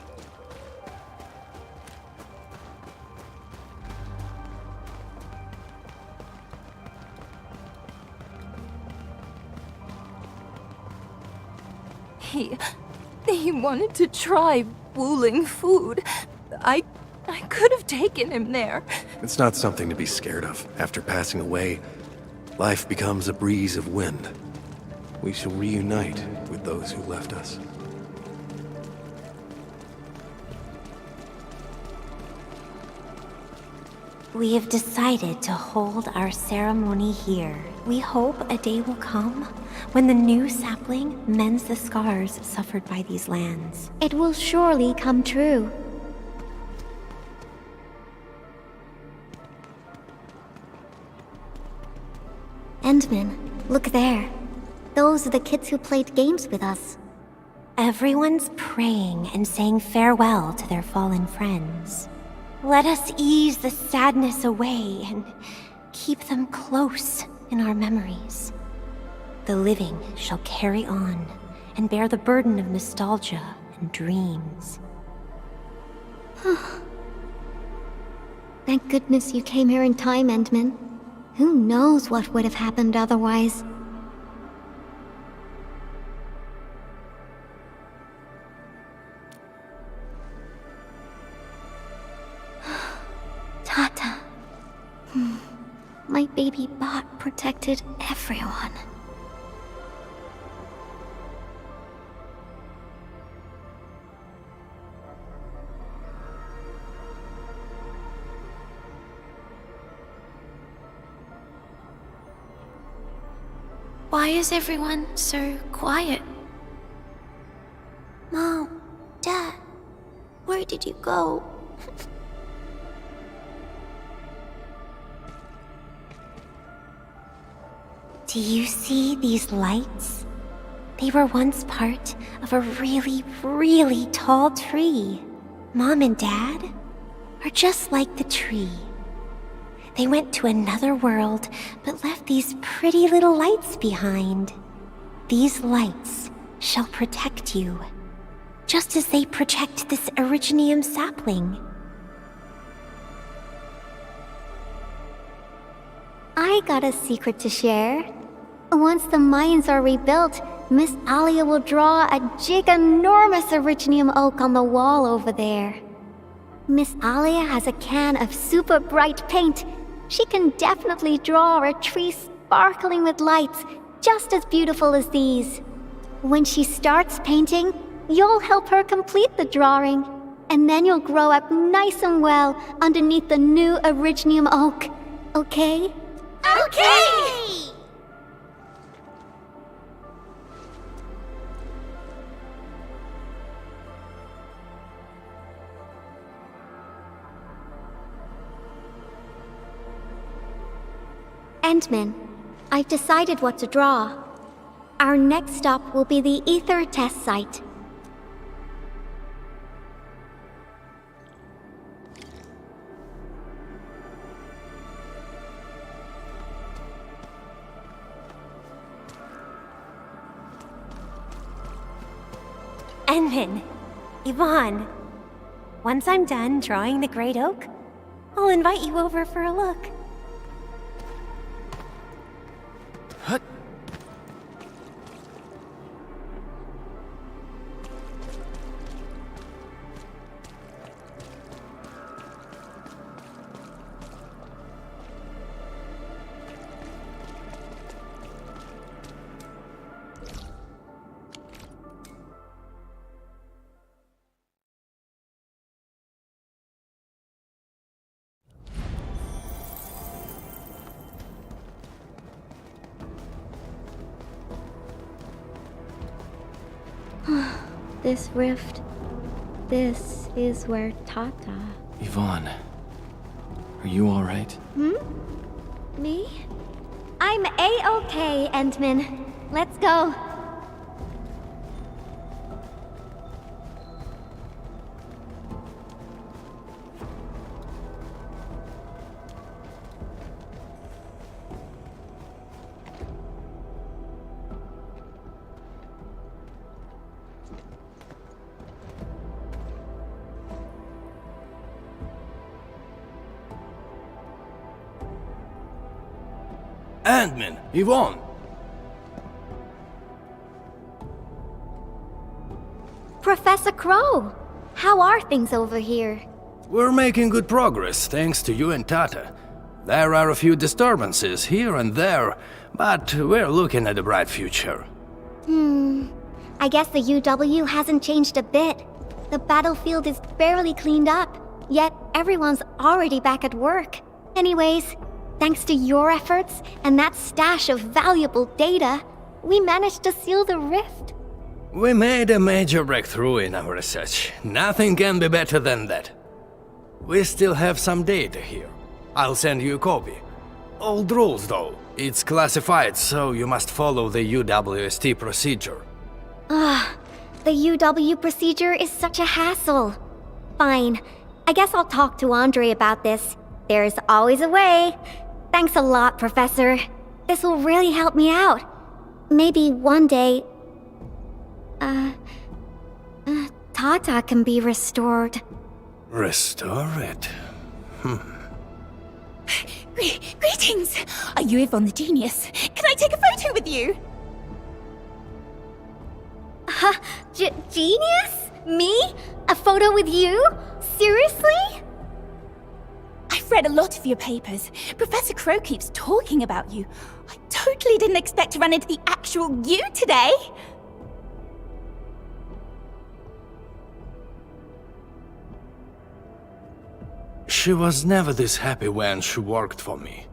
He wanted to try Wuling food. I could have taken him there. It's not something to be scared of. After passing away, life becomes a breeze of wind. We shall reunite with those who left us. We have decided to hold our ceremony here. We hope a day will come when the new sapling mends the scars suffered by these lands. It will surely come true. Endman, look there. Those are the kids who played games with us. Everyone's praying and saying farewell to their fallen friends. Let us ease the sadness away and keep them close in our memories. The living shall carry on and bear the burden of nostalgia and dreams. Thank goodness you came here in time, Endman. Who knows what would have happened otherwise? Tata. My baby bot protected everyone. Why is everyone so quiet? Mom, Dad, where did you go? Do you see these lights? They were once part of a really, really tall tree. Mom and Dad are just like the tree. They went to another world, but left these pretty little lights behind. These lights shall protect you, just as they protect this Originium sapling. I got a secret to share. Once the mines are rebuilt, Miss Alia will draw a giganormous Originium oak on the wall over there. Miss Alia has a can of super bright paint. She can definitely draw a tree sparkling with lights, just as beautiful as these. When she starts painting, you'll help her complete the drawing, and then you'll grow up nice and well underneath the new Originium oak. Okay? Okay! Endman, I've decided what to draw. Our next stop will be the Ether test site. Endman, Yvonne, once I'm done drawing the Great Oak, I'll invite you over for a look. This rift. This is where Tata. Yvonne, are you alright? Me? I'm A-okay, Endman. Let's go. Endman, Yvonne! Professor Crow, how are things over here? We're making good progress, thanks to you and Tata. There are a few disturbances here and there, but we're looking at a bright future. I guess the UW hasn't changed a bit. The battlefield is barely cleaned up, yet everyone's already back at work. Anyways, thanks to your efforts and that stash of valuable data, we managed to seal the rift. We made a major breakthrough in our research. Nothing can be better than that. We still have some data here. I'll send you a copy. Old rules, though. It's classified, so you must follow the UWST procedure. The UW procedure is such a hassle. Fine. I guess I'll talk to Andre about this. There's always a way. Thanks a lot, Professor. This will really help me out. Maybe one day... Tata can be restored. Restore it? Greetings! Are you Yvonne the Genius? Can I take a photo with you? Genius? Me? A photo with you? Seriously? I've read a lot of your papers. Professor Crow keeps talking about you. I totally didn't expect to run into the actual you today. She was never this happy when she worked for me.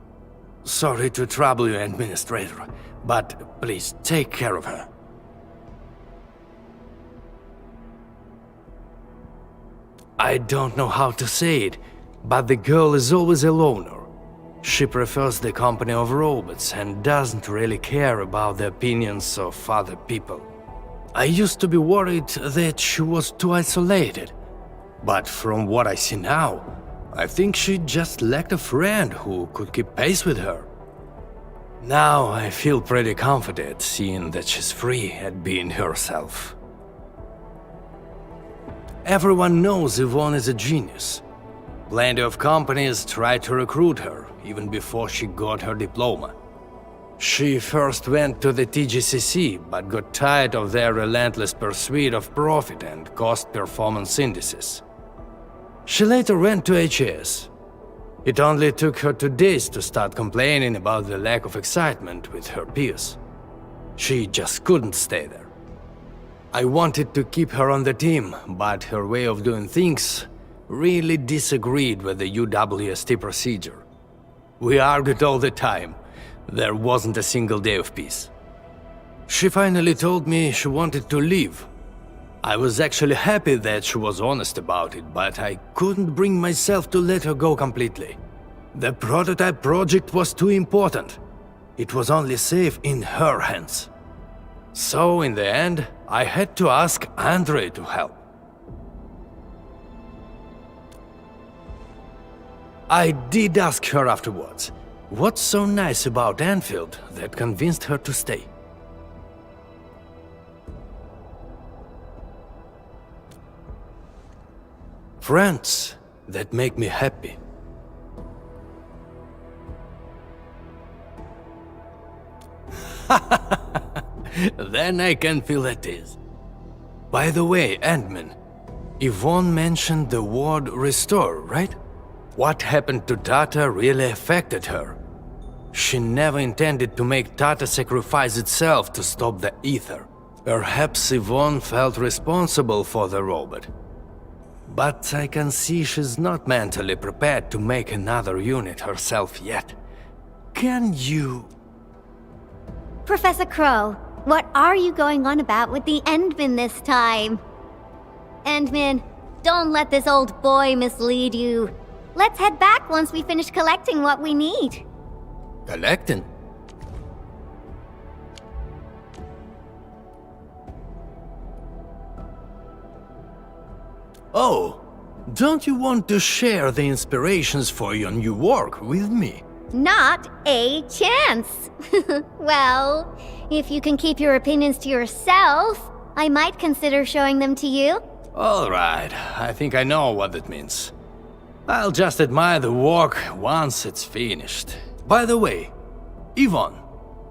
Sorry to trouble you, Administrator, but please take care of her. I don't know how to say it, but the girl is always a loner. She prefers the company of robots and doesn't really care about the opinions of other people. I used to be worried that she was too isolated, but from what I see now, I think she just lacked a friend who could keep pace with her. Now I feel pretty confident seeing that she's free at being herself. Everyone knows Yvonne is a genius. Plenty of companies tried to recruit her, even before she got her diploma. She first went to the TGCC, but got tired of their relentless pursuit of profit and cost performance indices. She later went to HAS. It only took her 2 days to start complaining about the lack of excitement with her peers. She just couldn't stay there. I wanted to keep her on the team, but her way of doing things really disagreed with the UWST procedure. We argued all the time. There wasn't a single day of peace. She finally told me she wanted to leave. I was actually happy that she was honest about it, but I couldn't bring myself to let her go completely. The prototype project was too important. It was only safe in her hands. So, in the end, I had to ask Andre to help. I did ask her afterwards, what's so nice about Anfield that convinced her to stay? Friends that make me happy. Then I can feel at ease. By the way, Ant-Man, Yvonne mentioned the word restore, right? What happened to Tata really affected her. She never intended to make Tata sacrifice itself to stop the ether. Perhaps Yvonne felt responsible for the robot. But I can see she's not mentally prepared to make another unit herself yet. Can you... Professor Crow, what are you going on about with the Endman this time? Endman, don't let this old boy mislead you. Let's head back once we finish collecting what we need. Collecting? Oh, don't you want to share the inspirations for your new work with me? Not a chance. Well, if you can keep your opinions to yourself, I might consider showing them to you. All right, I think I know what that means. I'll just admire the work once it's finished. By the way, Yvonne,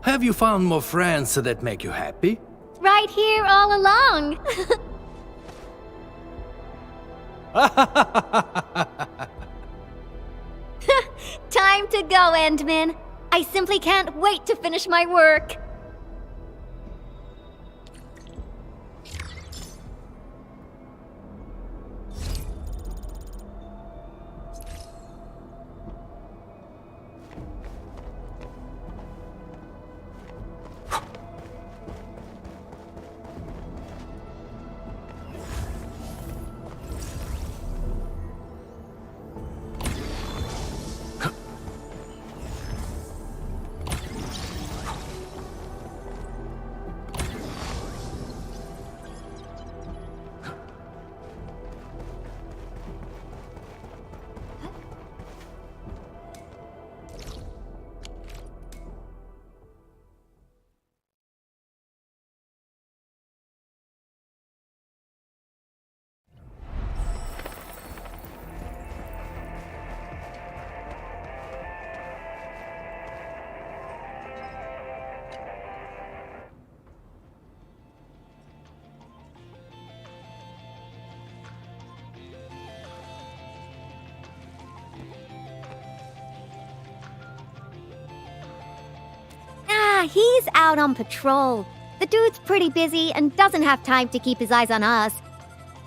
have you found more friends that make you happy? Right here all along. Time to go, Endman. I simply can't wait to finish my work. He's out on patrol. The dude's pretty busy and doesn't have time to keep his eyes on us.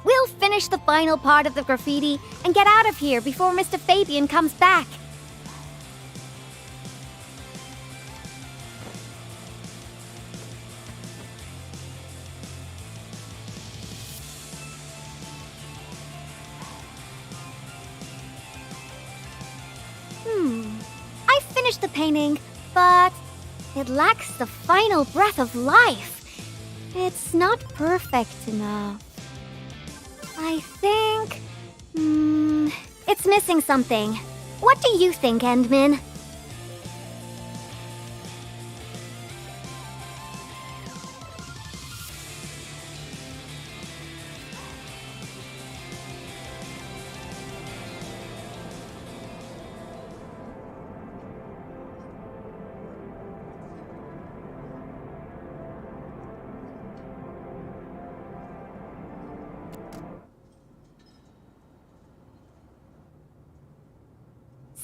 We'll finish the final part of the graffiti and get out of here before Mr. Fabian comes back. finished the painting, but it lacks the final breath of life. It's not perfect enough. I think... it's missing something. What do you think, Endman?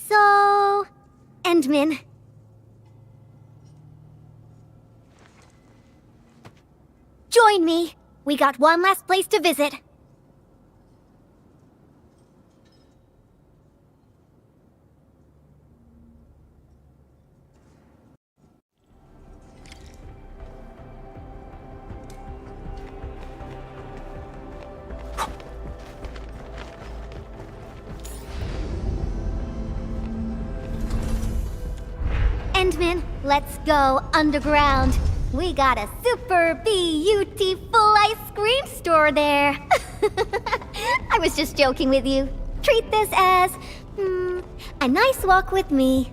So... Endman. Join me. We got one last place to visit. Endman, let's go underground. We got a super beautiful ice cream store there. I was just joking with you. Treat this as, a nice walk with me.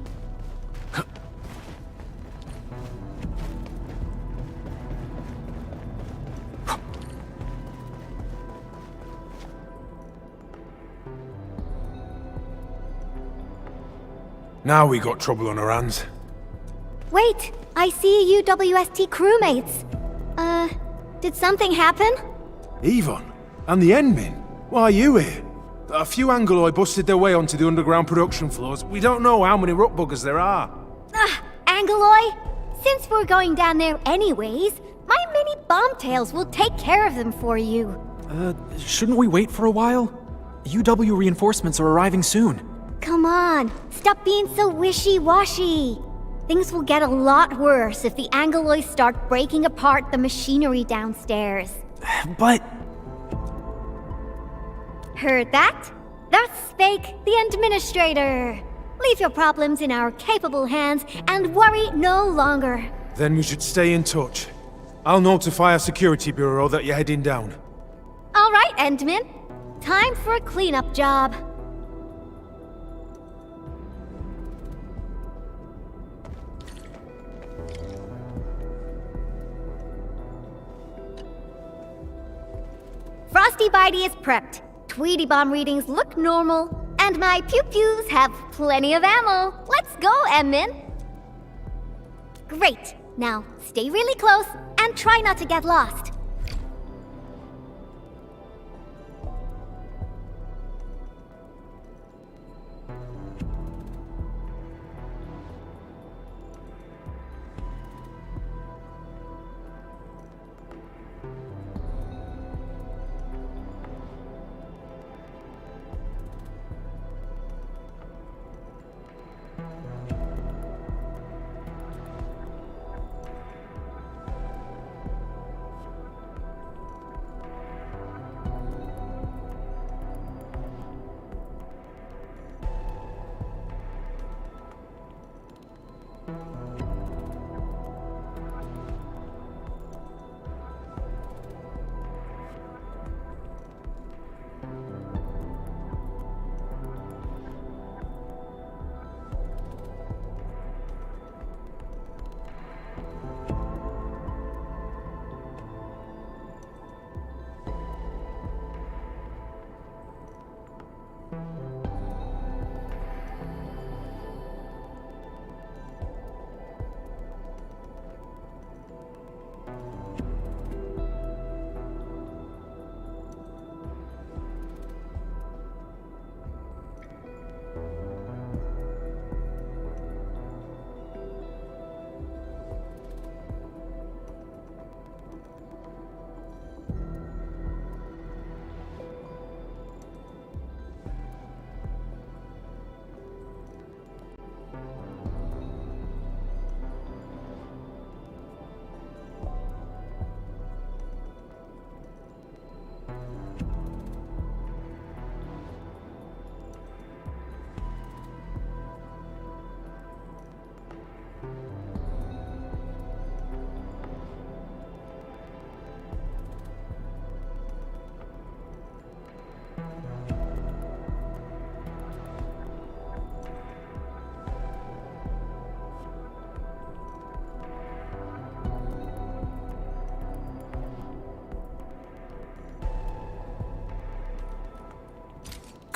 Now we got trouble on our hands. Wait, I see UWST crewmates. Did something happen? Yvonne? And the Endmin? Why are you here? A few Angoloi busted their way onto the underground production floors. We don't know how many rock buggers there are. Angoloi? Since we're going down there anyways, my mini bombtails will take care of them for you. Shouldn't we wait for a while? UW reinforcements are arriving soon. Come on, stop being so wishy-washy. Things will get a lot worse if the Angoloi start breaking apart the machinery downstairs. But... Heard that? That's Spake, the Administrator. Leave your problems in our capable hands and worry no longer. Then we should stay in touch. I'll notify our security bureau that you're heading down. All right, Endman. Time for a cleanup job. Frosty Bitey is prepped. Tweety Bomb readings look normal. And my pew-pews have plenty of ammo. Let's go, Emmin. Great. Now, stay really close and try not to get lost.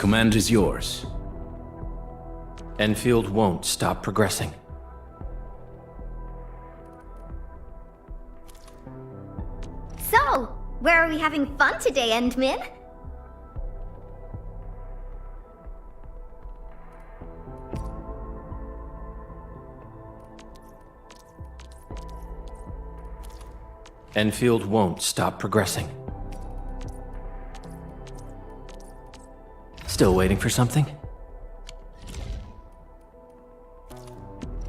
command is yours. Enfield won't stop progressing. So, where are we having fun today, Endmin? Enfield won't stop progressing. Still waiting for something?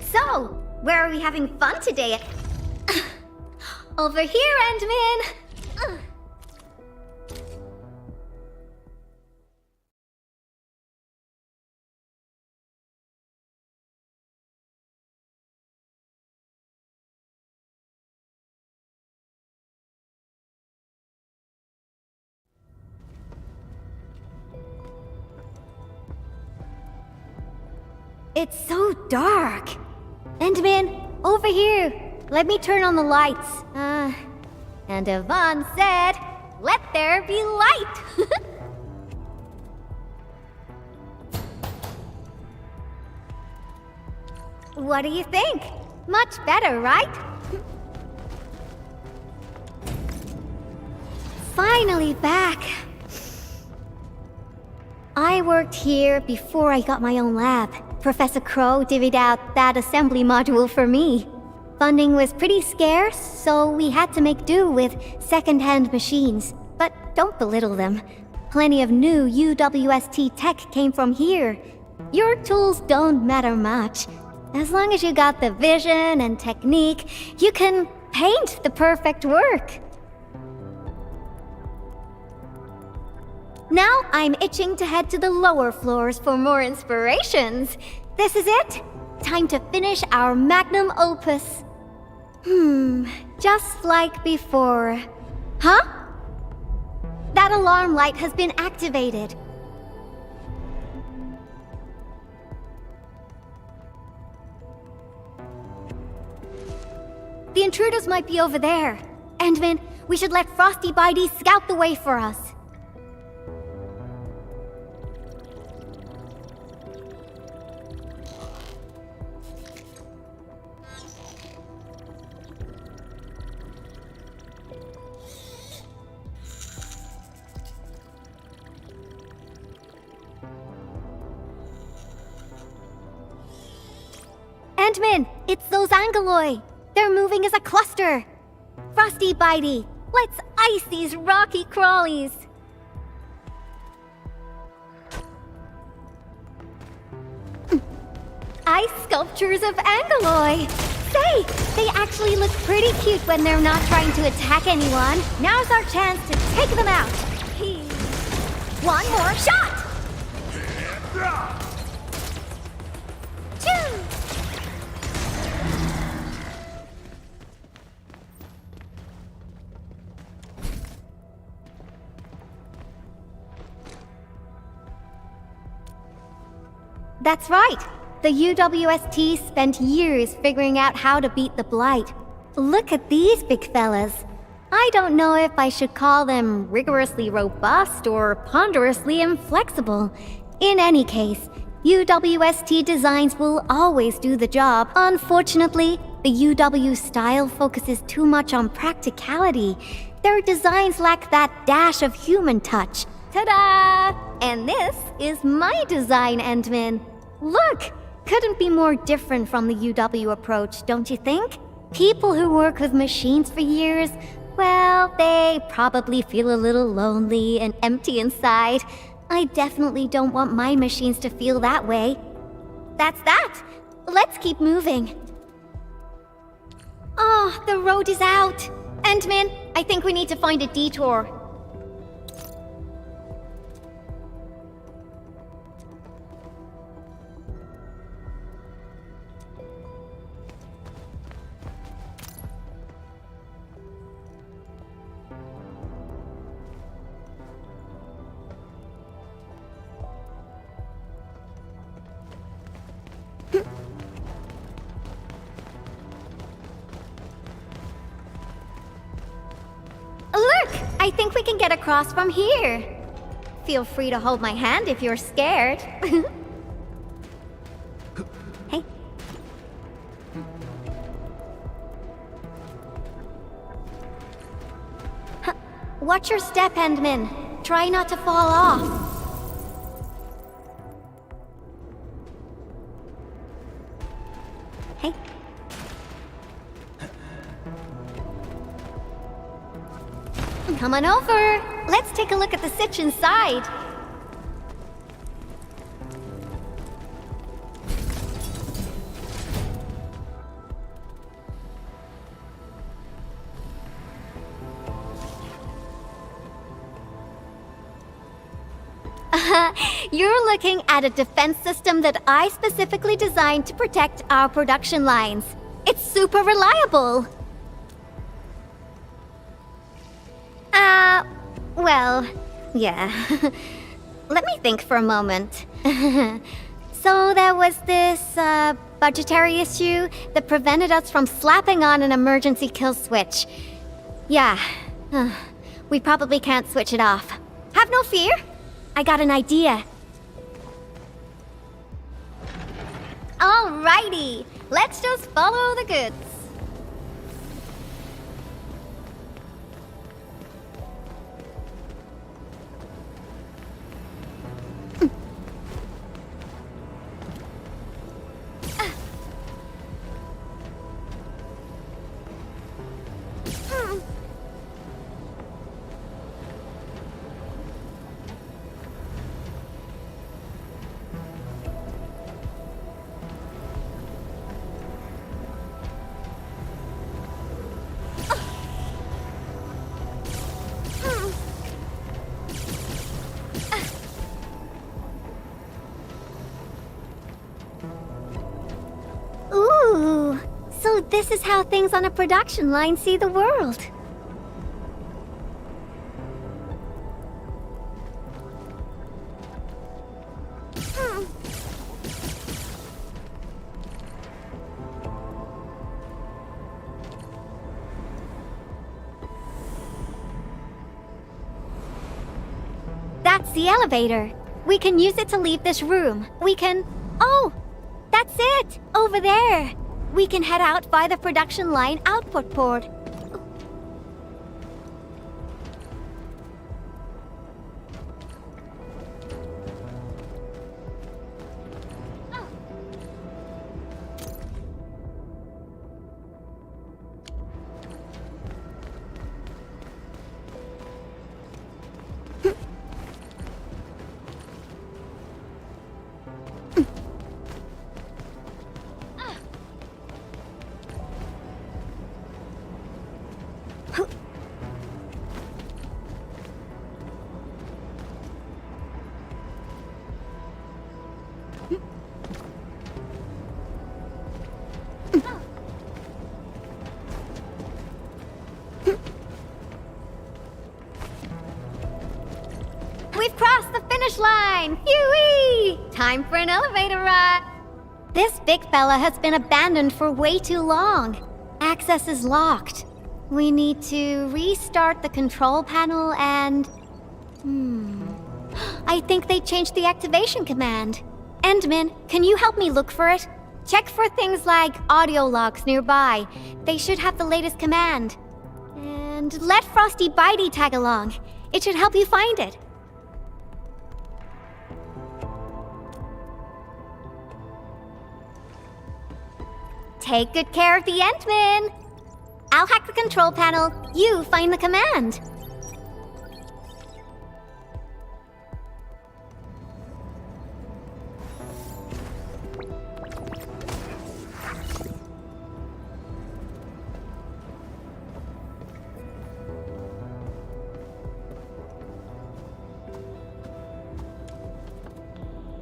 So, where are we having fun today? Over here, Endmin! It's so dark. Endmin, over here. Let me turn on the lights. And Yvonne said, let there be light. What do you think? Much better, right? Finally back. I worked here before I got my own lab. Professor Crow divvied out that assembly module for me. Funding was pretty scarce, so we had to make do with second-hand machines. But don't belittle them. Plenty of new UWST tech came from here. Your tools don't matter much. As long as you got the vision and technique, you can paint the perfect work. Now I'm itching to head to the lower floors for more inspirations. This is it. Time to finish our magnum opus. Just like before. Huh? That alarm light has been activated. The intruders might be over there. Endmin, we should let Frosty Bitey scout the way for us. Endmin, it's those Angeloi. They're moving as a cluster. Frosty Bitey, let's ice these rocky crawlies. Ice sculptures of Angeloi. Say, they actually look pretty cute when they're not trying to attack anyone. Now's our chance to take them out. One more shot! Choo! That's right. The UWST spent years figuring out how to beat the Blight. Look at these big fellas. I don't know if I should call them rigorously robust or ponderously inflexible. In any case, UWST designs will always do the job. Unfortunately, the UW style focuses too much on practicality. Their designs lack that dash of human touch. Ta-da! And this is my design, Endmin. Look! Couldn't be more different from the UW approach, don't you think? People who work with machines for years, well, they probably feel a little lonely and empty inside. I definitely don't want my machines to feel that way. That's that! Let's keep moving. Oh, the road is out! Endmin, I think we need to find a detour. Look! I think we can get across from here. feel free to hold my hand if you're scared. Hey. Huh. Watch your step, Endman. Try not to fall off. Hey. Come on over. Let's take a look at the sitch inside. You're looking at a defense system that I specifically designed to protect our production lines. It's super reliable. Well, yeah. Let me think for a moment. So there was this, budgetary issue that prevented us from slapping on an emergency kill switch. Yeah. We probably can't switch it off. Have no fear. I got an idea. Alrighty. Let's just follow the goods. Ooh, so this is how things on a production line see the world. That's the elevator. We can use it to leave this room. We can... Oh! That's it! Over there! We can head out by the production line output port. We've crossed the finish line! Phew-wee! Time for an elevator ride! This big fella has been abandoned for way too long. Access is locked. We need to restart the control panel and... I think they changed the activation command. Endman, can you help me look for it? Check for things like audio logs nearby. They should have the latest command. And let Frosty Bitey tag along. It should help you find it. Take good care of the Endman. I'll hack the control panel. You find the command.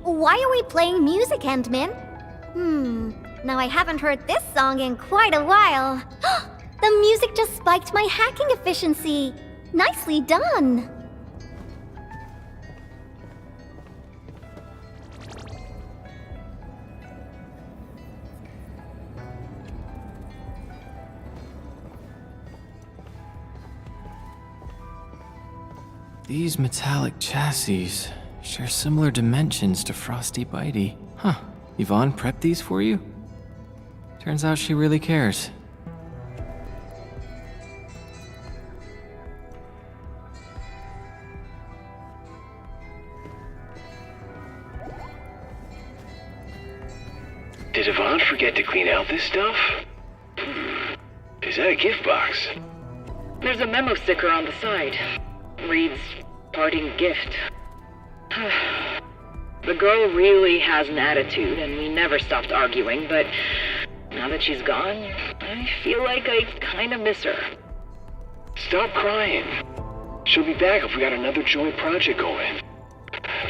Why are we playing music, Endman? Now I haven't heard this song in quite a while. The music just spiked my hacking efficiency. Nicely done. These metallic chassis share similar dimensions to Frosty Bitey. Huh. Yvonne prepped these for you? Turns out she really cares. Did Yvonne forget to clean out this stuff? Is that a gift box? There's a memo sticker on the side. Reads, parting gift. The girl really has an attitude, and we never stopped arguing, but now that she's gone, I feel like I kind of miss her. Stop crying. She'll be back if we got another joint project going.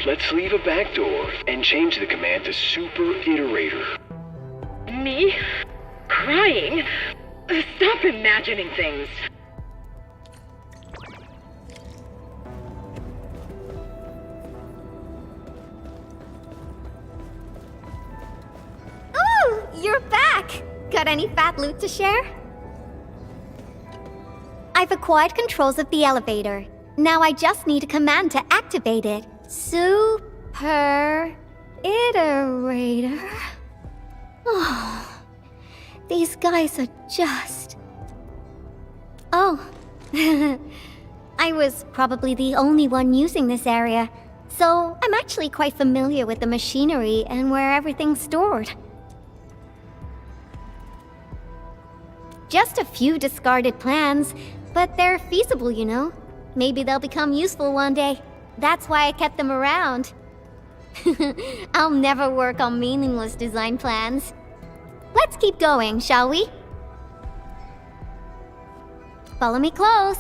Let's leave a back door and change the command to Super Iterator. Me? Crying? Stop imagining things. Ooh, you're back! Got any fat loot to share? I've acquired controls of the elevator. Now I just need a command to activate it. Super Iterator. Oh, these guys are just... Oh, I was probably the only one using this area, so I'm actually quite familiar with the machinery and where everything's stored. Just a few discarded plans, but they're feasible, you know. Maybe they'll become useful one day. That's why I kept them around. I'll never work on meaningless design plans. Let's keep going, shall we? Follow me close.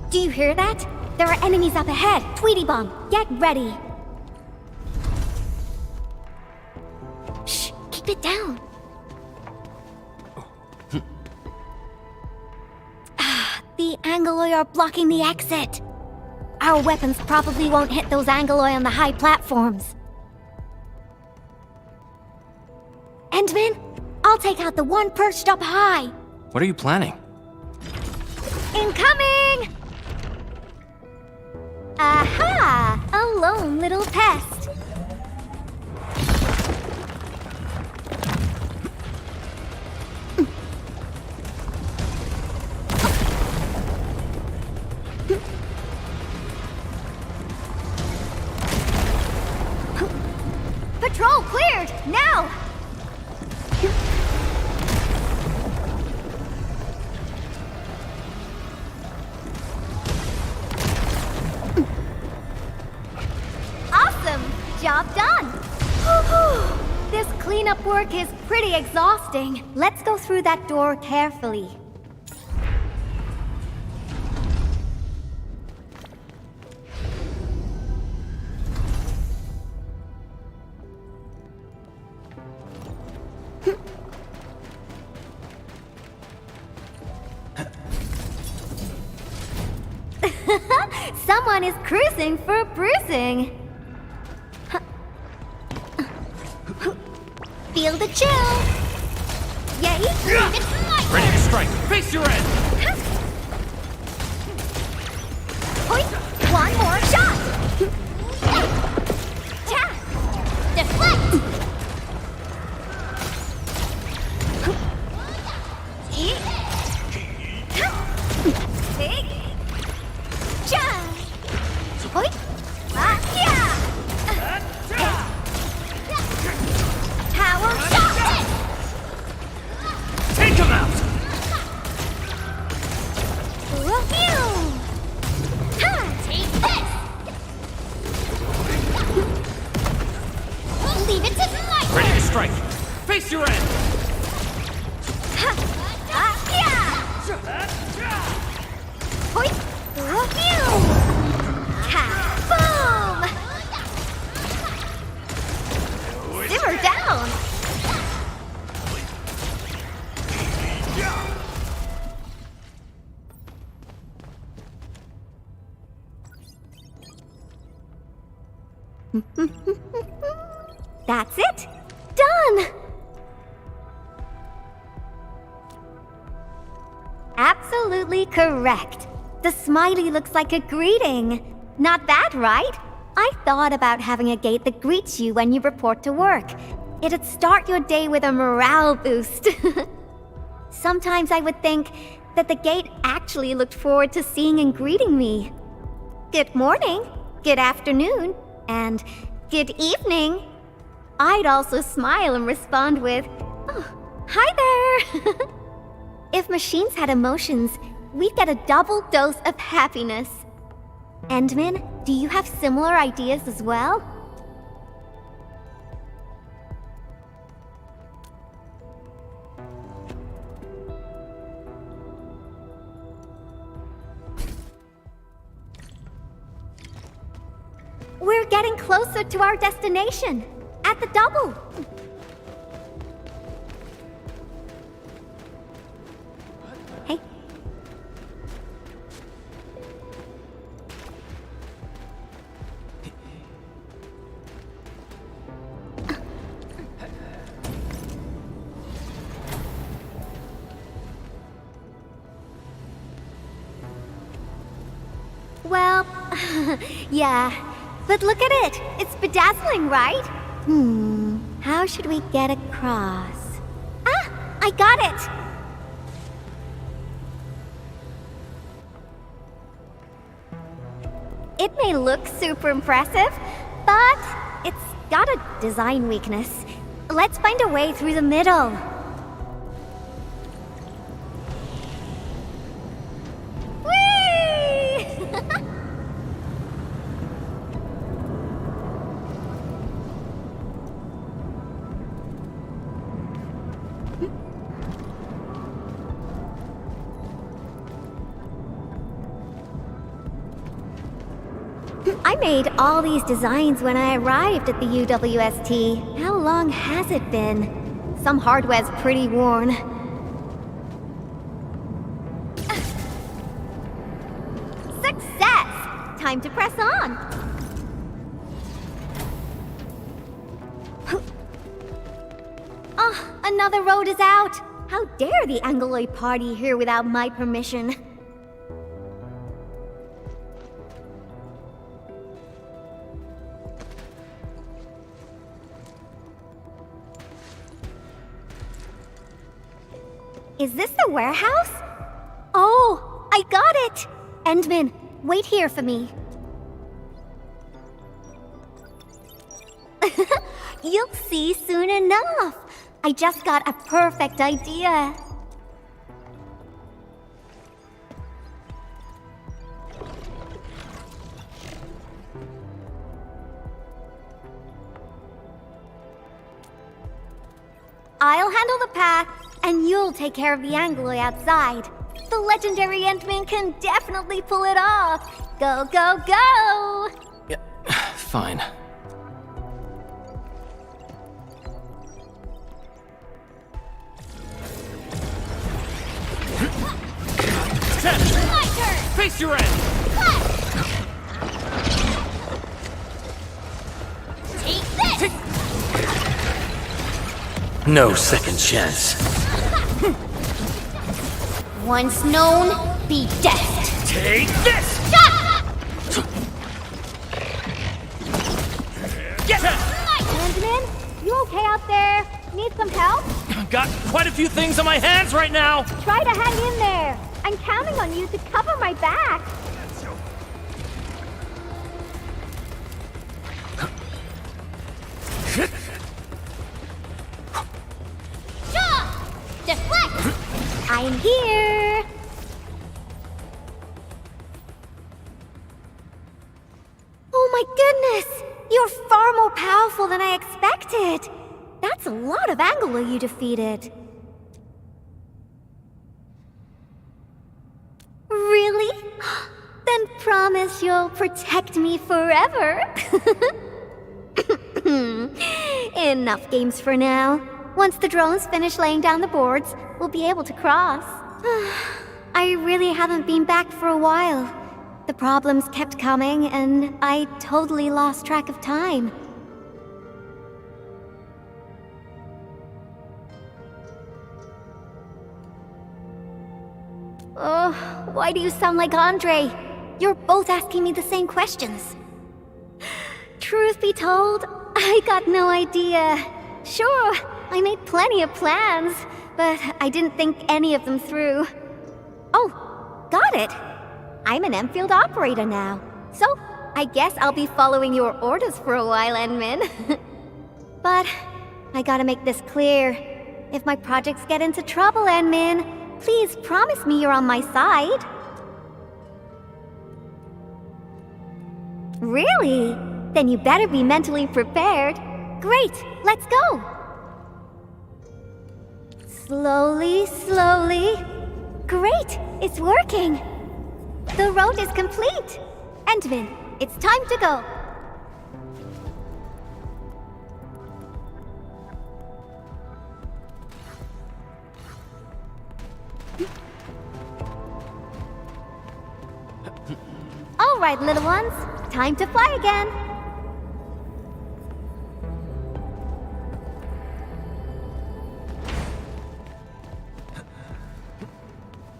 Do you hear that? There are enemies up ahead. Tweety Bomb, get ready. Shh, keep it down. The Angoloi are blocking the exit. Our weapons probably won't hit those Angoloi on the high platforms. Endman, I'll take out the one perched up high. What are you planning? Incoming! Aha! A lone little pest. Patrol cleared! Now! Awesome! Job done! This cleanup work is pretty exhausting. Let's go through that door carefully. Someone is cruising for bruising. Feel the chill. Yay! Ready to strike. Face your end. Point. One more shot. Ta. Deflect. Take. Ja. Point. Tower shot! Take him out! Review! Take this! Leave it to Michael! Ready to strike. Face your end. Point! Review! Boom! Simmer down! That's it! Done! Absolutely correct. The smiley looks like a greeting. Not bad, right? I thought about having a gate that greets you when you report to work. It'd start your day with a morale boost. Sometimes I would think that the gate actually looked forward to seeing and greeting me. Good morning, good afternoon, and good evening. I'd also smile and respond with, "Oh, hi there." If machines had emotions, we'd get a double dose of happiness. Endman, do you have similar ideas as well? We're getting closer to our destination. At the double. Hey. Well, yeah. But look at it! It's bedazzling, right? How should we get across? Ah! I got it! It may look super impressive, but it's got a design weakness. Let's find a way through the middle. I made all these designs when I arrived at the UWST. How long has it been? Some hardware's pretty worn. Success! Time to press on! Oh, another road is out! How dare the Angloid party here without my permission? Is this the warehouse? Oh, I got it! Endman, wait here for me. You'll see soon enough. I just got a perfect idea. I'll handle the path, and you'll take care of the Angloid outside. The legendary Endman can definitely pull it off. Go, go, go! Yeah, fine. My turn! Face your end! Take this! No second chance. Once known, be death. Take this! Get him! Endman, you okay out there? Need some help? Got quite a few things on my hands right now! Try to hang in there. I'm counting on you to cover my back. Deflect! I'm here. Oh my goodness! You're far more powerful than I expected. That's a lot of Anglo you defeated. Really? Then promise you'll protect me forever. Enough games for now. Once the drones finish laying down the boards, we'll be able to cross. I really haven't been back for a while. The problems kept coming, and I totally lost track of time. Oh, why do you sound like Andre? You're both asking me the same questions. Truth be told, I got no idea. Sure, I made plenty of plans, but I didn't think any of them through. Oh, got it! I'm an Enfield operator now, so I guess I'll be following your orders for a while, Enmin. But I gotta make this clear. If my projects get into trouble, Enmin, please promise me you're on my side. Really? Then you better be mentally prepared. Great, let's go! Slowly, slowly. Great, it's working! The road is complete! Enmin, it's time to go! All right, little ones, time to fly again!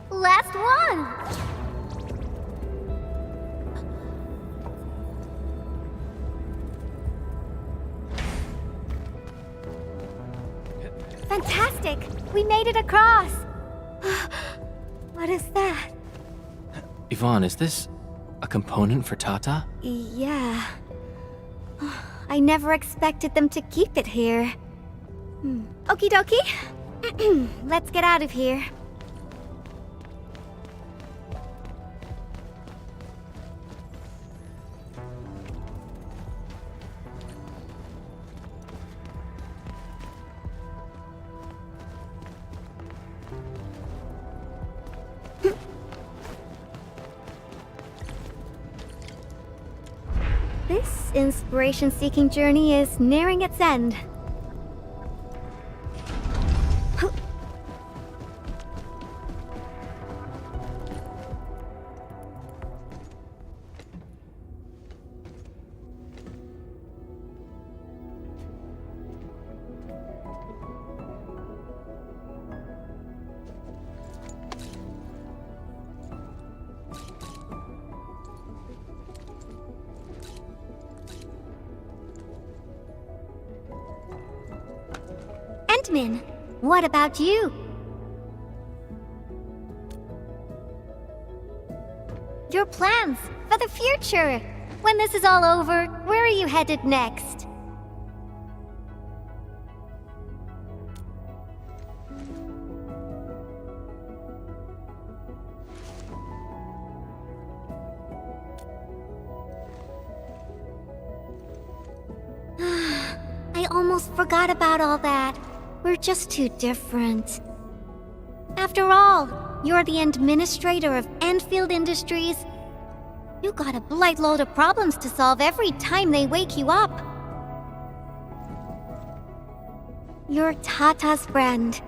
Last one! Fantastic! We made it across! What is that? Yvonne, is this a component for Tata? Yeah. I never expected them to keep it here. Okie dokie. Let's get out of here. This inspiration-seeking journey is nearing its end. Entmin, what about you? Your plans for the future. When this is all over, where are you headed next? I almost forgot about all that. We're just too different. After all, you're the administrator of Enfield Industries. You got a blight load of problems to solve every time they wake you up. You're Tata's friend,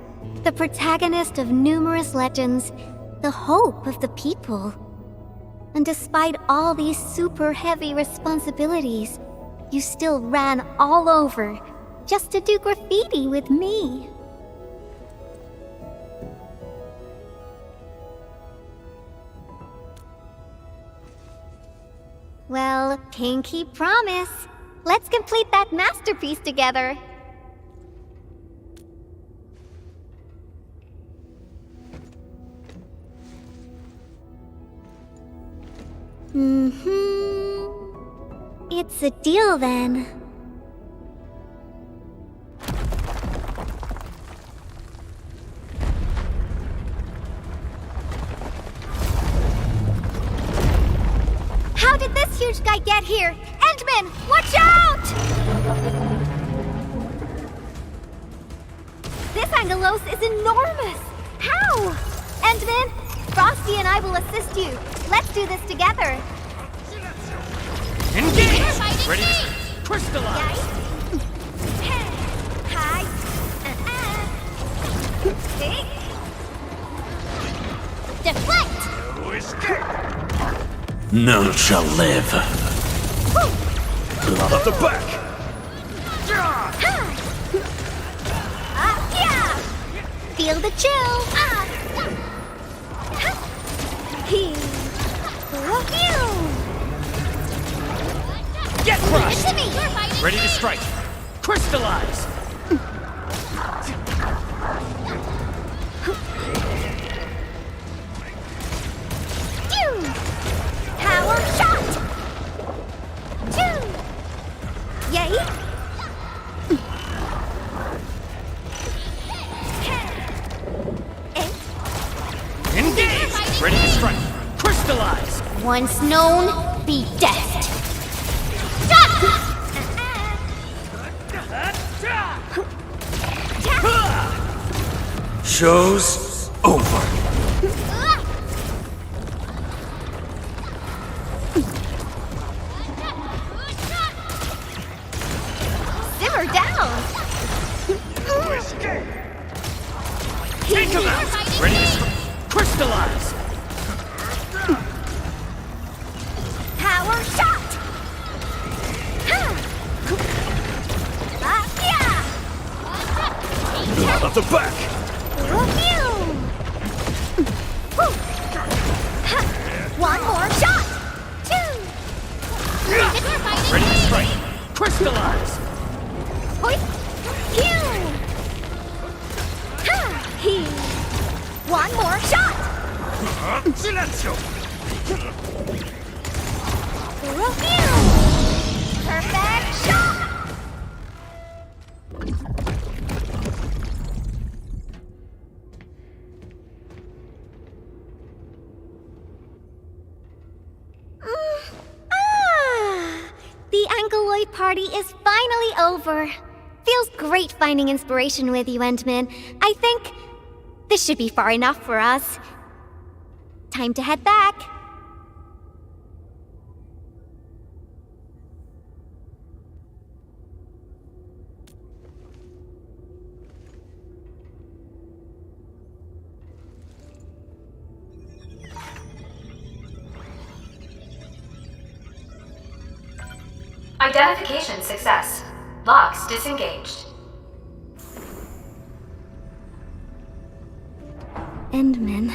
the protagonist of numerous legends, the hope of the people. And despite all these super heavy responsibilities, you still ran all over just to do graffiti with me. Well, pinky promise. Let's complete that masterpiece together. It's a deal then. How did this huge guy get here? Entmin, watch out! This Angelos is enormous! How? Entmin, Frosty and I will assist you. Let's do this together. Engage! Ready to crystallize! Hi. Deflect! No escape! None shall live. Not at the back! Feel the chill. Get crushed! Give it to me. Ready to strike. Crystallize! Power shot. Yay. Engage! Ready to strike. Crystallize! Once known, be death. Show's over. Simmer down. Take him out! Ready to strike. Crystallize! Power shot. Not at the back! One more shot. Ready to strike. Crystallize! One more shot. Silencio! Perfect shot. The Angeloid party is finally over. Feels great finding inspiration with you, Endman. I think this should be far enough for us. Time to head back. Identification success. Locks disengaged. Endman.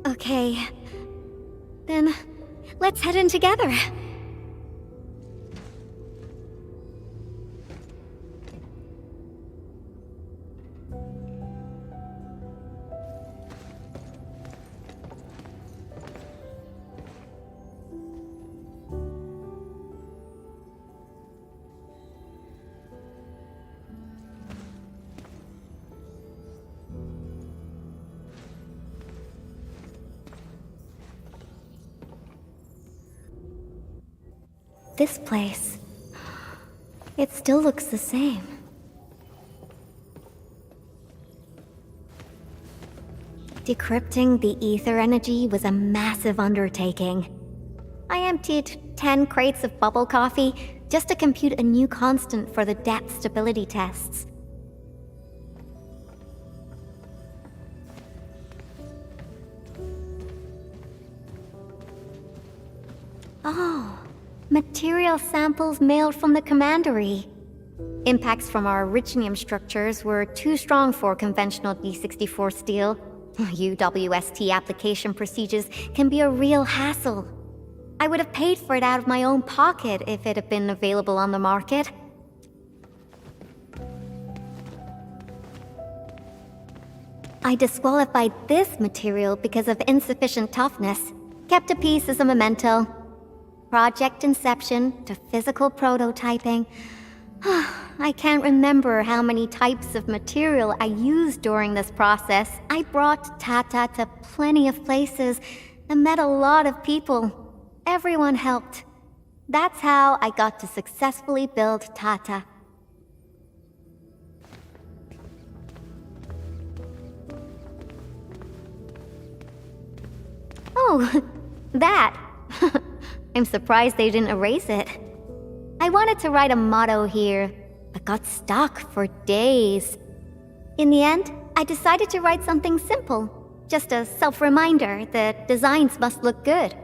Okay. Then, let's head in together. This place. It still looks the same. Decrypting the ether energy was a massive undertaking. I emptied 10 crates of bubble coffee just to compute a new constant for the depth stability tests. Oh. Material samples mailed from the commandery. Impacts from our Richnium structures were too strong for conventional D64 steel. UWST application procedures can be a real hassle. I would have paid for it out of my own pocket if it had been available on the market. I disqualified this material because of insufficient toughness. Kept a piece as a memento. Project inception to physical prototyping. I can't remember how many types of material I used during this process. I brought Tata to plenty of places and met a lot of people. Everyone helped. That's how I got to successfully build Tata. Oh, that. I'm surprised they didn't erase it. I wanted to write a motto here, but got stuck for days. In the end, I decided to write something simple. Just a self-reminder that designs must look good.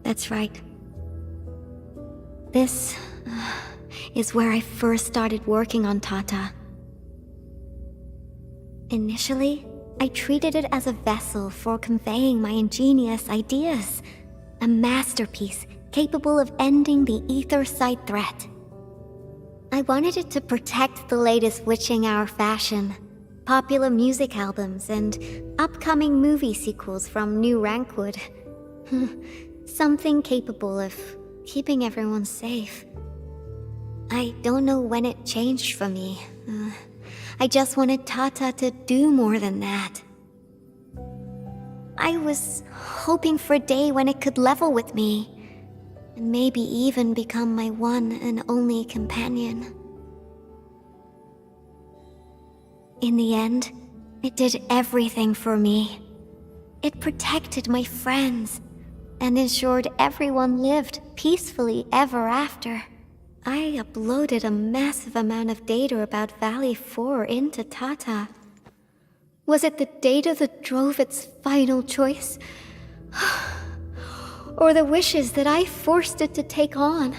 That's right. This is where I first started working on Tata. Initially, I treated it as a vessel for conveying my ingenious ideas. A masterpiece capable of ending the Aetherside threat. I wanted it to protect the latest witching hour fashion, popular music albums, and upcoming movie sequels from New Rankwood. Something capable of keeping everyone safe. I don't know when it changed for me. I just wanted Tata to do more than that. I was hoping for a day when it could level with me, and maybe even become my one and only companion. In the end, it did everything for me. It protected my friends, and ensured everyone lived peacefully ever after. I uploaded a massive amount of data about Valley 4 into Tata. Was it the data that drove its final choice? Or the wishes that I forced it to take on?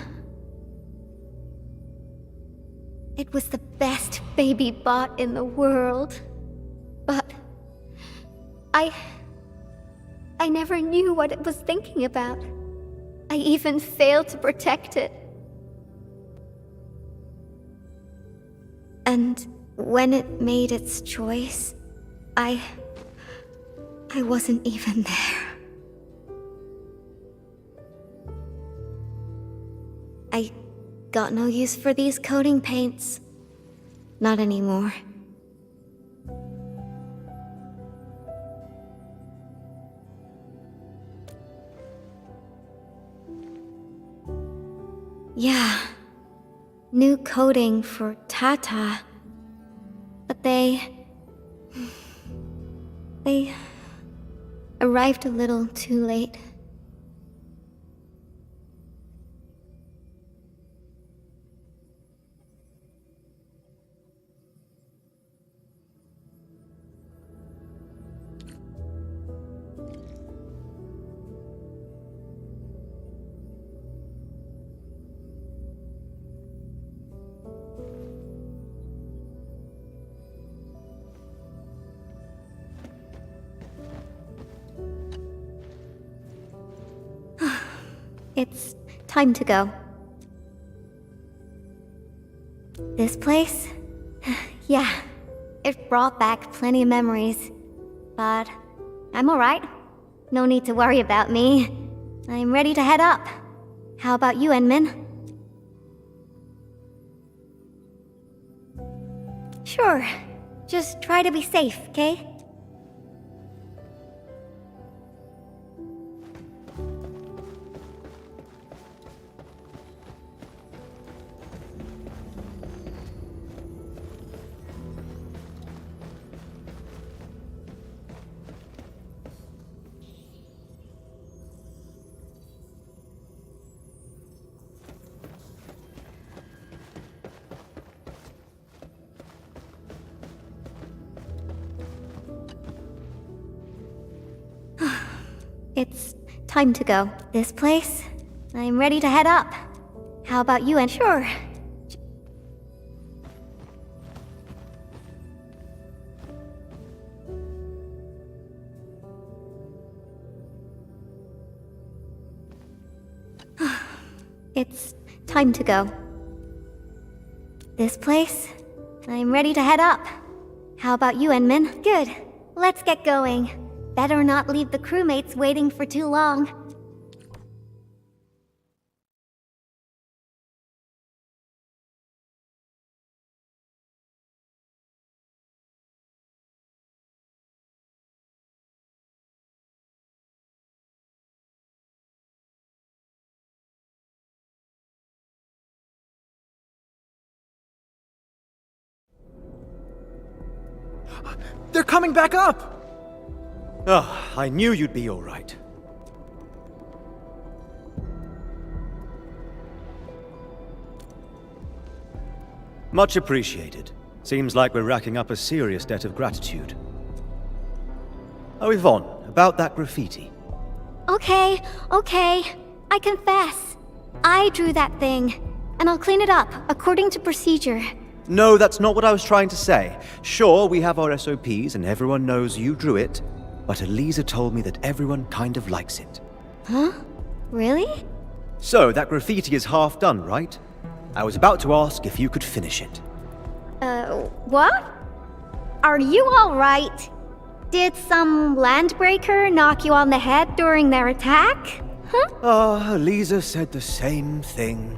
It was the best baby bot in the world. But I never knew what it was thinking about. I even failed to protect it. And when it made its choice, I wasn't even there. I got no use for these coating paints. Not anymore. Yeah, new coating for Tata. But they arrived a little too late. It's time to go. This place? Yeah, it brought back plenty of memories. But I'm alright. No need to worry about me. I'm ready to head up. How about you, Enmin? Sure. Just try to be safe, okay? It's time to go. This place? I'm ready to head up. How about you, and sure. It's time to go. This place? I'm ready to head up. How about you, Enman? Good. Let's get going. Better not leave the crewmates waiting for too long. They're coming back up! Oh, I knew you'd be all right. Much appreciated. Seems like we're racking up a serious debt of gratitude. Oh, Yvonne, about that graffiti. Okay. I confess. I drew that thing, and I'll clean it up according to procedure. No, that's not what I was trying to say. Sure, we have our SOPs and everyone knows you drew it, but Elisa told me that everyone kind of likes it. Huh? Really? So, that graffiti is half done, right? I was about to ask if you could finish it. What? Are you alright? Did some landbreaker knock you on the head during their attack? Huh? Elisa said the same thing.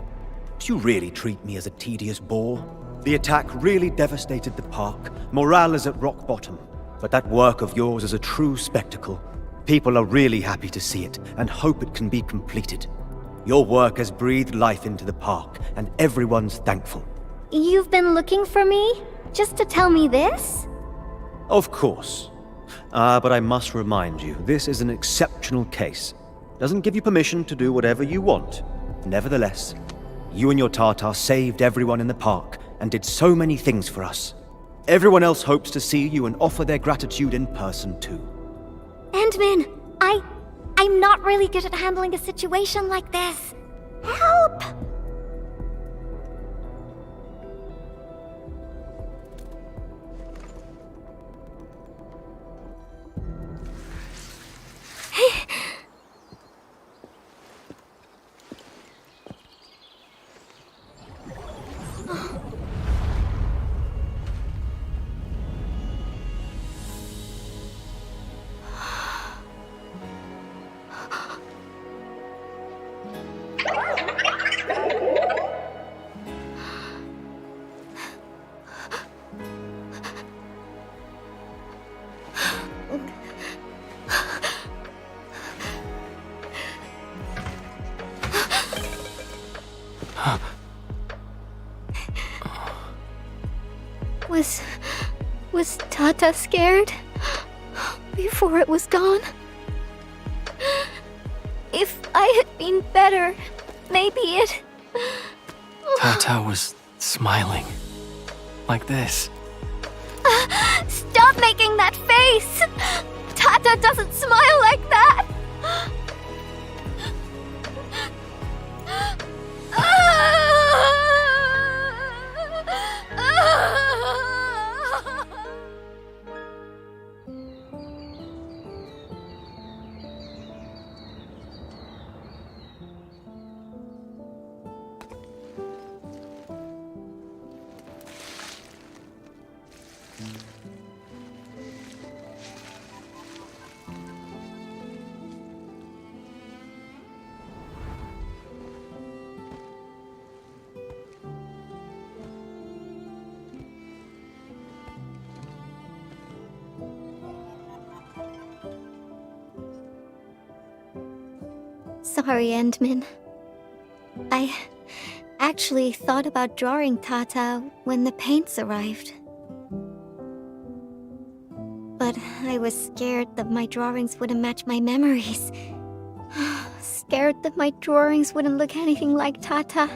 Do you really treat me as a tedious bore? The attack really devastated the park. Morale is at rock bottom. But that work of yours is a true spectacle. People are really happy to see it, and hope it can be completed. Your work has breathed life into the park, and everyone's thankful. You've been looking for me? Just to tell me this? Of course. But I must remind you, this is an exceptional case. Doesn't give you permission to do whatever you want. Nevertheless, you and your Tata saved everyone in the park, and did so many things for us. Everyone else hopes to see you and offer their gratitude in person too. Endman, I'm not really good at handling a situation like this. Help! Was Tata scared? Before it was gone? If I had been better, maybe it... Tata was smiling. Like this. Stop making that face! Tata doesn't smile like that! Sorry, Endman. I actually thought about drawing Tata when the paints arrived. But I was scared that my drawings wouldn't match my memories. Scared that my drawings wouldn't look anything like Tata.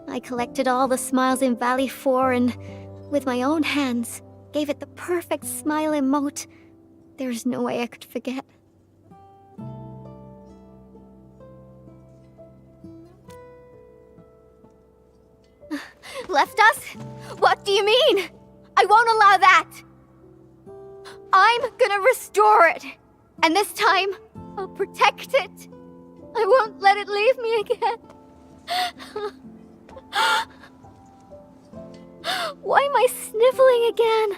I collected all the smiles in Valley 4 and, with my own hands, gave it the perfect smile emote. There's no way I could forget. Left us? What do you mean? I won't allow that! I'm gonna restore it! And this time, I'll protect it! I won't let it leave me again. Why am I sniffling again?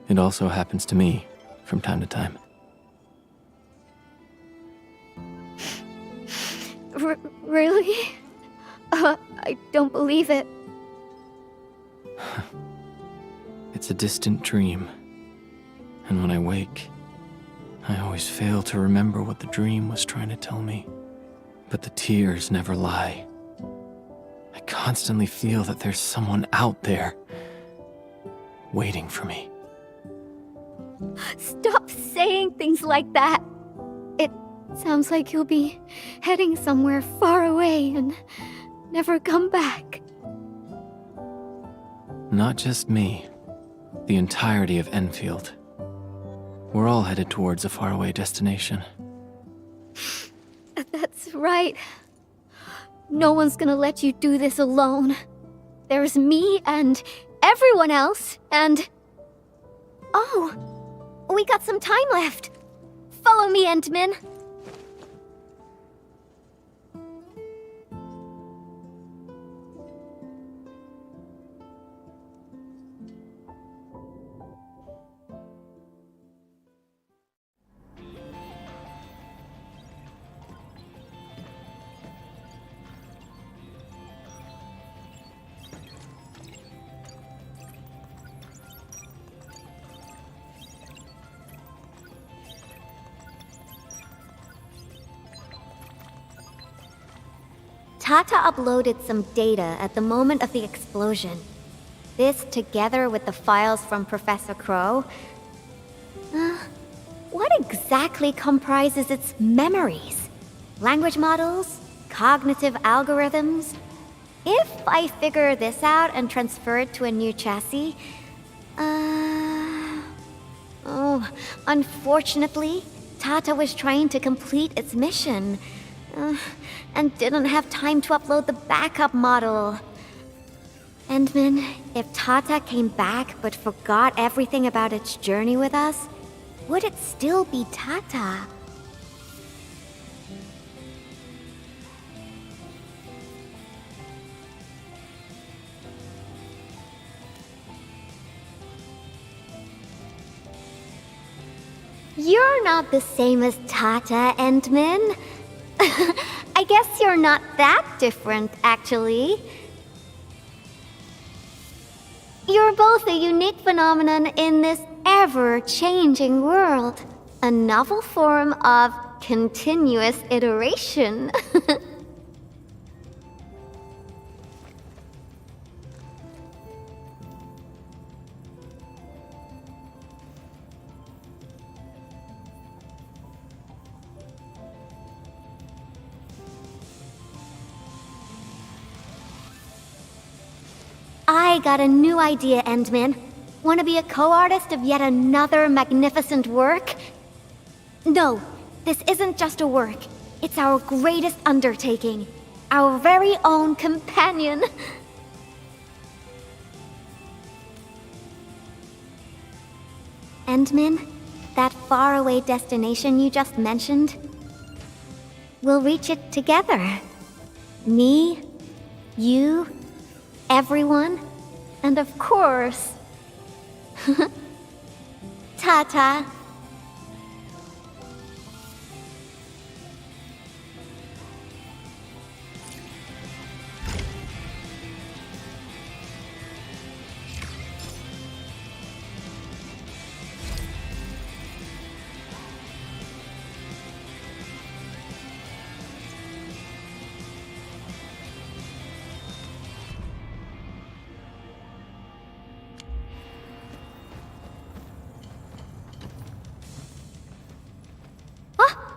It also happens to me from time to time. Really? I don't believe it. It's a distant dream. And when I wake, I always fail to remember what the dream was trying to tell me. But the tears never lie. I constantly feel that there's someone out there waiting for me. Stop saying things like that. It sounds like you'll be heading somewhere far away and never come back. Not just me. The entirety of Enfield. We're all headed towards a faraway destination. That's right. No one's gonna let you do this alone. There's me and everyone else, and... Oh, we got some time left. Follow me, Entman. Tata uploaded some data at the moment of the explosion. This, together with the files from Professor Crow... what exactly comprises its memories? Language models? Cognitive algorithms? If I figure this out and transfer it to a new chassis... Oh, unfortunately, Tata was trying to complete its mission. And didn't have time to upload the backup model. Endman, if Tata came back but forgot everything about its journey with us, would it still be Tata? You're not the same as Tata, Endman. I guess you're not that different, actually. You're both a unique phenomenon in this ever-changing world. A novel form of continuous iteration. I got a new idea, Endman. Want to be a co-artist of yet another magnificent work? No, this isn't just a work. It's our greatest undertaking. Our very own companion. Endman, that faraway destination you just mentioned, we'll reach it together. Me, you, everyone, and of course, Tata.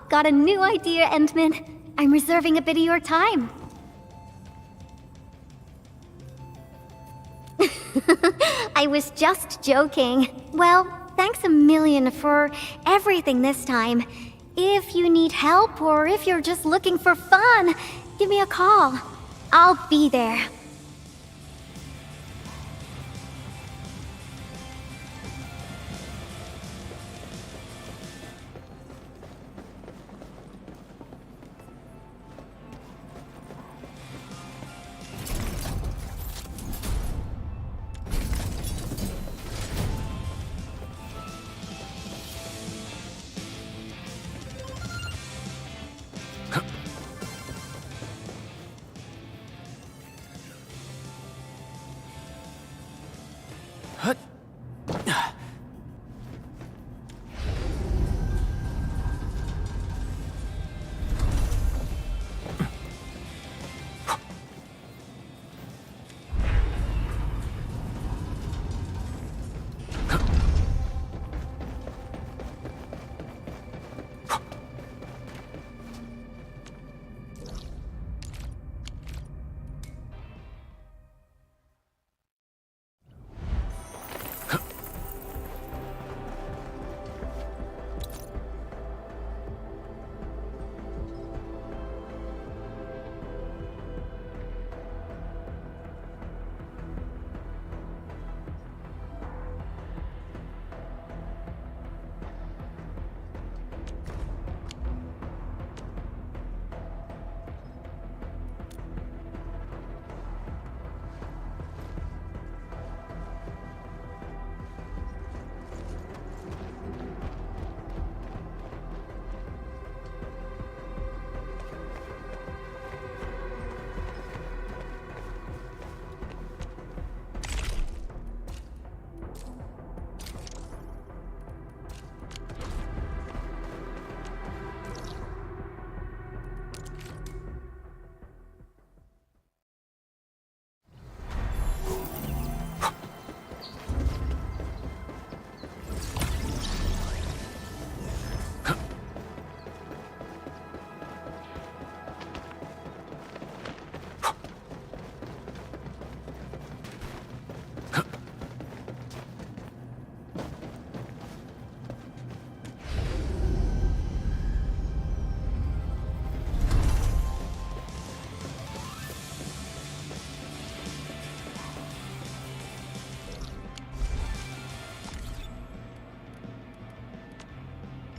Got a new idea, Endman. I'm reserving a bit of your time. I was just joking. Well, thanks a million for everything this time. If you need help or if you're just looking for fun, give me a call. I'll be there.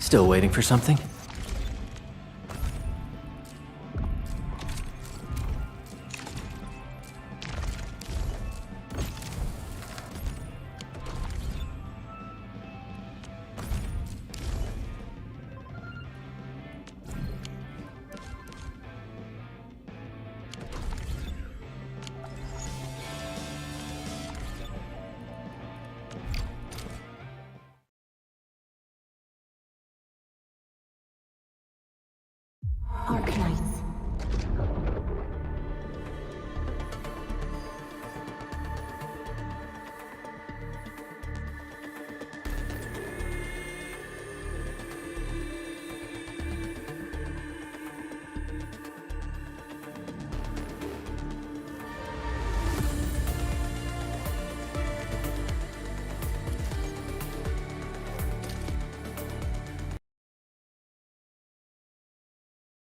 Still waiting for something? Arcanine.